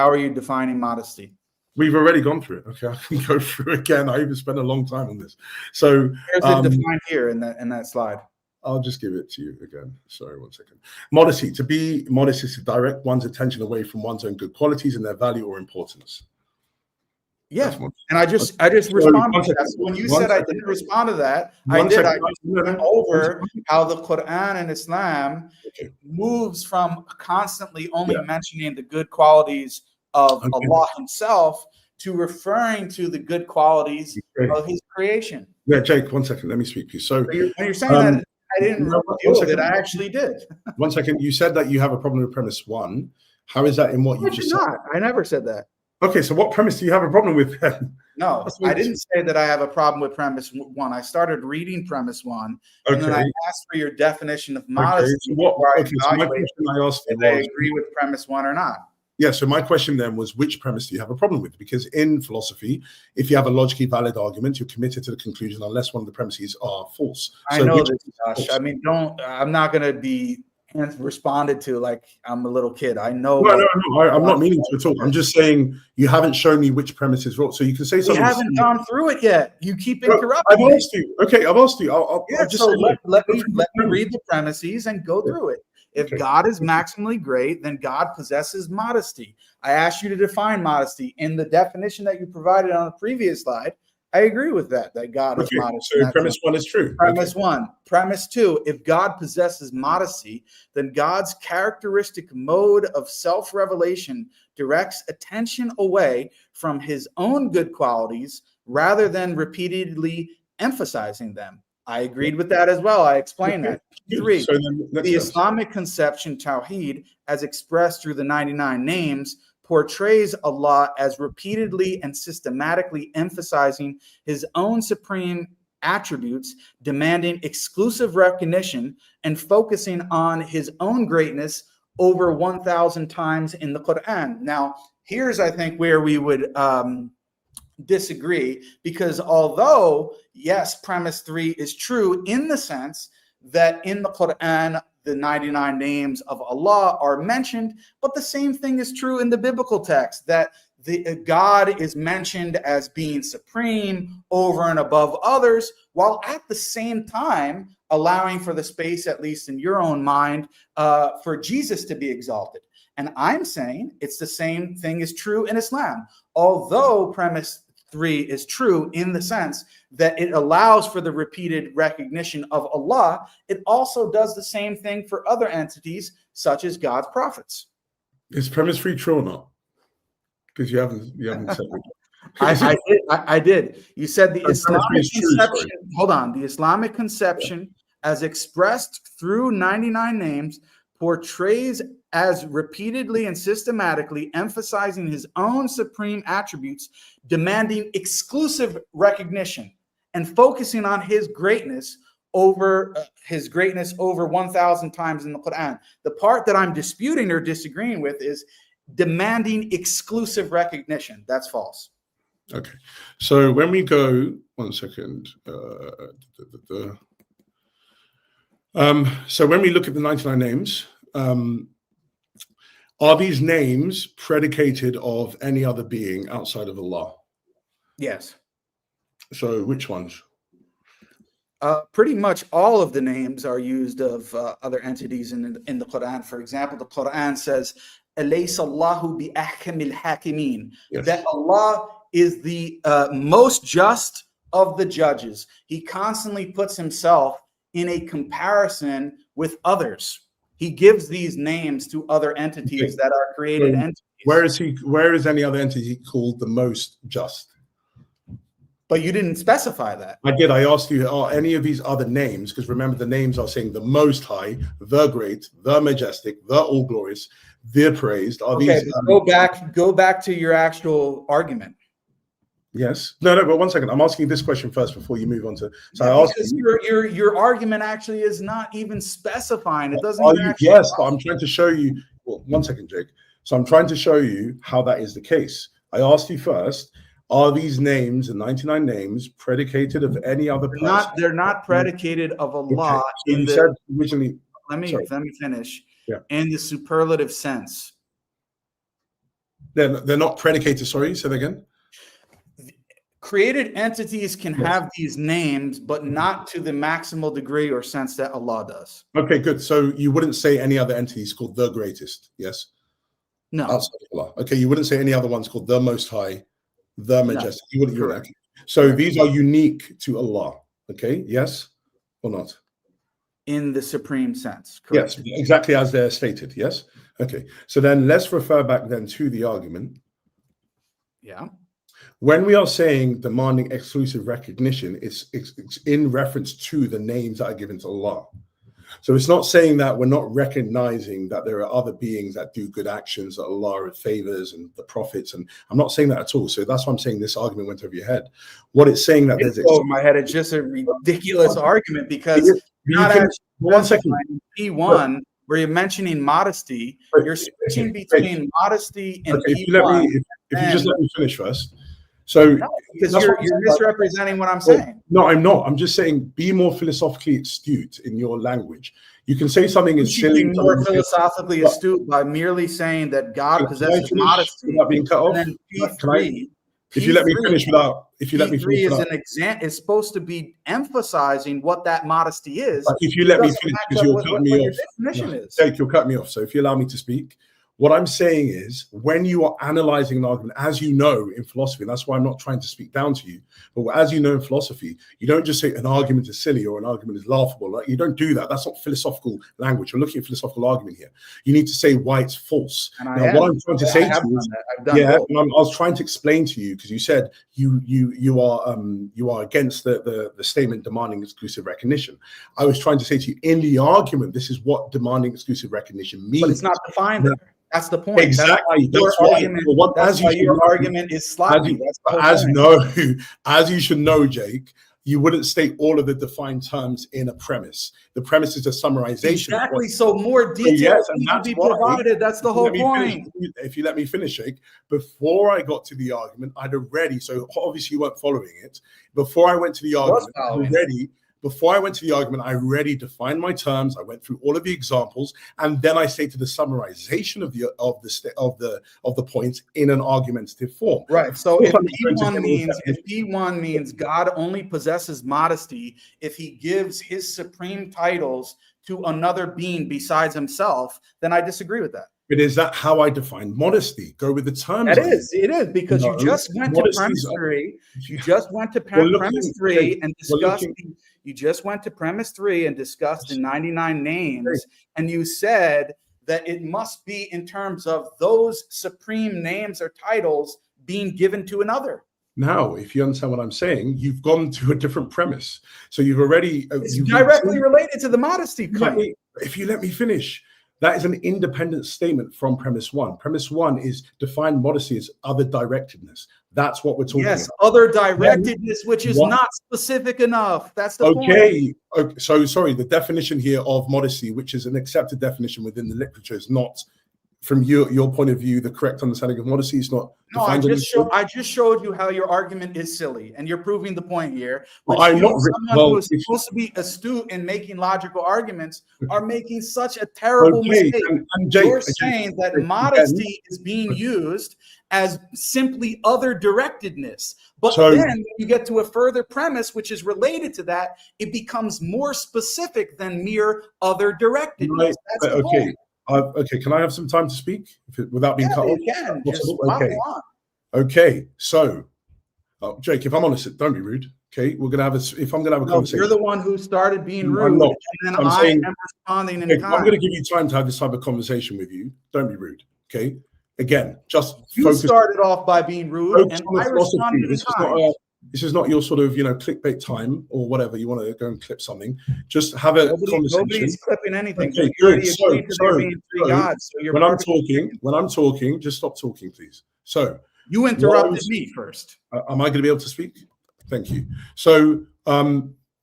are you defining modesty? We've already gone through it. Okay, I can go through it again. I even spent a long time on this. So here's it defined here in that slide. I'll just give it to you again. Sorry, one second. Modesty. To be modest is to direct one's attention away from one's own good qualities and their value or importance. Yeah, and I just responded to that. When you said I didn't respond to that, I did. I went over how the Quran and Islam moves from constantly only mentioning the good qualities of Allah himself to referring to the good qualities of his creation. Yeah, Jake, one second. Let me speak to you. So when you're saying that didn't one remove second. it. I actually did. 1 second. You said that you have a problem with premise 1. How is that in what you just said? Not. I never said that. Okay, so what premise do you have a problem with then? No, I didn't say that I have a problem with premise 1. I started reading premise 1, and then I asked for your definition of modesty. Okay, so my question I asked you was, I agree with premise 1 or not. Yeah, so my question then was, which premise do you have a problem with? Because in philosophy, if you have a logically valid argument, you're committed to the conclusion unless one of the premises are false. I know this, Josh. I mean, I'm not going to be responded to like I'm a little kid. I know. No, I'm not meaning to at all. I'm just saying you haven't shown me which premise is wrong. So you can say something. We haven't gone through it yet. You keep interrupting. I've asked you. Okay, I've asked you. I'll just so let me read the premises and go through it. If God is maximally great, then God possesses modesty. I asked you to define modesty in the definition that you provided on the previous slide. I agree with that God is modest. So premise 1 is true. Premise 1. Premise 2, if God possesses modesty, then God's characteristic mode of self-revelation directs attention away from his own good qualities rather than repeatedly emphasizing them. I agreed with that as well. I explained that. 3, the Islamic conception, Tawhid, as expressed through the 99 names, portrays Allah as repeatedly and systematically emphasizing his own supreme attributes, demanding exclusive recognition, and focusing on his own greatness over 1,000 times in the Quran. Now, here's, I think, where we would disagree, because although, yes, premise 3 is true in the sense that in the Quran, the 99 names of Allah are mentioned, but the same thing is true in the biblical text, that God is mentioned as being supreme over and above others, while at the same time allowing for the space, at least in your own mind, for Jesus to be exalted. And I'm saying it's the same thing is true in Islam. Although premise 3 is true in the sense that it allows for the repeated recognition of Allah, it also does the same thing for other entities, such as God's prophets. Is premise 3 true or not? Because you haven't said it. I did. You said the Islamic conception. Hold on. The Islamic conception, as expressed through 99 names, portrays as repeatedly and systematically emphasizing his own supreme attributes, demanding exclusive recognition, and focusing on his greatness over 1,000 times in the Quran. The part that I'm disputing or disagreeing with is demanding exclusive recognition. That's false. Okay. So when we go, 1 second. So when we look at the 99 names, are these names predicated of any other being outside of Allah? Yes. So which ones? Pretty much all of the names are used of other entities in the Quran. For example, the Quran says, "Alaysa Allahu bi ahkamil hakimin," that Allah is the most just of the judges. He constantly puts himself in a comparison with others. He gives these names to other entities that are created entities. Where is any other entity called the most just? But you didn't specify that. I did. I asked you, are any of these other names, because remember the names are saying the most high, the great, the majestic, the all glorious, the praised. Are these go back to your actual argument. Yes. No, but 1 second. I'm asking this question first before you move on to. So I asked your argument actually is not even specifying. It doesn't. Yes, but I'm trying to show you. Well, 1 second, Jake. So I'm trying to show you how that is the case. I asked you first. Are these names, the 99 names, predicated of any other person? They're not predicated of Allah. Okay. So you said originally. Let me finish. Yeah. In the superlative sense. They're not predicated. Sorry, say that again. Created entities can have these names, but not to the maximal degree or sense that Allah does. Okay, good. So you wouldn't say any other entities called the greatest, yes? No. Outside of Allah. Okay, you wouldn't say any other ones called the most high, the majestic. No. You wouldn't. Correct. So correct. These are unique to Allah. Okay, yes or not? In the supreme sense. Correct. Yes, exactly as they're stated. Yes. Okay. So then let's refer back then to the argument. Yeah. When we are saying demanding exclusive recognition, it's in reference to the names that are given to Allah. So it's not saying that we're not recognizing that there are other beings that do good actions that Allah favors and the prophets. And I'm not saying that at all. So that's why I'm saying this argument went over your head. What it's saying that there's over my head, it's just a ridiculous argument because not one second. P1 where you're mentioning modesty, you're switching between modesty and P1. If you just let me finish first. So because you're misrepresenting what I'm saying. No, I'm not. I'm just saying be more philosophically astute in your language. You can say something is silly. Be more philosophically astute by merely saying that God possesses modesty. Without being cut off. If you let me finish without, is supposed to be emphasizing what that modesty is. But if you let me finish, because you'll cut me off. Jake, you'll cut me off. So if you allow me to speak. What I'm saying is, when you are analyzing an argument, as you know in philosophy, and that's why I'm not trying to speak down to you, but as you know in philosophy, you don't just say an argument is silly or an argument is laughable. Like, you don't do that. That's not philosophical language. We're looking at philosophical argument here. You need to say why it's false. Now, what I'm trying to say to you is, I was trying to explain to you because you said you are against the statement demanding exclusive recognition. I was trying to say to you in the argument, this is what demanding exclusive recognition means. But it's not defined there. That's the point. Exactly. That's why your argument is sloppy. As you should know, Jake, you wouldn't state all of the defined terms in a premise. The premise is a summarization. Exactly. So more details need to be provided. That's the whole point. If you let me finish, Jake, Before I got to the argument, I'd already, so obviously you weren't following it. Before I went to the argument, I already defined my terms. I went through all of the examples, and then I stated the summarization of the points in an argumentative form. Right. So if P1 means God only possesses modesty if he gives his supreme titles to another being besides himself, then I disagree with that. But is that how I define modesty? Go with the terms. It is because you just went to premise 3. You just went to premise 3 and discussed. You just went to premise 3 and discussed the 99 names, and you said that it must be in terms of those supreme names or titles being given to another. Now, if you understand what I'm saying, you've gone to a different premise. So you've already it's directly related to the modesty claim. If you let me finish. That is an independent statement from premise 1. Premise 1 is define modesty as other directedness. That's what we're talking about. Yes, other directedness, which is not specific enough. That's the point. Okay, so sorry, the definition here of modesty, which is an accepted definition within the literature, is not, from your point of view, the correct understanding of modesty. Is not. No, I just showed you how your argument is silly, and you're proving the point here. But someone who is supposed to be astute in making logical arguments are making such a terrible mistake. You're saying that modesty is being used as simply other directedness. But then when you get to a further premise, which is related to that, it becomes more specific than mere other directedness. That's the point. Okay, can I have some time to speak without being cut off? You can. Okay. Okay. So, Jake, if I'm honest, don't be rude. Okay, we're gonna have a conversation. You're the one who started being rude, and then I am responding in kind. I'm gonna give you time to have this type of conversation with you. Don't be rude. Okay. Again, just you started off by being rude, and I responded in kind. This is not your sort of, clickbait time or whatever. You want to go and clip something. Just have a conversation. Nobody's clipping anything. Okay, good. When I'm talking, just stop talking, please. So you interrupted me first. Am I going to be able to speak? Thank you. So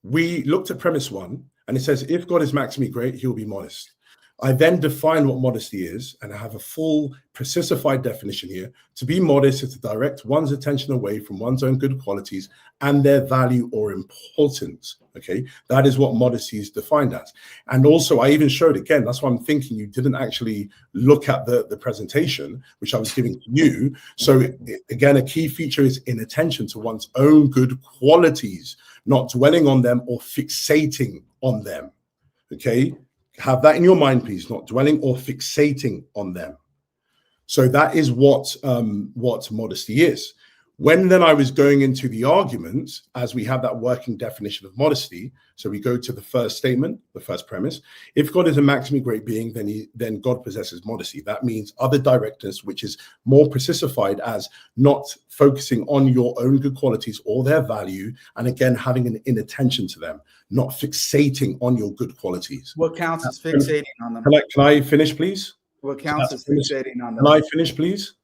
we looked at premise 1, and it says, if God is maximally great, he'll be modest. I then define what modesty is, and I have a full precisified definition here. To be modest is to direct one's attention away from one's own good qualities and their value or importance. Okay, that is what modesty is defined as. And also, I even showed, again, that's why I'm thinking you didn't actually look at the presentation, which I was giving to you. So again, a key feature is inattention to one's own good qualities, not dwelling on them or fixating on them. Okay. Have that in your mind, please, not dwelling or fixating on them. So that is what modesty is. When then I was going into the arguments, as we have that working definition of modesty, so we go to the first statement, the first premise. If God is a maximally great being, then God possesses modesty. That means other directness, which is more precisified as not focusing on your own good qualities or their value, and again having an inattention to them, not fixating on your good qualities. What counts as fixating on them? Can I finish, please? What counts as fixating on them? Can I finish, please?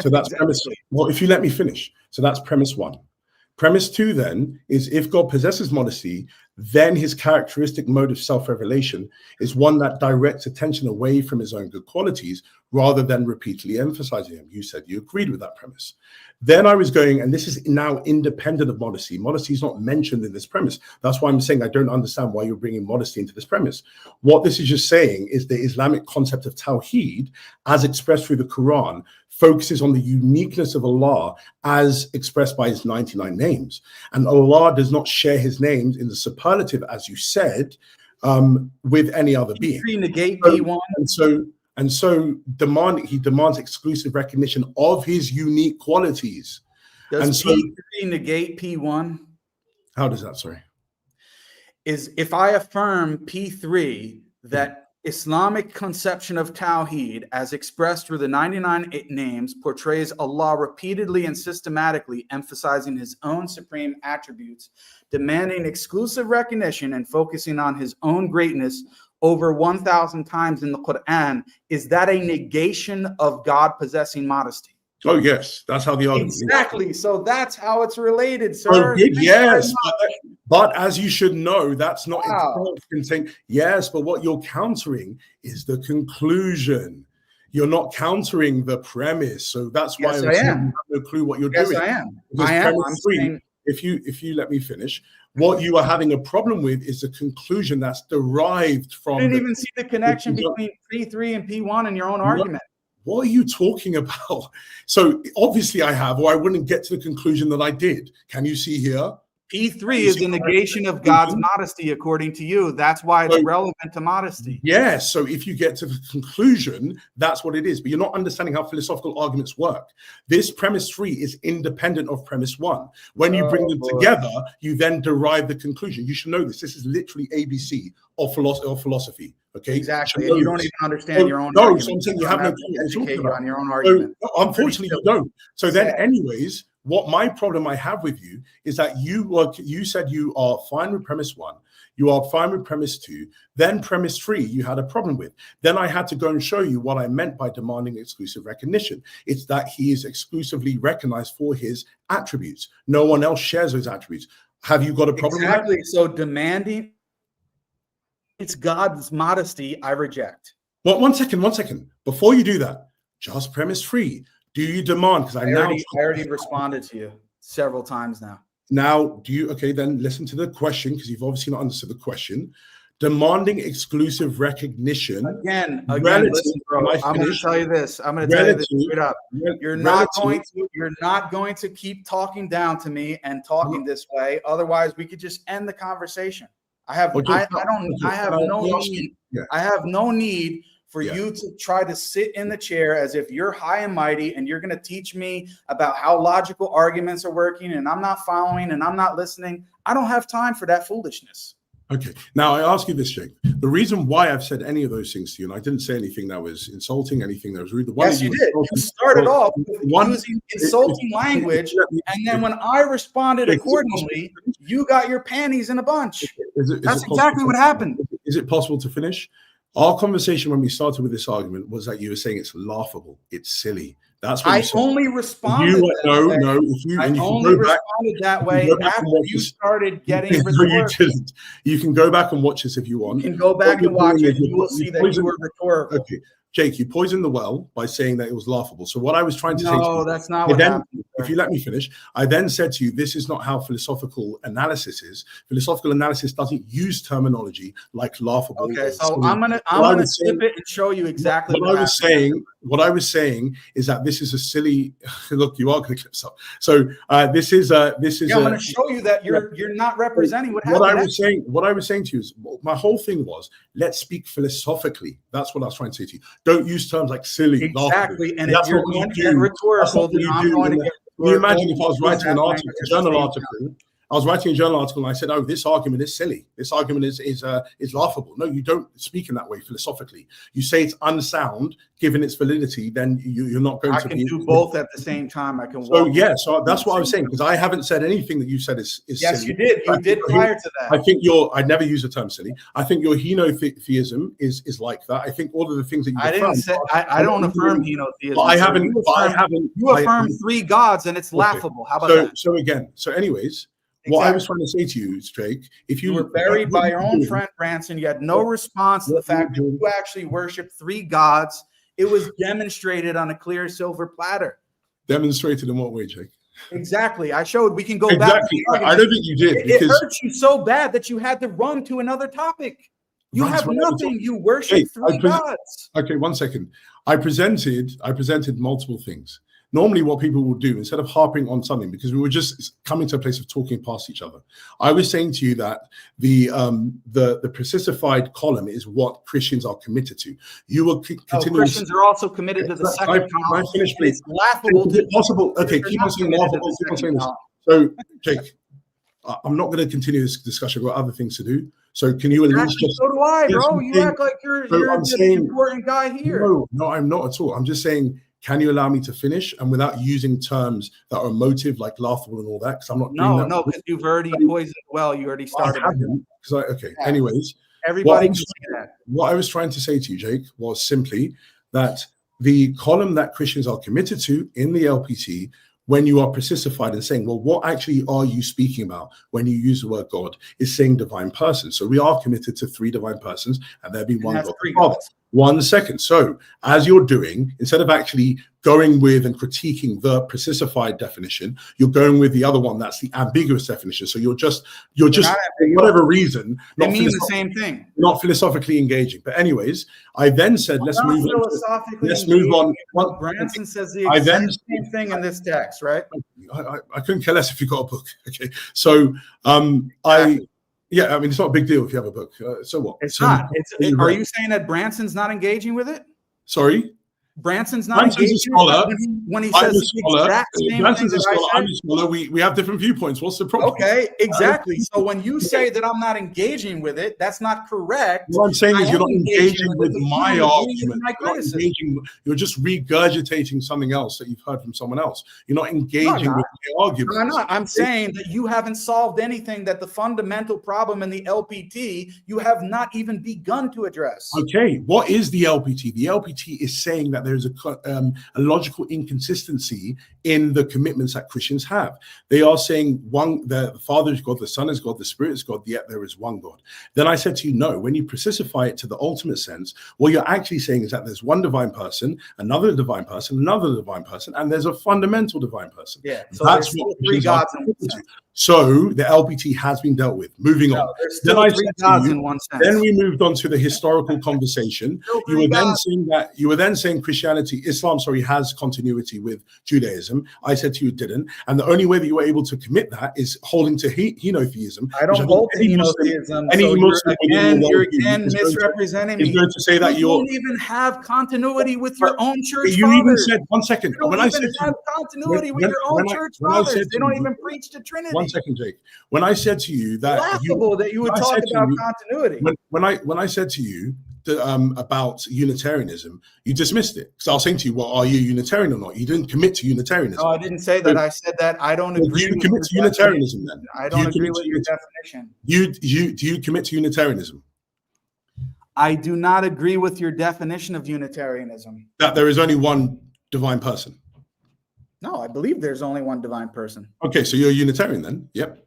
So that's Exactly. premise. Well, if you let me finish. So that's premise one. Premise two then is if God possesses modesty, then his characteristic mode of self-revelation is one that directs attention away from his own good qualities rather than repeatedly emphasizing them. You said you agreed with that premise. Then I was going, and this is now independent of modesty. Modesty is not mentioned in this premise. That's why I'm saying I don't understand why you're bringing modesty into this premise. What this is just saying is the Islamic concept of Tawhid, as expressed through the Quran, focuses on the uniqueness of Allah as expressed by his 99 names. And Allah does not share his names in the superlative, as you said, with any other being. Negate P1. And so he demands exclusive recognition of his unique qualities. Does P3 negate P1? How does that, sorry? Is if I affirm P3 that Islamic conception of Tawhid, as expressed through the 99 names, portrays Allah repeatedly and systematically, emphasizing his own supreme attributes, demanding exclusive recognition and focusing on his own greatness over 1,000 times in the Quran, is that a negation of God possessing modesty? Oh, yes. That's how the argument exactly. is. So that's how it's related, sir. Yes. But as you should know, that's not saying yes, but what you're countering is the conclusion. You're not countering the premise. So that's why I am. You have no clue what you're doing. Yes, I am. I'm saying, if you let me finish, what you are having a problem with is the conclusion that's derived from. I didn't even see the connection between P3 and P1 in your own argument. What are you talking about? So obviously I have, or I wouldn't get to the conclusion that I did. Can you see here? P3 is the negation of God's modesty, according to you. That's why it's relevant to modesty. Yes. So if you get to the conclusion, that's what it is. But you're not understanding how philosophical arguments work. This premise 3 is independent of premise 1. When you bring them together, you then derive the conclusion. You should know this. This is literally ABC of philosophy. Okay. Exactly. And you don't even understand your own argument. So I'm saying you have no educate you on your own argument. So, unfortunately, you don't. So then, anyways, what my problem I have with you is that you said you are fine with premise 1, you are fine with premise 2, then premise 3 you had a problem with. Then I had to go and show you what I meant by demanding exclusive recognition. It's that he is exclusively recognized for his attributes. No one else shares those attributes. Have you got a problem with that? Exactly. So demanding it's God's modesty, I reject. Well, one second. Before you do that, just premise 3. Do you demand? Because I already responded to you several times now. Now, do you? Okay, then listen to the question, because you've obviously not understood the question. Demanding exclusive recognition. Again, listen, bro. I'm going to tell you this. I'm going to tell you this straight up. You're not going to keep talking down to me and talking this way. Otherwise, we could just end the conversation. I have no need for you to try to sit in the chair as if you're high and mighty and you're going to teach me about how logical arguments are working and I'm not following and I'm not listening. I don't have time for that foolishness. Okay. Now I ask you this, Jake. The reason why I've said any of those things to you, and I didn't say anything that was insulting, anything that was rude. Yes, you did. You started off with using insulting language, and then when I responded accordingly, you got your panties in a bunch. That's exactly what happened. Is it possible to finish? Our conversation when we started with this argument was that you were saying it's laughable, it's silly. That's what I only responded. I only responded that way after you started getting rhetorical. You can go back and watch this if you want. You can go back and watch it. You will see that you were rhetorical. Okay. Jake, you poisoned the well by saying that it was laughable. So what I was trying to say to you, that's not what happened. If you let me finish, I then said to you, this is not how philosophical analysis is. Philosophical analysis doesn't use terminology like laughable. Okay, so I'm gonna flip it and show you exactly what I was saying. What I was saying is that this is a silly. Look, you are going to clip stuff. So this is. I'm going to show you that you're not representing what happened. What I was saying to you is my whole thing was let's speak philosophically. That's what I was trying to say to you. Don't use terms like silly. Exactly, laughable. and if you're going to get rhetorical, then I'm going to get you imagine if I was writing an article, I was writing a journal article and I said, "Oh, this argument is silly. This argument is laughable." No, you don't speak in that way philosophically. You say it's unsound, given its validity. Then you're not going to. I can do both at the same time. I can. So so that's what I was saying, because I haven't said anything that you said is yes, silly. you did. You did prior to that. I think I'd never use the term silly. I think your henotheism is like that. I think all of the things that you I don't affirm henotheism. I haven't. You affirm 3 gods, and it's laughable. How about that? So anyways. Exactly. What I was trying to say to you, Jake, if you were buried by your own friend Branson, you had no response to the fact that you actually worship 3 gods. It was demonstrated on a clear silver platter. Demonstrated in what way, Jake? Exactly. I showed. We can go back. I don't think you did. It hurts you so bad that you had to run to another topic. You have nothing. You worship 3 gods. Okay, 1 second. I presented multiple things. Normally what people will do, instead of harping on something, because we were just coming to a place of talking past each other, I was saying to you that the precisified column is what Christians are committed to. You will continue. Christians are also committed to the second column. It's laughable. Is it possible? Okay, keep on saying laughable. Keep on saying this. So, Jake, I'm not going to continue this discussion. I've got other things to do. So can you at least just... So do I, bro. You act like you're the important guy here. No, I'm not at all. I'm just saying, can you allow me to finish, and without using terms that are emotive, like laughable and all that? Because I'm not doing that. No, because you've already poisoned the well. You already started. Anyways, everybody can say that. What I was trying to say to you, Jake, was simply that the column that Christians are committed to in the LPT, when you are precisified and saying, well, what actually are you speaking about when you use the word God, is saying divine person. So we are committed to 3 divine persons, and there be one God the Father. 1 second. So as you're doing, instead of actually going with and critiquing the precisified definition, you're going with the other one. That's the ambiguous definition. So you're just for whatever reason, not mean the same thing, not philosophically engaging. But anyways, I then said, let's move on. Branson says the exact same thing in this text, right? I couldn't care less if you got a book. Okay. So yeah, I mean, it's not a big deal if you have a book. So what? It's not. Are you saying that Branson's not engaging with it? Sorry? Branson's not engaging a scholar. When he says the exact same Branson's thing a scholar. I'm a scholar. We have different viewpoints. What's the problem? Okay, exactly. So when you say that I'm not engaging with it, that's not correct. What I'm saying is you're not engaging with my argument. You're just regurgitating something else that you've heard from someone else. You're not engaging with my argument. I'm not. I'm saying that you haven't solved anything, that the fundamental problem in the LPT, you have not even begun to address. Okay, what is the LPT? The LPT is saying that there's a logical inconsistency in the commitments that Christians have. They are saying the Father is God, the Son is God, the Spirit is God, yet there is one God. Then I said to you, no, when you precify it to the ultimate sense, what you're actually saying is that there's one divine person, another divine person, another divine person, and there's a fundamental divine person. Yeah, so that's what 3 gods in one sense. So the LPT has been dealt with. Moving on. Then I said to you, in one sense. Then we moved on to the historical conversation. You were then saying Islam has continuity with Judaism. I said to you it didn't. And the only way that you were able to commit that is holding to henotheism. I don't hold to henotheism. You're again misrepresenting me. Is going to say that you don't even have continuity with your own church fathers. You even said, 1 second. You don't even have continuity with your own church fathers. They don't even preach the Trinity. 1 second, Jake. When I said to you that laughable that you would talk about continuity. When I said to you about Unitarianism, you dismissed it. So I was saying to you, well, are you Unitarian or not? You didn't commit to Unitarianism. No, I didn't say that. I said that I don't agree. Do you commit to Unitarianism then? I don't agree with your definition. Do you commit to Unitarianism? I do not agree with your definition of Unitarianism. That there is only one divine person. No, I believe there's only one divine person. Okay, so you're a Unitarian then? Yep.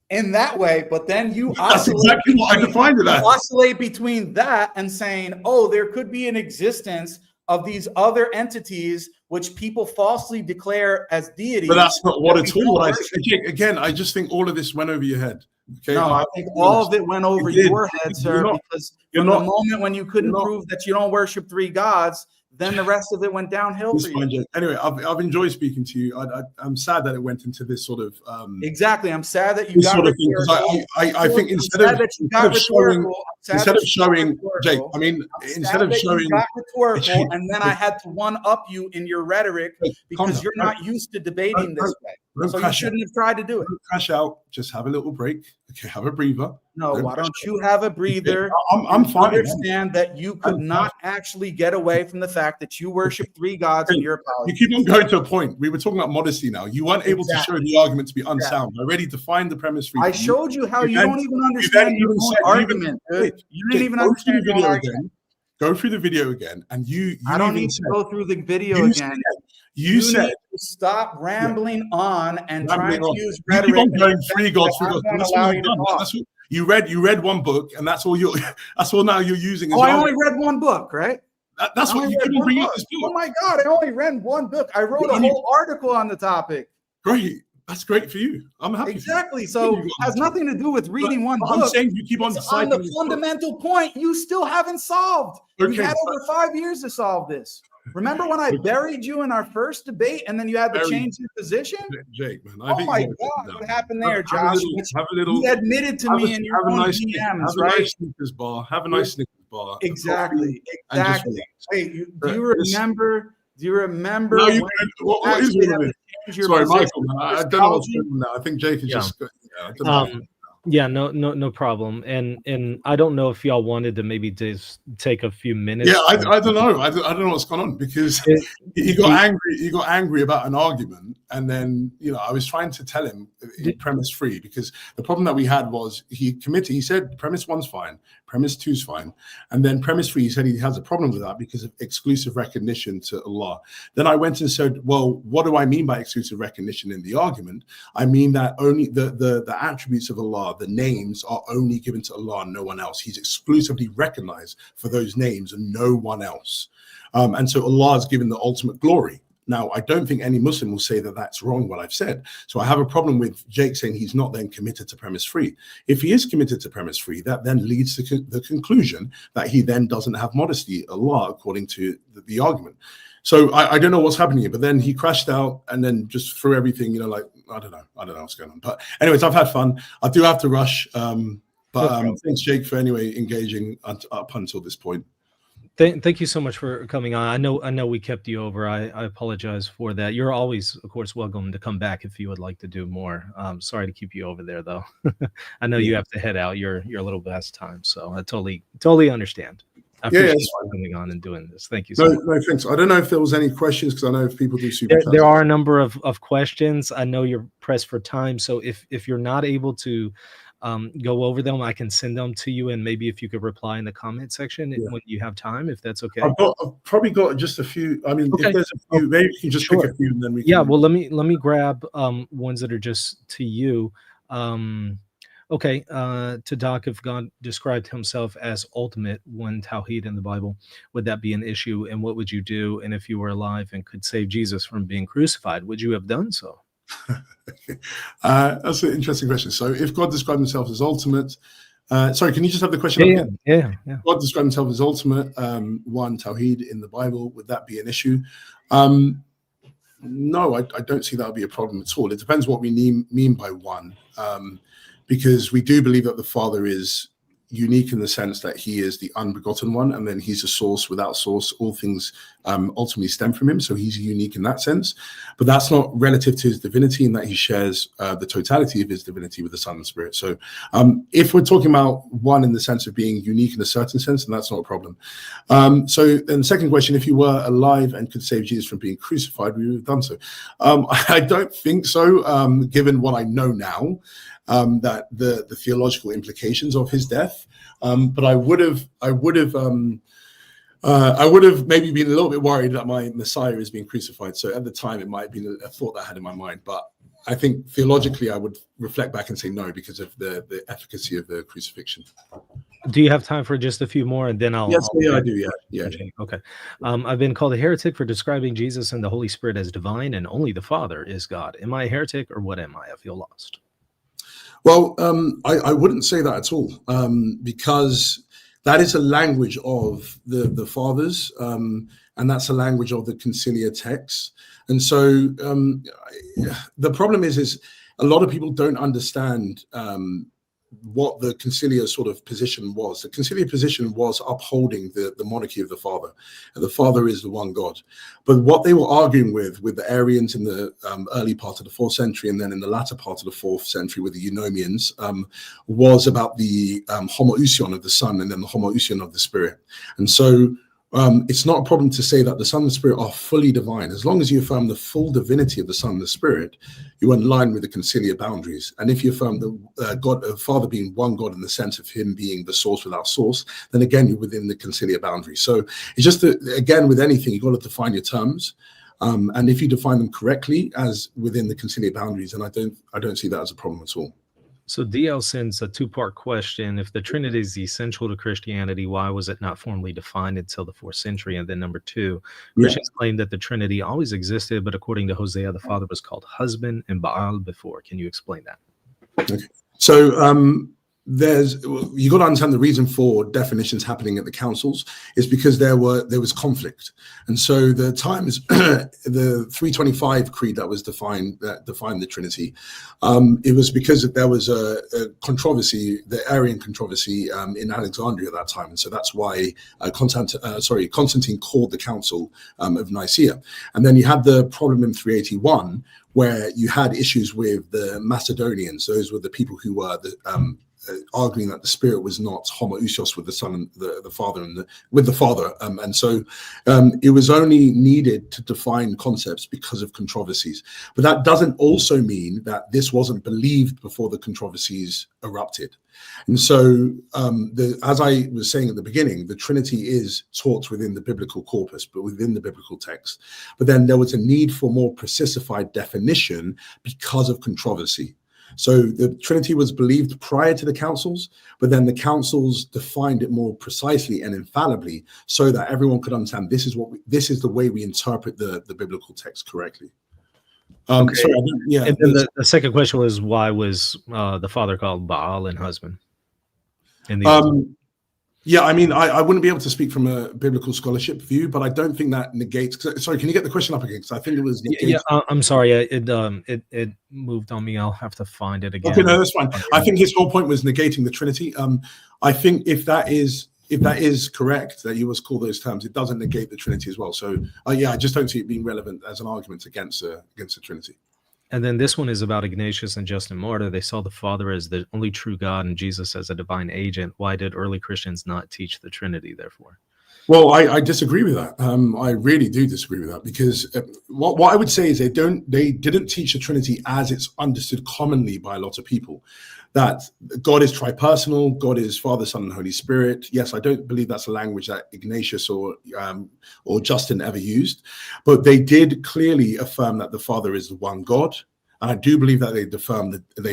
In that way, but then you oscillate between that and saying, oh, there could be an existence of these other entities which people falsely declare as deities. But that's not what it's all. Again, I just think all of this went over your head. Okay? No, I think all of it went over your head, sir, because from the moment when you couldn't prove that you don't worship 3 gods, then the rest of it went downhill for you. Anyway, I've enjoyed speaking to you. I'm sad that it went into this sort of exactly. I'm sad that you got sort of thing, because I think instead of showing Jake, I mean, instead of showing rhetorical, and then I had to one up you in your rhetoric because you're not used to debating this way. So you shouldn't have tried to do it. Don't crash out. Just have a little break. Okay, have a breather. No, why don't you have a breather? I'm fine. Understand that you could not actually get away from the fact that you worship three gods in your apology. You keep on going to a point. We were talking about modesty now. You weren't able to show the argument to be unsound. I already defined the premise for you. I showed you how you don't even understand your own argument. You didn't even understand your own argument. Go through the video again, and you I don't need to go through the video again. You said need to stop rambling on and trying to use rhetoric. You keep on going three gods. That's what you've done. You read one book, and that's all now you're using. I only read one book, right? That's what you couldn't bring up this book. Oh my God, I only read one book. I wrote a whole article on the topic. Great. That's great for you. I'm happy. Exactly. So it has nothing to do with reading one book. I'm saying you keep on deciding. On the fundamental point, you still haven't solved. Okay. You had over 5 years to solve this. Remember when I buried you in our first debate, and then you had to change your position? Jake, man. Oh my God, what happened there, Josh? You admitted to me in your own DMs, right? Have a nice Snickers bar. Have a nice Snickers bar. Exactly. Hey, do you remember? Do you remember? No, what is it? Sorry, Michael. I don't know what's going on now. I think Jake is just. Yeah, no problem. And I don't know if y'all wanted to maybe just take a few minutes. Yeah, I don't know. I don't know what's going on, because he got angry. He got angry about an argument, and then I was trying to tell him premise free, because the problem that we had was he committed. He said premise 1's fine, premise 2's fine, and then premise 3 he said he has a problem with that because of exclusive recognition to Allah. Then I went and said, well, what do I mean by exclusive recognition in the argument? I mean that only the attributes of Allah, the names, are only given to Allah and no one else. He's exclusively recognized for those names and no one else. And so Allah is given the ultimate glory. Now, I don't think any Muslim will say that that's wrong, what I've said. So I have a problem with Jake saying he's not then committed to premise 3. If he is committed to premise 3, that then leads to the conclusion that he then doesn't have modesty, Allah, according to the argument. So I don't know what's happening here, but then he crashed out and then just threw everything, like, I don't know what's going on. But anyways, I've had fun. I do have to rush. Thanks, Jake, for anyway engaging up until this point. Thank you so much for coming on. I know we kept you over. I apologize for that. You're always, of course, welcome to come back if you would like to do more. Sorry to keep you over there, though. I know you have to head out. You're a little past time, so I totally understand. I appreciate you coming on and doing this. Thank you so much. No, thanks. I don't know if there was any questions, because I know if people do super chats. There are a number of questions. I know you're pressed for time, so if you're not able to go over them, I can send them to you, and maybe if you could reply in the comment section when you have time, if that's okay. I've probably got just a few. I mean, if there's a few, maybe you can just pick a few, and then we can. Yeah, well, let me grab ones that are just to you. Okay, to Doc, if God described himself as ultimate one Tawhid in the Bible, would that be an issue? And what would you do? And if you were alive and could save Jesus from being crucified, would you have done so? That's an interesting question. So if God described himself as ultimate, sorry, can you just have the question again? Yeah. God described himself as ultimate one Tawhid in the Bible. Would that be an issue? No, I don't see that would be a problem at all. It depends what we mean by one. Because we do believe that the Father is unique in the sense that he is the unbegotten one, and then he's a source without source. All things ultimately stem from him, so he's unique in that sense. But that's not relative to his divinity, in that he shares the totality of his divinity with the Son and Spirit. So if we're talking about one in the sense of being unique in a certain sense, then that's not a problem. So then the second question, if you were alive and could save Jesus from being crucified, we would have done so. I don't think so, given what I know now. That the theological implications of his death, but I would have maybe been a little bit worried that my Messiah is being crucified. So at the time, it might have been a thought that I had in my mind. But I think theologically, I would reflect back and say no, because of the efficacy of the crucifixion. Do you have time for just a few more, and then I'll? Yes, I do. Yeah. Okay. I've been called a heretic for describing Jesus and the Holy Spirit as divine, and only the Father is God. Am I a heretic, or what am I? I feel lost. Well, I wouldn't say that at all, because that is a language of the fathers. and that's the language of the conciliar texts. And so the problem is a lot of people don't understand what the conciliar sort of position was. The conciliar position was upholding the monarchy of the Father. And the Father is the one God. But what they were arguing with the Arians in the early part of the 4th century, and then in the latter part of the 4th century with the Eunomians, was about the homoousion of the Son and then the homoousion of the Spirit. And so it's not a problem to say that the Son and the Spirit are fully divine. As long as you affirm the full divinity of the Son and the Spirit, you're in line with the conciliar boundaries. And if you affirm the God, Father being one God in the sense of him being the source without source, then again, you're within the conciliar boundaries. So it's just that, again, with anything, you've got to define your terms. And if you define them correctly as within the conciliar boundaries, then I don't see that as a problem at all. So DL sends a 2-part question. If the Trinity is essential to Christianity, why was it not formally defined until the 4th century? And then number 2, Christians claim that the Trinity always existed, but according to Hosea, the Father was called husband and Baal before. Can you explain that? Okay. So you got to understand the reason for definitions happening at the councils is because there was conflict. And so the times the 325 creed that defined the Trinity, it was because there was a controversy, the Arian controversy in Alexandria at that time. And so that's why Constantine called the Council of Nicaea. And then you had the problem in 381 where you had issues with the Macedonians. Those were the people who were arguing that the Spirit was not homoousios with the Son and the Father with the Father, and so it was only needed to define concepts because of controversies. But that doesn't also mean that this wasn't believed before the controversies erupted. And so, as I was saying at the beginning, the Trinity is taught within the biblical corpus, but within the biblical text. But then there was a need for more precisified definition because of controversy. So the Trinity was believed prior to the councils, but then the councils defined it more precisely and infallibly so that everyone could understand this is the way we interpret the biblical text correctly. Okay. Sorry, and then the second question was, why was the Father called Baal and husband? Yeah, I mean, I wouldn't be able to speak from a biblical scholarship view, but I don't think that negates. Sorry, can you get the question up again? Because I think it was. Yeah, I'm sorry. It moved on me. I'll have to find it again. Okay, no, that's fine. I think his whole point was negating the Trinity. I think if that is correct, that you was call those terms, it doesn't negate the Trinity as well. So yeah, I just don't see it being relevant as an argument against the Trinity. And then this one is about Ignatius and Justin Martyr. They saw the Father as the only true God and Jesus as a divine agent. Why did early Christians not teach the Trinity, therefore? Well, I disagree with that. I really do disagree with that because what I would say is they didn't teach the Trinity as it's understood commonly by a lot of people. That God is tripersonal, God is Father, Son, and Holy Spirit. Yes, I don't believe that's a language that Ignatius or Justin ever used, but they did clearly affirm that the Father is the one God. And I do believe that they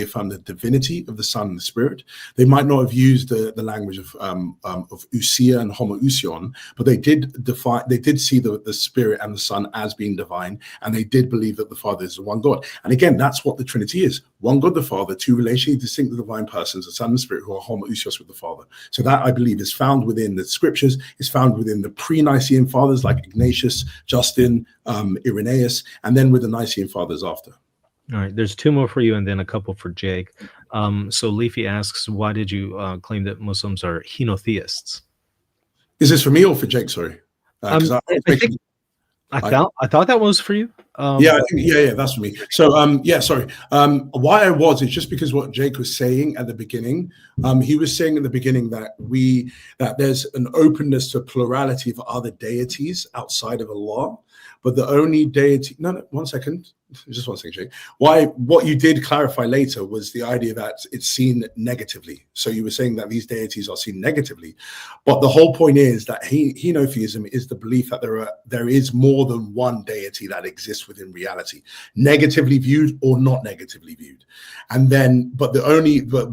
affirm the divinity of the Son and the Spirit. They might not have used the language of ousia and homoousion, but they did see the Spirit and the Son as being divine, and they did believe that the Father is the one God. And again, that's what the Trinity is: one God the Father, two relationally distinct divine persons, the Son and the Spirit, who are homoousios with the Father. So that, I believe, is found within the Scriptures, is found within the pre-Nicene fathers like Ignatius, Justin, Irenaeus, and then with the Nicene fathers after. All right, there's 2 more for you and then a couple for Jake. So Leafy asks, why did you claim that Muslims are henotheists? Is this for me or for Jake? Sorry. I thought that was for you. Yeah, that's for me. So sorry. Why I was is just because what Jake was saying at the beginning. He was saying at the beginning that there's an openness to plurality of other deities outside of Allah, but the only deity. No, 1 second. Just 1 second, Jake. What you did clarify later was the idea that it's seen negatively. So you were saying that these deities are seen negatively, but the whole point is that henotheism is the belief that there is more than one deity that exists within reality, negatively viewed or not negatively viewed, and then but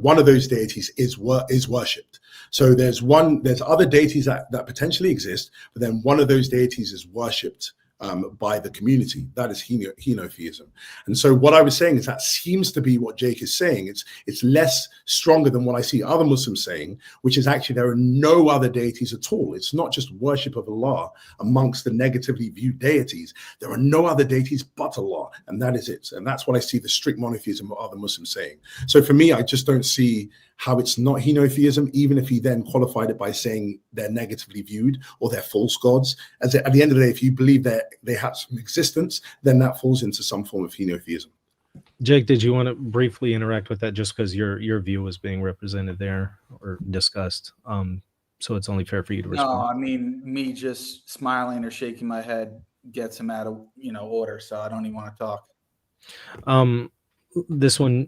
one of those deities is worshipped. So there's other deities that potentially exist, but then one of those deities is worshipped by the community. That is henotheism. And so what I was saying is that seems to be what Jake is saying. It's less stronger than what I see other Muslims saying, which is actually there are no other deities at all. It's not just worship of Allah amongst the negatively viewed deities. There are no other deities but Allah, and that is it. And that's what I see the strict monotheism of other Muslims saying. So for me, I just don't see how it's not henotheism, even if he then qualified it by saying they're negatively viewed or they're false gods. As at the end of the day, if you believe that they have some existence, then that falls into some form of henotheism. Jake, did you want to briefly interact with that, just because your view was being represented there or discussed? So it's only fair for you to respond. No, I mean, me just smiling or shaking my head gets him out of order, so I don't even want to talk. This one,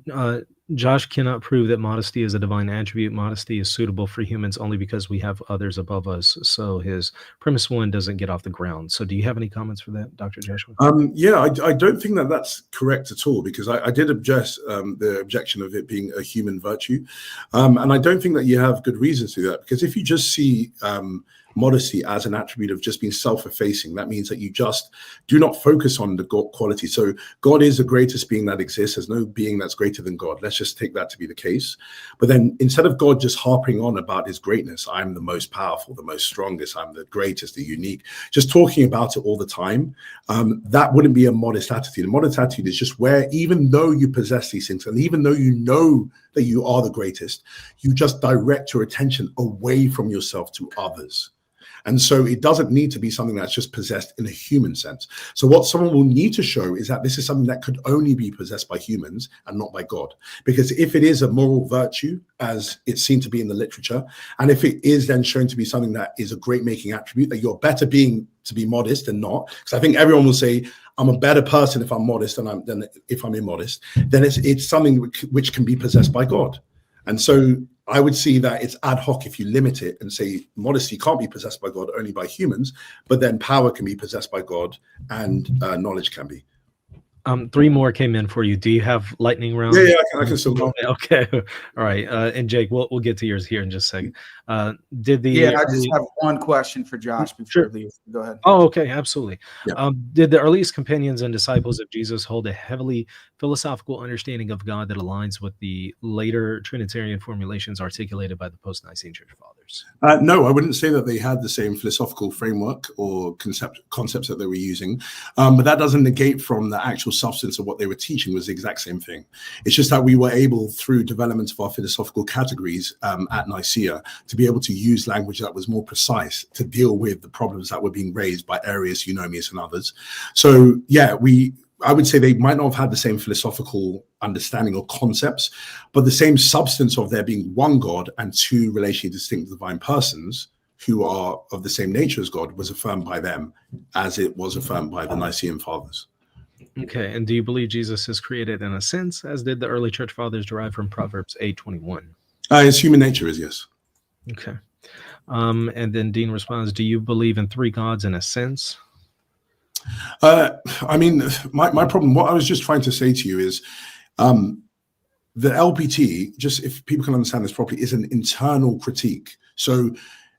Josh cannot prove that modesty is a divine attribute. Modesty is suitable for humans only because we have others above us. So his premise one doesn't get off the ground. So do you have any comments for that, Dr. Joshua? Yeah, I don't think that that's correct at all, because I did object the objection of it being a human virtue. And I don't think that you have good reasons to do that, because if you just see modesty as an attribute of just being self-effacing, that means that you just do not focus on the God quality. So God is the greatest being that exists. There's no being that's greater than God. Let's just take that to be the case. But then instead of God just harping on about his greatness, I'm the most powerful, the most strongest, I'm the greatest, the unique, just talking about it all the time, that wouldn't be a modest attitude. A modest attitude is just where, even though you possess these things, and even though you know that you are the greatest, you just direct your attention away from yourself to others. And so it doesn't need to be something that's just possessed in a human sense. So what someone will need to show is that this is something that could only be possessed by humans and not by God. Because if it is a moral virtue, as it's seen to be in the literature, and if it is then shown to be something that is a great making attribute, that you're better being to be modest than not, because I think everyone will say, I'm a better person if I'm modest than if I'm immodest, then it's something which can be possessed by God. And so I would see that it's ad hoc if you limit it and say modesty can't be possessed by God, only by humans, but then power can be possessed by God and knowledge can be. 3 more came in for you. Do you have lightning round? Yeah, I can still go. Okay. All right. And Jake, we'll get to yours here in just a second. I just have one question for Josh before we leave. Go ahead. Oh, okay. Absolutely. Yeah. Did the earliest companions and disciples of Jesus hold a heavily philosophical understanding of God that aligns with the later Trinitarian formulations articulated by the post-Nicene Church Fathers? No, I wouldn't say that they had the same philosophical framework or concepts that they were using, but that doesn't negate from the actual substance of what they were teaching was the exact same thing. It's just that we were able, through development of our philosophical categories at Nicaea, to be able to use language that was more precise to deal with the problems that were being raised by Arius, Eunomius, and others. So yeah, I would say they might not have had the same philosophical understanding or concepts, but the same substance of there being one God and 2 relationally distinct divine persons who are of the same nature as God was affirmed by them as it was affirmed by the Nicene Fathers. Okay. And do you believe Jesus is created in a sense, as did the early church fathers, derived from Proverbs 8:21? His human nature is, yes. Okay. And then Dean responds, do you believe in 3 gods in a sense? I mean, my problem, what I was just trying to say to you is the LPT, just if people can understand this properly, is an internal critique. So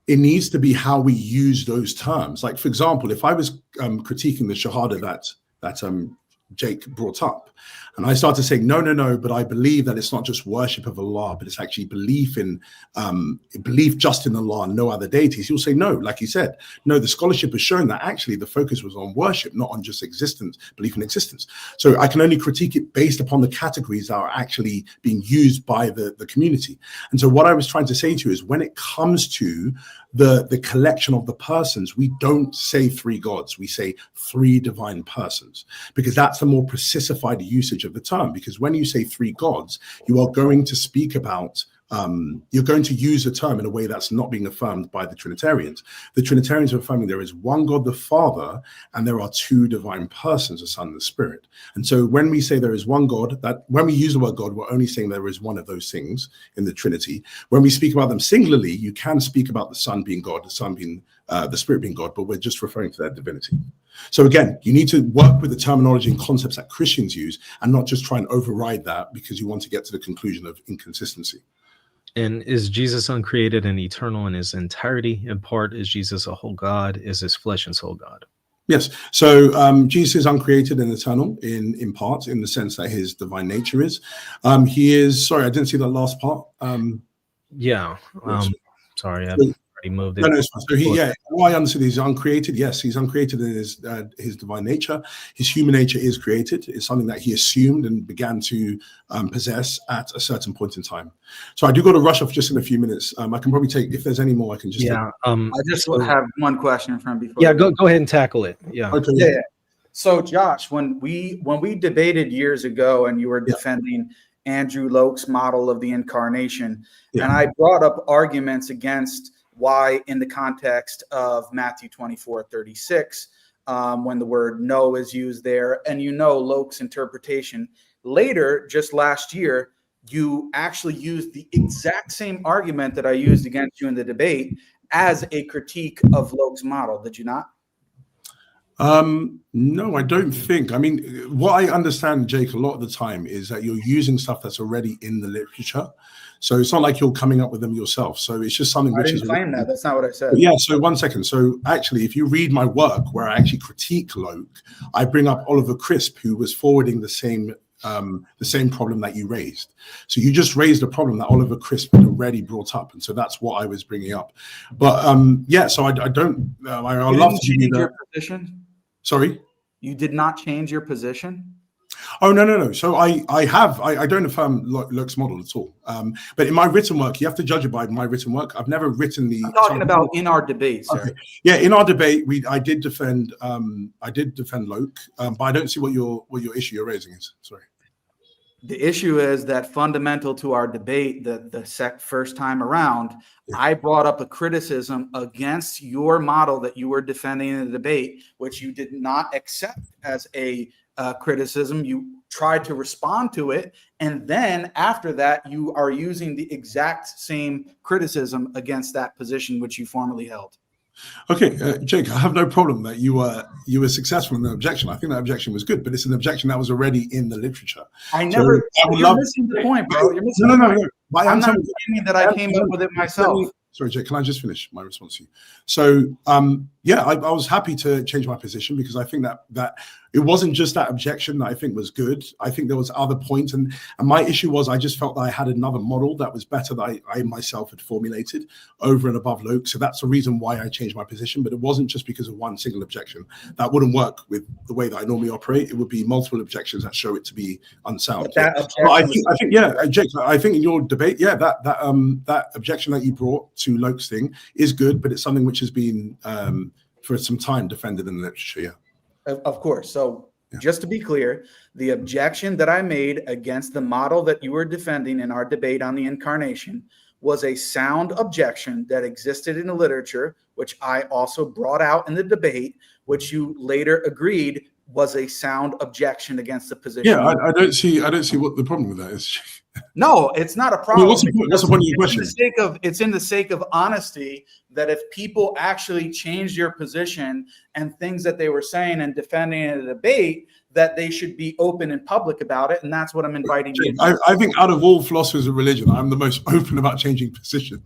it needs to be how we use those terms. Like, for example, if I was critiquing the shahada that Jake brought up, and I started saying, no, but I believe that it's not just worship of Allah, but it's actually belief just in Allah and no other deities. You'll say, no, like he said, no, the scholarship has shown that actually the focus was on worship, not on just existence, belief in existence. So I can only critique it based upon the categories that are actually being used by the community. And so what I was trying to say to you is, when it comes to the collection of the persons, we don't say 3 gods, we say 3 divine persons, because that's the more precisified usage of the term. Because when you say 3 gods, you are going to speak about you're going to use the term in a way that's not being affirmed by the Trinitarians. The Trinitarians are affirming there is one God, the Father, and there are 2 divine persons, the Son and the Spirit. And so when we say there is one God, that when we use the word God, we're only saying there is one of those things in the Trinity. When we speak about them singularly, you can speak about the Son being God, the Son being the Spirit being God, but we're just referring to their divinity. So again, you need to work with the terminology and concepts that Christians use and not just try and override that because you want to get to the conclusion of inconsistency. And is Jesus uncreated and eternal in his entirety? In part, is Jesus a whole God? Is his flesh and soul God? Yes. So Jesus is uncreated and eternal in part, in the sense that his divine nature is. He is. Sorry, I didn't see that last part. Yeah. Sorry, I've So, already moved it. no, it's fine. So what I understood, he's uncreated. Yes, he's uncreated in his divine nature. His human nature is created. It's something that he assumed and began to possess at a certain point in time. So I do got to rush off just in a few minutes. I can probably take, if there's any more, I can just. Yeah. I just have one question from before. Yeah, go ahead and tackle it. Yeah. Okay. Yeah. So Josh, when we debated years ago, and you were defending Andrew Loke's model of the incarnation, and I brought up arguments against why, in the context of Matthew 24:36, when the word no is used there, and Loke's interpretation. Later, just last year, you actually used the exact same argument that I used against you in the debate as a critique of Loke's model. Did you not? No, I don't think. I mean, what I understand, Jake, a lot of the time is that you're using stuff that's already in the literature. So it's not like you're coming up with them yourself. So it's just something which is. I didn't claim that. That's not what I said. Yeah. So 1 second. So actually, if you read my work where I actually critique Locke, I bring up Oliver Crisp, who was forwarding the same problem that you raised. So you just raised a problem that Oliver Crisp had already brought up, and so that's what I was bringing up. But so I don't. I love to give you your position. Sorry, you did not change your position. Oh no. So I don't affirm Locke's model at all. But in my written work, you have to judge it by my written work. I've never written the. I'm talking about in our debate, sir. Okay. Yeah, in our debate, I did defend Locke, but I don't see what your issue you're raising is. Sorry. The issue is that fundamental to our debate, the first time around, I brought up a criticism against your model that you were defending in the debate, which you did not accept as a criticism. You tried to respond to it, and then after that, you are using the exact same criticism against that position which you formerly held. Okay, Jake, I have no problem that you were successful in the objection. I think that objection was good, but it's an objection that was already in the literature. You're missing the point, bro. You're missing no. I'm not claiming that I came up with it myself. Sorry, Jake, can I just finish my response to you? So, I was happy to change my position because I think that it wasn't just that objection that I think was good. I think there was other points, and my issue was I just felt that I had another model that was better that I myself had formulated over and above Locke. So that's the reason why I changed my position. But it wasn't just because of one single objection. That wouldn't work with the way that I normally operate. It would be multiple objections that show it to be unsound. I think, Jake, I think in your debate, that objection that you brought to Locke's thing is good, but it's something which has been for some time defended in the literature. Yeah. Of course. So just to be clear, the objection that I made against the model that you were defending in our debate on the incarnation was a sound objection that existed in the literature, which I also brought out in the debate, which you later agreed was a sound objection against the position. Yeah, I don't see what the problem with that is. No, it's not a problem. What's the point of your question? It's in the sake of honesty that if people actually changed your position and things that they were saying and defending in a debate, that they should be open and public about it. And that's what I'm inviting you to. I think out of all philosophers of religion, I'm the most open about changing position.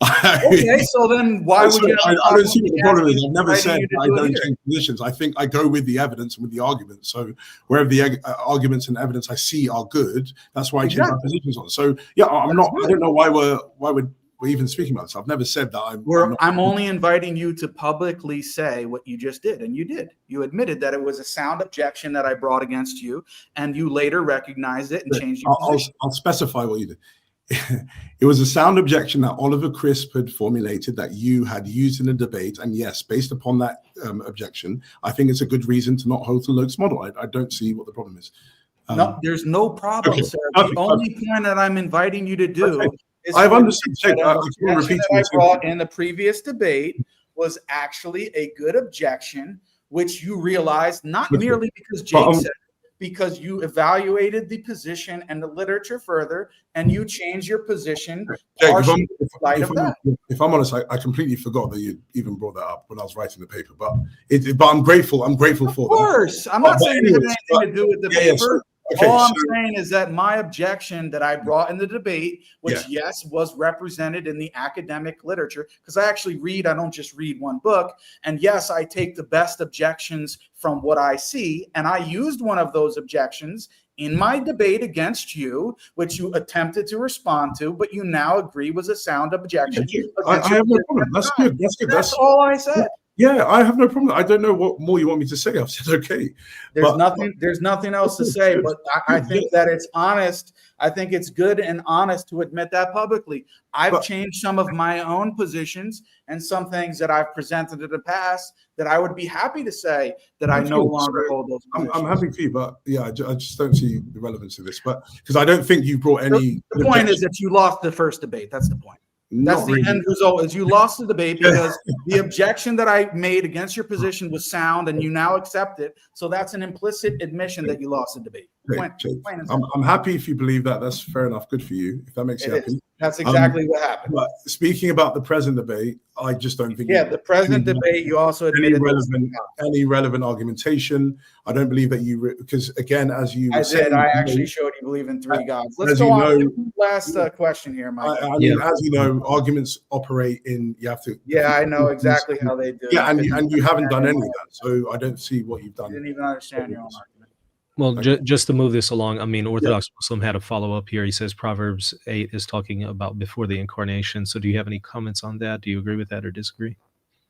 Okay, so then why would you? I don't see what the problem is. I've never said I don't change positions. I think I go with the evidence and with the arguments. So wherever the arguments and evidence I see are good, that's why I change my positions on. So yeah, I don't know why we're even speaking about this. I've never said that. I'm only inviting you to publicly say what you just did, and you did. You admitted that it was a sound objection that I brought against you, and you later recognized it and changed your position. I'll specify what you did. It was a sound objection that Oliver Crisp had formulated that you had used in a debate, and yes, based upon that objection, I think it's a good reason to not hold to Locke's model. I don't see what the problem is. No, there's no problem, sir. The only point that I'm inviting you to do. I've understood. I brought in the previous debate was actually a good objection, which you realized not merely because Jake said it, because you evaluated the position and the literature further, and you changed your position. Jake, if I'm honest, I completely forgot that you even brought that up when I was writing the paper. But I'm grateful. I'm grateful for that. Of course, I'm not saying it had anything to do with the paper. Okay, All I'm so- saying is that my objection that I brought in the debate, which yes, was represented in the academic literature, because I actually read, I don't just read one book. And yes, I take the best objections from what I see. And I used one of those objections in my debate against you, which you attempted to respond to, but you now agree was a sound objection. I have no problem. That's good. That's good. That's all I said. Yeah, I have no problem. I don't know what more you want me to say. I've said okay. There's nothing else to say, but I think that it's honest. I think it's good and honest to admit that publicly. I've changed some of my own positions and some things that I've presented in the past that I would be happy to say that I no longer hold those positions. I'm happy for you, but yeah, I just don't see the relevance of this. But because I don't think you brought any. The point is that you lost the first debate. That's the point. That's Not the really. end result, is you lost the debate because the objection that I made against your position was sound and you now accept it. So that's an implicit admission that you lost the debate. I'm happy if you believe that. That's fair enough. Good for you. If that makes you happy. That's exactly what happened. But speaking about the present debate, I just don't think. Yeah, the present debate, you also admitted any relevant argumentation. I don't believe that you, because again, as you were saying, I actually showed you believe in three gods. Let's go on. Last question here, Mike. I mean, as you know, arguments operate in. You have to. Yeah, I know exactly how they do. Yeah, and you haven't done any of that, so I don't see what you've done. I didn't even understand your own argument. Well, just to move this along, I mean, Orthodox Muslim had a follow-up here. He says Proverbs 8 is talking about before the incarnation. So do you have any comments on that? Do you agree with that or disagree?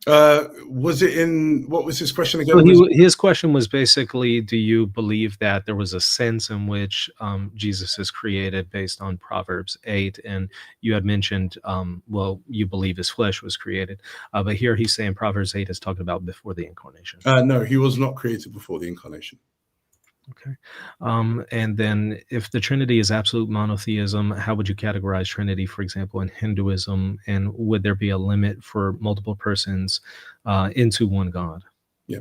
Was it in, what was his question again? So his question was basically, do you believe that there was a sense in which Jesus is created based on Proverbs 8? And you had mentioned, well, you believe his flesh was created. But here he's saying Proverbs 8 is talking about before the incarnation. No, he was not created before the incarnation. Okay. And then if the Trinity is absolute monotheism, how would you categorize Trinity, for example, in Hinduism? And would there be a limit for multiple persons into one God? Yeah.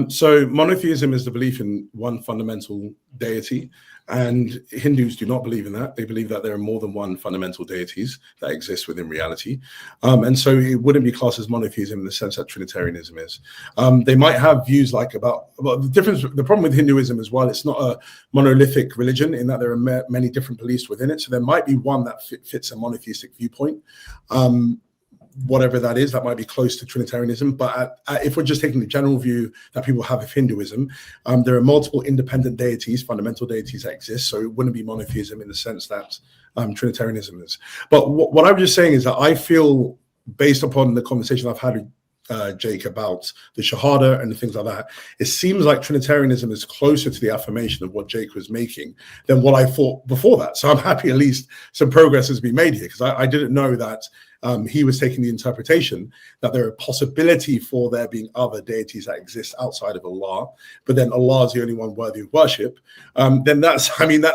So monotheism is the belief in one fundamental deity, and Hindus do not believe in that. They believe that there are more than one fundamental deities that exist within reality. And so it wouldn't be classed as monotheism in the sense that Trinitarianism is. They might have views like about the difference. The problem with Hinduism as well, it's not a monolithic religion in that there are many different beliefs within it. So there might be one that fits a monotheistic viewpoint. Whatever that is, that might be close to Trinitarianism. But if we're just taking the general view that people have of Hinduism, there are multiple independent deities, fundamental deities that exist. So it wouldn't be monotheism in the sense that Trinitarianism is. But what I was just saying is that I feel, based upon the conversation I've had with Jake about the shahada and the things like that, it seems like Trinitarianism is closer to the affirmation of what Jake was making than what I thought before that. So I'm happy at least some progress has been made here, because I didn't know that he was taking the interpretation that there are a possibility for there being other deities that exist outside of Allah, but then Allah is the only one worthy of worship. Then that's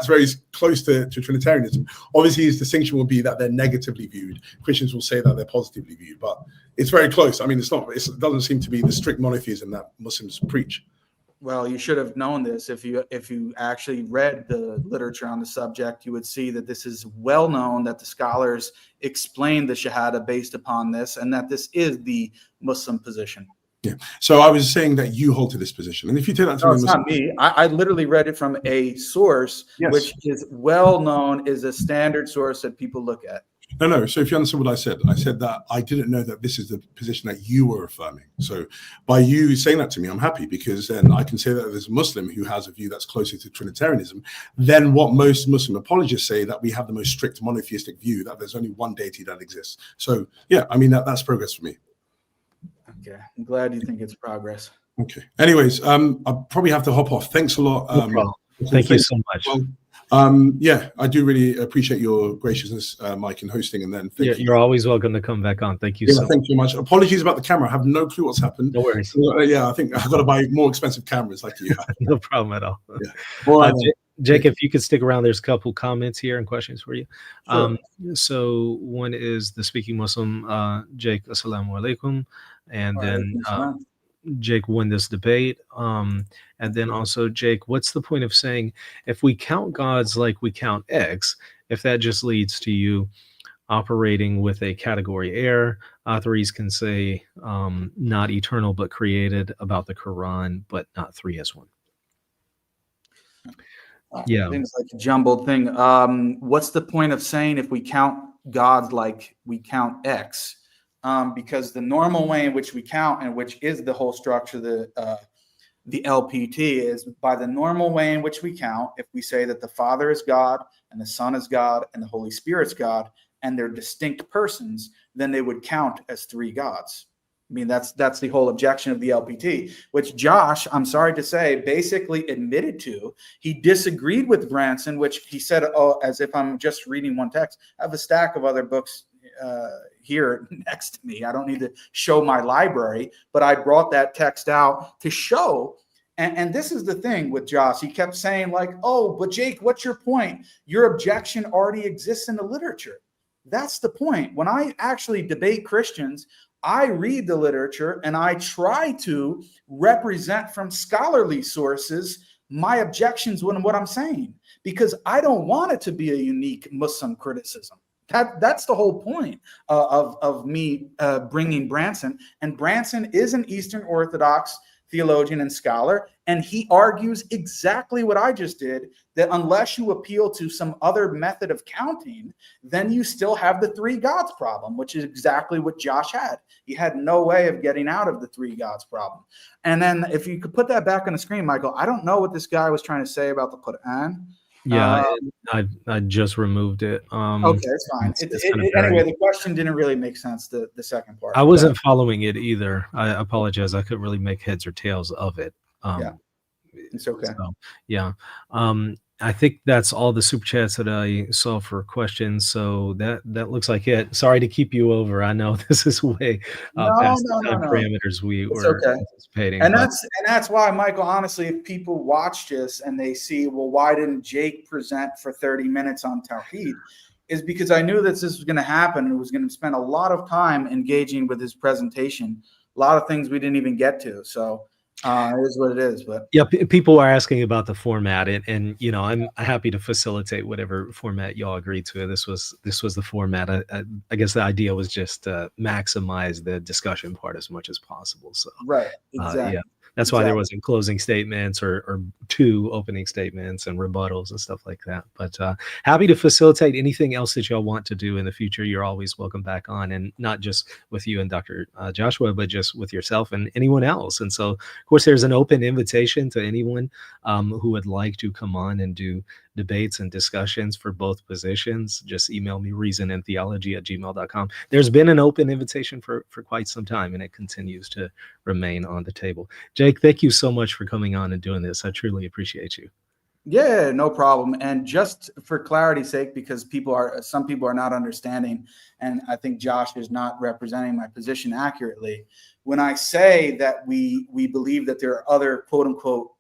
very close to Trinitarianism. Obviously, his distinction will be that they're negatively viewed. Christians will say that they're positively viewed, but it's very close. I mean, it doesn't seem to be the strict monotheism that Muslims preach. Well, you should have known this. If you actually read the literature on the subject, you would see that this is well known, that the scholars explain the shahada based upon this, and that this is the Muslim position. Yeah. So I was saying that you hold to this position, and if you take that to it's not me. I literally read it from a source, which is well known, is a standard source that people look at. No. So if you understand what I said that I didn't know that this is the position that you were affirming. So by you saying that to me, I'm happy, because then I can say that there's a Muslim who has a view that's closer to Trinitarianism than what most Muslim apologists say, that we have the most strict monotheistic view, that there's only one deity that exists. So yeah, I mean, that's progress for me. Okay, I'm glad you think it's progress. Okay. Anyways, I probably have to hop off. Thanks a lot. No problem. Thank you so much. Yeah, I do really appreciate your graciousness, Mike, in hosting, and then you're always welcome to come back on. Thank you so much. Thank you much. Apologies about the camera. I have no clue what's happened. No worries. Yeah, I think I've got to buy more expensive cameras like you have. No problem at all. Yeah. Well, Jake, if you could stick around, there's a couple comments here and questions for you. Sure. So one is the speaking Muslim, Jake, assalamu alaikum. And then Jake won this debate. And then also, Jake, what's the point of saying if we count gods like we count eggs, if that just leads to you operating with a category error? Authorities can say not eternal but created about the Quran, but not three as one. Yeah. Things like a jumbled thing. What's the point of saying if we count gods like we count X? Because the normal way in which we count, and which is the whole structure, the LPT, is by the normal way in which we count. If we say that the Father is God and the Son is God and the Holy Spirit's God, and they're distinct persons, then they would count as three gods. I mean, that's the whole objection of the LPT, which Josh, I'm sorry to say, basically admitted to. He disagreed with Branson, which he said, oh, as if I'm just reading one text. I have a stack of other books here next to me. I don't need to show my library, but I brought that text out to show. And this is the thing with Josh. He kept saying like, oh, but Jake, what's your point? Your objection already exists in the literature. That's the point. When I actually debate Christians, I read the literature and I try to represent from scholarly sources my objections when what I'm saying, because I don't want it to be a unique Muslim criticism. That's the whole point of me bringing Branson. And Branson is an Eastern Orthodox theologian and scholar, and he argues exactly what I just did, that unless you appeal to some other method of counting, then you still have the three gods problem, which is exactly what Josh had. He had no way of getting out of the three gods problem. And then if you could put that back on the screen, Michael, I don't know what this guy was trying to say about the Quran. Yeah, I just removed it. Okay, it's fine. Anyway, the question didn't really make sense, the second part. I wasn't following it either. I apologize. I couldn't really make heads or tails of it. Yeah, it's okay. So, yeah. I think that's all the super chats that I saw for questions. So that looks like it. Sorry to keep you over. I know this is way past the time parameters we were anticipating. And that's why, Michael, honestly, if people watch this and they see, well, why didn't Jake present for 30 minutes on Tawhid? Is because I knew that this was going to happen and was going to spend a lot of time engaging with his presentation. A lot of things we didn't even get to. So it is what it is. But yeah, people are asking about the format, and you know, I'm happy to facilitate whatever format y'all agree to. This was the format. I guess the idea was just maximize the discussion part as much as possible. So right, exactly. Yeah. That's why there wasn't closing statements or two opening statements and rebuttals and stuff like that. But happy to facilitate anything else that y'all want to do in the future. You're always welcome back on, and not just with you and Dr. Joshua, but just with yourself and anyone else. And so, of course, there's an open invitation to anyone who would like to come on and do debates and discussions for both positions. Just email me reasonandtheology@gmail.com. There's been an open invitation for quite some time, and it continues to remain on the table. Jake, thank you so much for coming on and doing this. I truly appreciate you. Yeah, no problem. And just for clarity's sake, because some people are not understanding, and I think Josh is not representing my position accurately. When I say that we believe that there are other quote unquote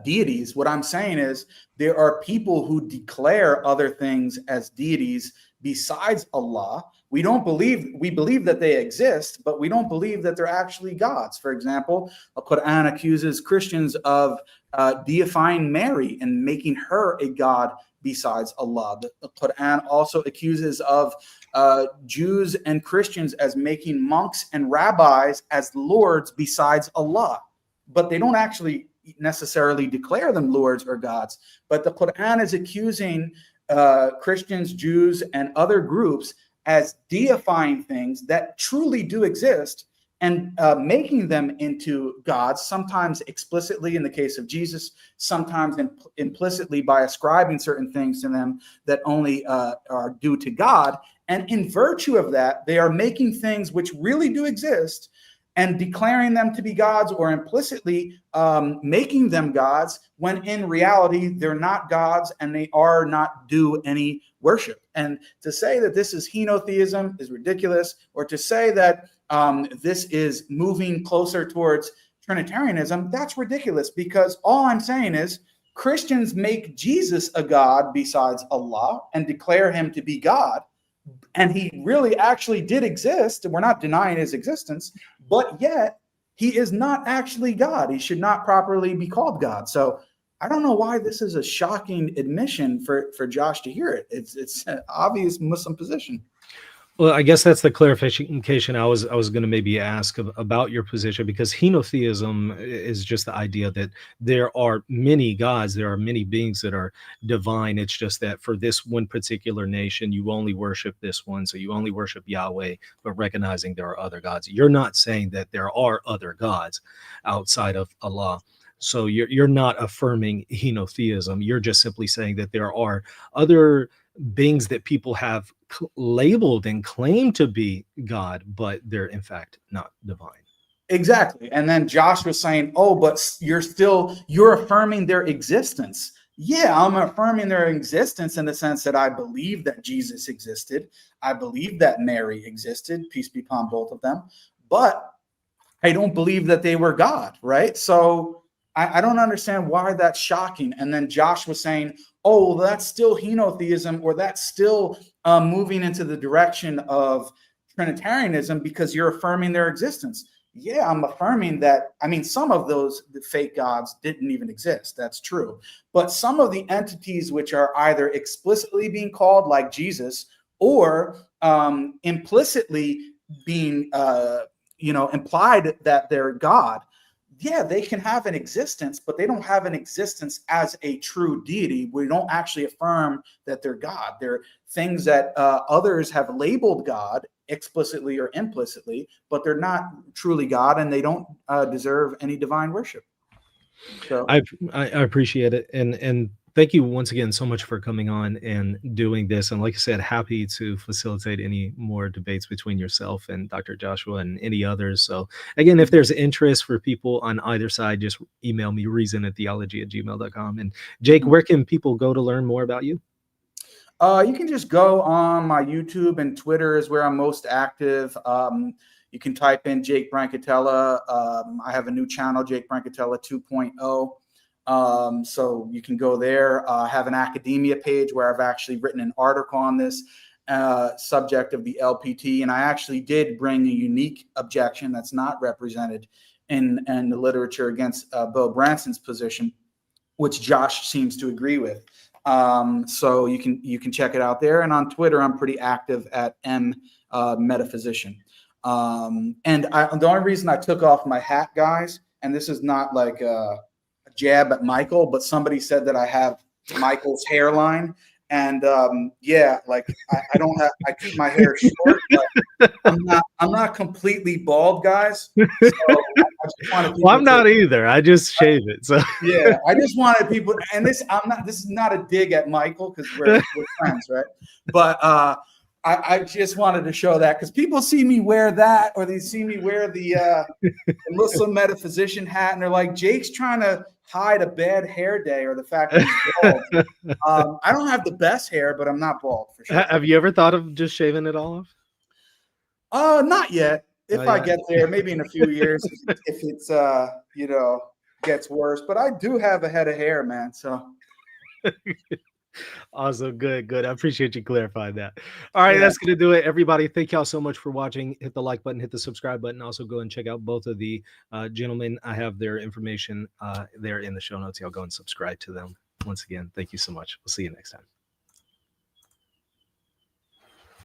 deities, what I'm saying is there are people who declare other things as deities besides Allah. We believe that they exist, but we don't believe that they're actually gods. For example, the Quran accuses Christians of deifying Mary and making her a god besides Allah. The Quran also accuses of Jews and Christians as making monks and rabbis as lords besides Allah, but they don't actually necessarily declare them lords or gods. But the Quran is accusing Christians, Jews, and other groups as deifying things that truly do exist and making them into gods, sometimes explicitly in the case of Jesus, sometimes implicitly by ascribing certain things to them that only are due to God. And in virtue of that, they are making things which really do exist and declaring them to be gods, or implicitly making them gods, when in reality they're not gods and they are not due any worship. And to say that this is henotheism is ridiculous, or to say that this is moving closer towards Trinitarianism, that's ridiculous, because all I'm saying is Christians make Jesus a god besides Allah and declare him to be God. And he really actually did exist, and we're not denying his existence, but yet he is not actually God. He should not properly be called God. So I don't know why this is a shocking admission for Josh to hear it. It's an obvious Muslim position. Well, I guess that's the clarification I was going to maybe ask about your position, because henotheism is just the idea that there are many gods, there are many beings that are divine. It's just that for this one particular nation, you only worship this one, so you only worship Yahweh, but recognizing there are other gods. You're not saying that there are other gods outside of Allah. So you're not affirming henotheism. You're just simply saying that there are other beings that people have labeled and claim to be God, but they're in fact not divine. Exactly. And then Josh was saying, oh, but you're affirming their existence. Yeah, I'm affirming their existence in the sense that I believe that Jesus existed. I believe that Mary existed, peace be upon both of them, but I don't believe that they were God, right? So I don't understand why that's shocking. And then Josh was saying, oh, that's still henotheism, or that's still moving into the direction of Trinitarianism because you're affirming their existence. Yeah, I'm affirming that. I mean, some of those fake gods didn't even exist. That's true. But some of the entities which are either explicitly being called, like Jesus, or implicitly being, implied that they're God, yeah, they can have an existence, but they don't have an existence as a true deity. We don't actually affirm that they're God. They're things that others have labeled God explicitly or implicitly, but they're not truly God, and they don't deserve any divine worship. So I appreciate it, and thank you once again so much for coming on and doing this. And like I said, happy to facilitate any more debates between yourself and Dr. Joshua and any others. So again, if there's interest for people on either side, just email me, reasonandtheology@gmail.com. And Jake, where can people go to learn more about you? You can just go on my YouTube, and Twitter is where I'm most active. You can type in Jake Brancatella. I have a new channel, Jake Brancatella 2.0. So you can go there. I have an academia page where I've actually written an article on this subject of the LPT. And I actually did bring a unique objection that's not represented in the literature against Bill Branson's position, which Josh seems to agree with. So you can check it out there. And on Twitter, I'm pretty active at metaphysician. And the only reason I took off my hat, guys, and this is not like a jab at Michael, but somebody said that I have Michael's hairline. And yeah, like I don't have, I keep my hair short, but I'm not completely bald, guys. So I just wanted well, I'm not either. I just shave it. So yeah, I just wanted people, and this is not a dig at Michael, because we're friends, right? But I just wanted to show that, because people see me wear that, or they see me wear the Muslim metaphysician hat, and they're like, Jake's trying to hide a bad hair day or the fact that he's bald. I don't have the best hair, but I'm not bald for sure. have you ever thought of just shaving it all off? Not yet. If I get there, maybe in a few years, if it's gets worse. But I do have a head of hair, man. So awesome. Good. I appreciate you clarifying that. All right, that's going to do it. Everybody, thank y'all so much for watching. Hit the like button, hit the subscribe button. Also go and check out both of the gentlemen. I have their information there in the show notes. Y'all go and subscribe to them. Once again, thank you so much. We'll see you next time.